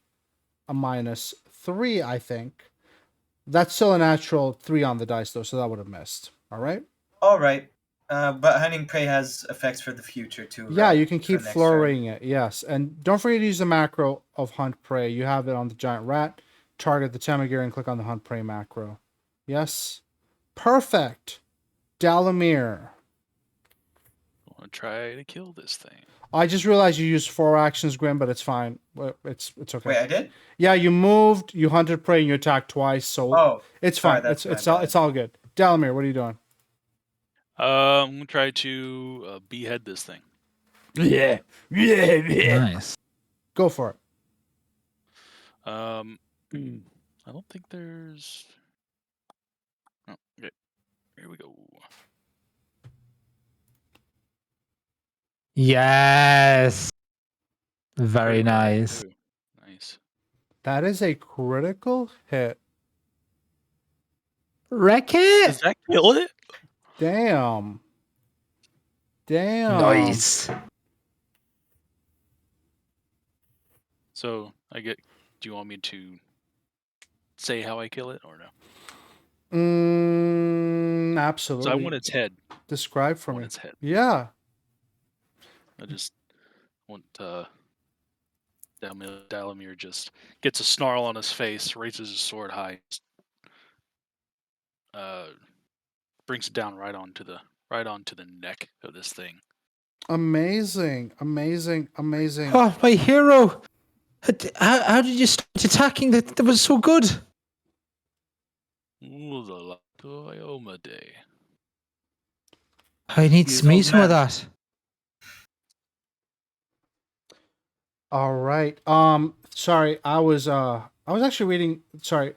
a -3, I think. That's still a natural 3 on the dice, though, so that would have missed. All right? All right. But hunting prey has effects for the future too. Yeah, right? you can For keep next turn. flurrying it, yes. And don't forget to use the macro of hunt prey. You have it on the giant rat. Target the Temagir and click on the hunt prey macro. Yes? Perfect. Dalamir. I want to try to kill this thing. I just realized you used 4 actions, Grim, but it's fine. It's okay. Wait, I did? Yeah, you moved, you hunted prey, and you attacked twice, so Oh, it's sorry, fine. that's It's my all bad. it's all good. Dalamir, what are you doing? I'm gonna try to behead this thing. Yeah. Nice. Go for it. I don't think there's. Oh, okay. Here we go. Yes. Very Critical hit, nice. too. Nice. That is a critical hit. Wreck it. Does that kill it? Damn. Nice. So I get. Do you want me to say how I kill it or no? Absolutely. So I want its head. Describe for I want me. its head. Yeah. I just want Dalamir just gets a snarl on his face, raises his sword high, brings it down right onto the neck of this thing. Amazing. Oh, my hero. How did you start attacking? That was so good. Ooh, the Ioma Day. I need He's me old some of man. that. All right. Sorry, I was actually reading. Sorry.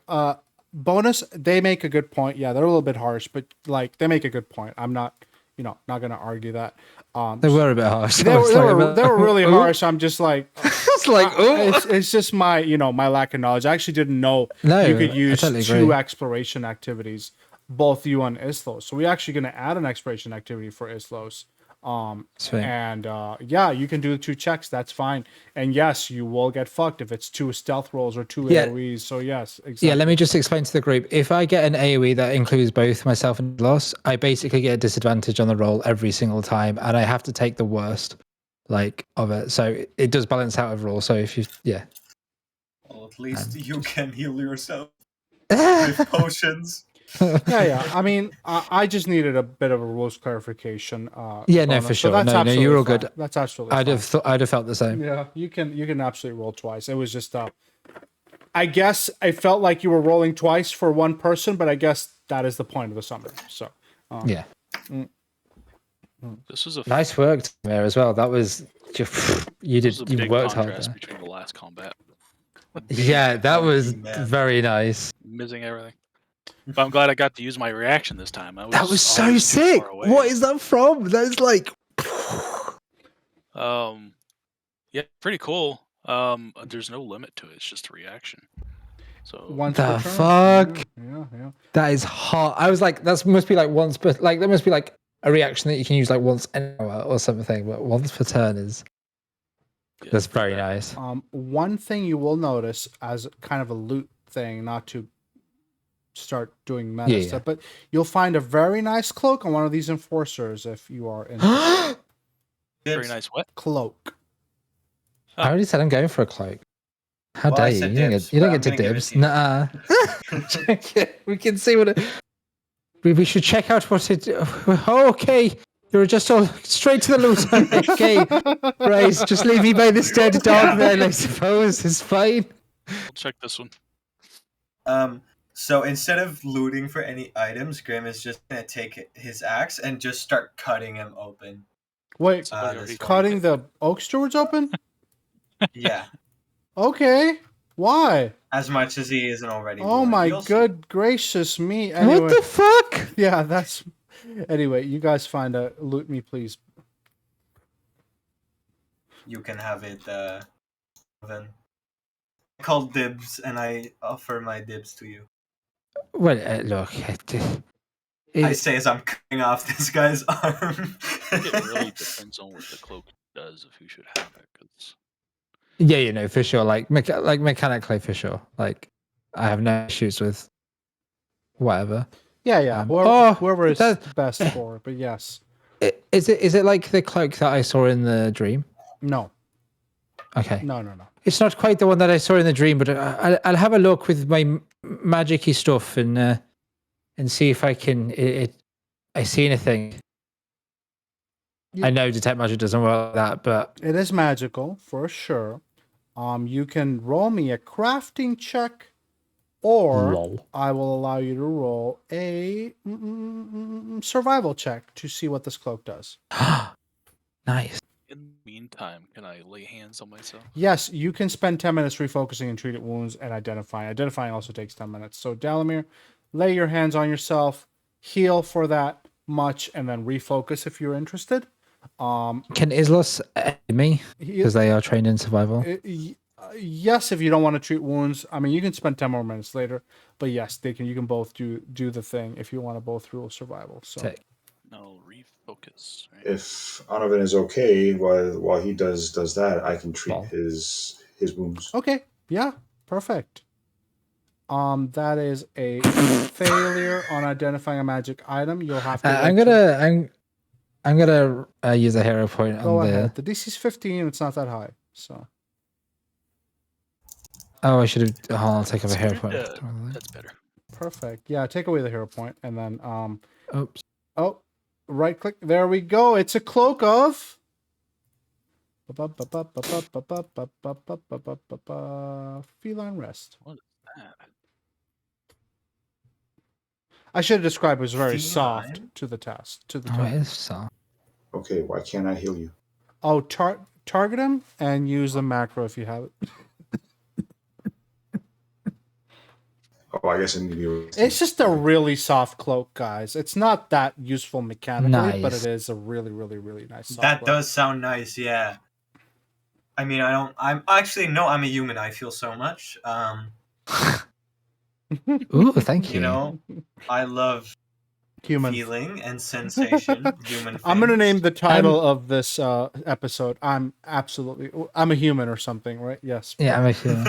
Bonus. They make a good point. Yeah, they're a little bit harsh, but like they make a good point. I'm not, not gonna argue that. They were a bit harsh. They were really harsh. I'm just like, It's like, oh. it's just my my lack of knowledge. I actually didn't know No, you could I use totally 2 agree. exploration activities, both you and Islos. So we're actually gonna add an exploration activity for Islos. Sweet. And yeah, you can do the 2 checks. That's fine. And yes, you will get fucked if it's 2 stealth rolls or 2 Yeah. AoEs. So yes, exactly. Yeah, let me just explain to the group. If I get an AoE that includes both myself and Loss, I basically get a disadvantage on the roll every single time, and I have to take the worst of it. So it does balance out overall. So if you, Well, at least you can heal yourself with potions. Yeah. I mean, I just needed a bit of a rules clarification. Yeah, no, bonus, for but sure. that's No, absolutely you're all fine. good. That's absolutely I'd fine. have felt the same. Yeah, you can absolutely roll twice. It was just I guess I felt like you were rolling twice for one person, but I guess that is the point of the summon. So Yeah. This was a Nice work there as well. That was just, you this was a you big worked hard contrast there. between the last combat. Yeah, that was Big man. very nice. Missing everything. But I'm glad I got to use my reaction this time. That was so always too sick. far away. What is that from? That is like. Yeah, pretty cool. There's no limit to it. It's just a reaction. So once The per turn. fuck? Yeah. That is hot. I was like, that must be like once per, like that must be like a reaction that you can use like once an hour or something, but once per turn is yeah, that's very that- nice. One thing you will notice as kind of a loot thing, not to start doing meta Yeah. stuff, but you'll find a very nice cloak on one of these enforcers if you are in Very nice. What? cloak. I already said I'm going for a cloak. How Well, I dare you? said You don't dibs, get, you don't but get I'm to gonna give it dibs. to you. Nah. We can see what it. We should check out what it. Oh, okay. You're just all straight to the loot. Okay. Right. Just leave me by this dead dog then, I suppose. It's fine. I'll check this one. So instead of looting for any items, Grim is just gonna take his axe and just start cutting him open. Wait, Somebody this already one. cutting the oak stewards open? Yeah, Okay. Why? as much as he isn't already. Oh ruined. my You'll see. good gracious me. Anyway, What the fuck? yeah, that's. Anyway, you guys find a loot me, please. You can have it, Evan. call dibs, and I offer my dibs to you. Well, look, I say as I'm cutting off this guy's arm. It really depends on what the cloak does of who should have it. 'Cause yeah, you know, for sure. Like mechanically, for sure. Like, I have no issues with whatever. Yeah. Whoever is best for it, but yes. Is it like the cloak that I saw in the dream? No. Okay. No. It's not quite the one that I saw in the dream, but I'll have a look with my magic-y stuff and see if I can I see anything. I know detect magic doesn't work like that, but It is magical for sure. You can roll me a crafting check, or lol. I will allow you to roll a survival check to see what this cloak does. Nice. in the meantime, can I lay hands on myself? Yes, you can spend 10 minutes refocusing and treating wounds and identifying. Identifying also takes 10 minutes. So, Dalamir, lay your hands on yourself, heal for that much, and then refocus if you're interested. Can Islos aid me? Because they are trained in survival. Yes, if you don't want to treat wounds. I mean, you can spend 10 more minutes later, but yes, they can. You can both do the thing if you want to both rule survival. So, Sick. No, refocus. Right? If Donovan is okay while he does that, I can treat Well. his wounds. okay, yeah, perfect. That is a failure on identifying a magic item. You'll have to. I'm gonna use a hero point Go on ahead. The DC's 15. It's not that high. So. Oh, I should have. I'll take off a hero Good, point. that's better. Perfect. Yeah, take away the hero point, and then Oops. oh, right click. There we go. It's a cloak of feline rest. What is that? I should have described it was very soft Feline? to the test. To the Oh, it test. is so. Okay, why can't I heal you? Oh, target him and use the macro if you have it. Oh, I guess I need to be. It's just a really soft cloak, guys. It's not that useful mechanically, but Nice. it is a really, really, really nice soft That cloak. does sound nice, yeah. I mean, I'm actually, no, I'm a human. I feel so much. Ooh, thank you. You know, I love Human. feeling and sensation. Human. I'm gonna things. name the title of this episode. I'm a human or something, right? Yes. Yeah, I'm a human.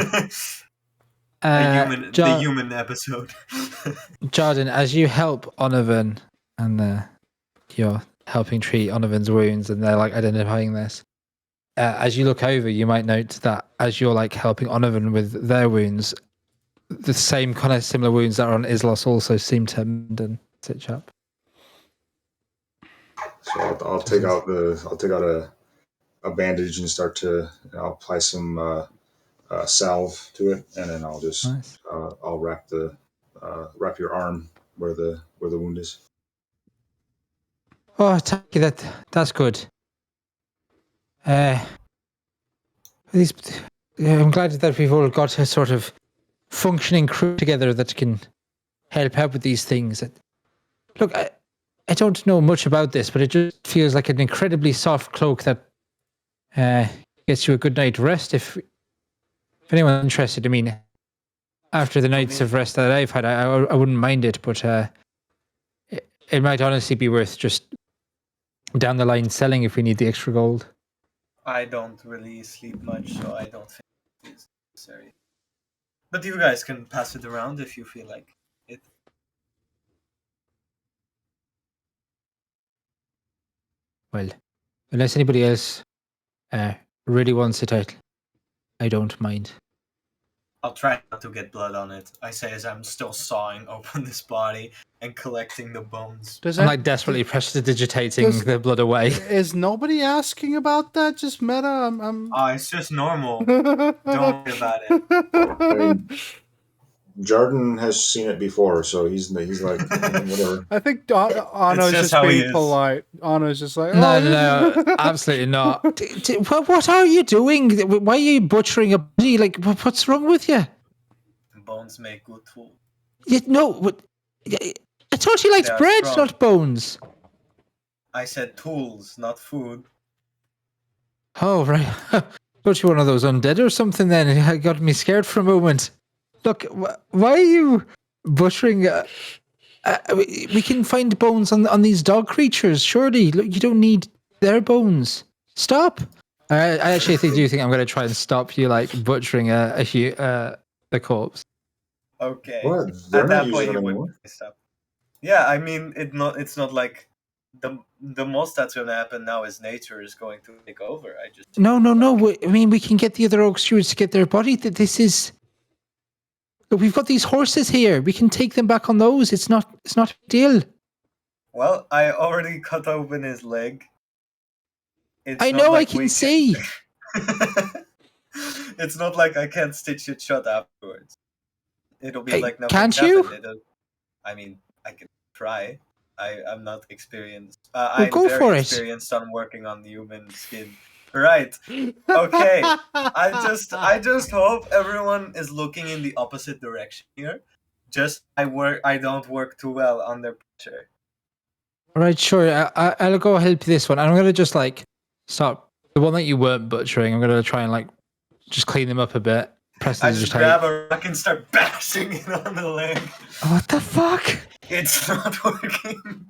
The human episode. Jordan, as you help Onovan and you're helping treat Onovan's wounds, and they're like identifying this. As you look over, you might note that as you're like helping Onovan with their wounds, the same kind of similar wounds that are on Islos also seem to mend and stitch up. So I'll take out a bandage and start to apply some salve to it, and then I'll just Nice. I'll wrap wrap your arm where the wound is. Oh, thank you. That's good. I'm glad that we've all got a sort of functioning crew together that can help out with these things. Look, I don't know much about this, but it just feels like an incredibly soft cloak that gets you a good night's rest. If anyone's interested, I mean, after the nights of rest that I've had, I wouldn't mind it, but it might honestly be worth just down the line selling if we need the extra gold. I don't really sleep much, so I don't think it's necessary. But you guys can pass it around if you feel like it. Well, unless anybody else really wants it, I don't mind. I'll try not to get blood on it. I say as I'm still sawing open this body and collecting the bones. Does I'm that, like desperately prestidigitating the blood away. is nobody asking about that? Just meta. I'm. It's just normal. Don't worry about it. I mean, Jordan has seen it before, so he's like whatever. I think Anno's just just how he being is. polite. Anno's just like, No, absolutely not. What are you doing? Why are you butchering a body? Like, what's wrong with you? Bones make good food. I thought you liked They are bread, strong. not bones. I said tools, not food. Oh, right. Thought you were one of those undead or something. Then it got me scared for a moment. Look, why are you butchering? We can find bones on these dog creatures. Surely, look, you don't need their bones. Stop. I actually do think I'm going to try and stop you, like butchering a corpse. Okay. What? They're At not that using point, it you would anymore. stop. Yeah, I mean, it's not like the most that's going to happen now is nature is going to take over. I just No. I mean, we can get the other oak stewards to get their body. This is. Look, we've got these horses here. We can take them back on those. It's not a big deal. Well, I already cut open his leg. It's I not know. I like can we see. It's not like I can't stitch it shut afterwards. It'll be Hey, like nothing's can't you? happened. I mean, I can try. I'm not experienced. Well, I'm go very for it. experienced on working on human skin. Right. Okay. I just hope everyone is looking in the opposite direction here. I don't work too well under pressure. All right, sure. I'll go help this one. I'm going to just like stop the one that you weren't butchering. I'm going to try and like just clean them up a bit. I just grab a rock and start bashing it on the leg. What the fuck? It's not working.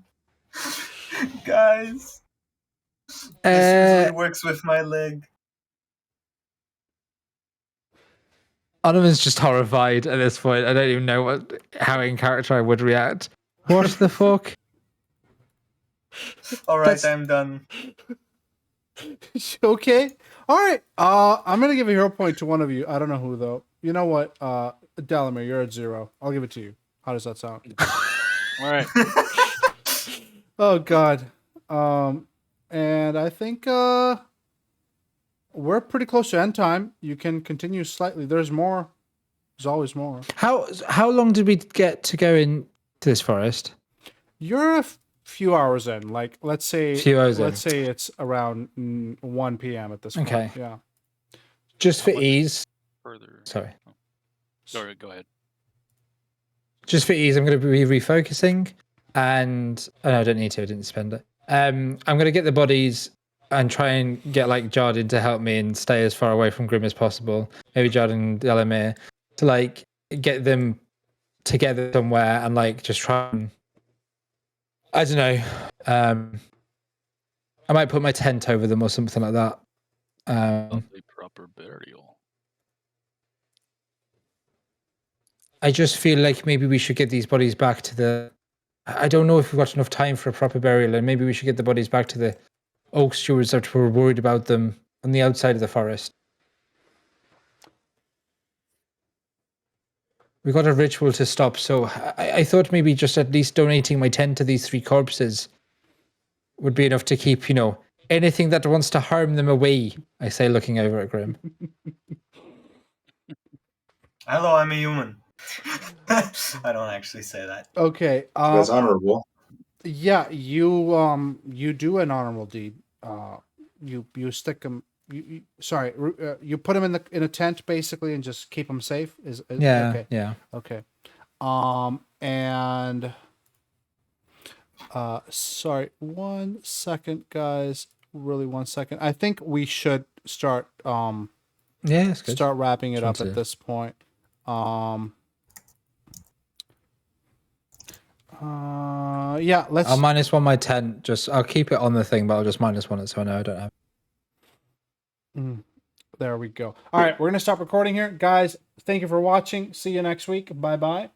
Guys. This usually works with my leg. Onovan's just horrified at this point. I don't even know how in character I would react. What the fuck? Alright, I'm done. Okay. All right. I'm gonna give a hero point to one of you. I don't know who though. You know what? Dalamir, you're at 0. I'll give it to you. How does that sound? All right. Oh God. And I think we're pretty close to end time. You can continue slightly. There's more. There's always more. How long did we get to go into this forest? You're a few hours in. Like let's say Let's say it's around 1 p.m. at this point. Okay. Yeah. Just for How much- ease. Further. Sorry. Oh. Sorry, go ahead. Just for ease, I'm going to be refocusing, and I don't need to. I didn't spend it. I'm going to get the bodies and try and get like Jardin to help me and stay as far away from Grim as possible. Maybe Jardin and Delamere to like get them together somewhere and like just try and I don't know. I might put my tent over them or something like that. A proper burial. I just feel like maybe we should get these bodies back to the. I don't know if we've got enough time for a proper burial, and maybe we should get the bodies back to the oak stewards that were worried about them on the outside of the forest. We got a ritual to stop, so I thought maybe just at least donating my tent to these 3 corpses would be enough to keep, anything that wants to harm them away. I say, looking over at Grim. Hello, I'm a human. I don't actually say that. Okay. That's honorable. Yeah, you do an honorable deed. You stick them. You put them in a tent basically and just keep them safe. Is Yeah, okay. yeah. Okay. And sorry, 1 second, guys. Really 1 second. I think we should start Yeah, that's good. start wrapping it up Sounds at good. this point. Yeah, let's I'll -1 my tent. I'll keep it on the thing, but I'll just -1 it so I know I don't have. there we go. All right, we're gonna stop recording here. Guys, thank you for watching. See you next week. Bye bye.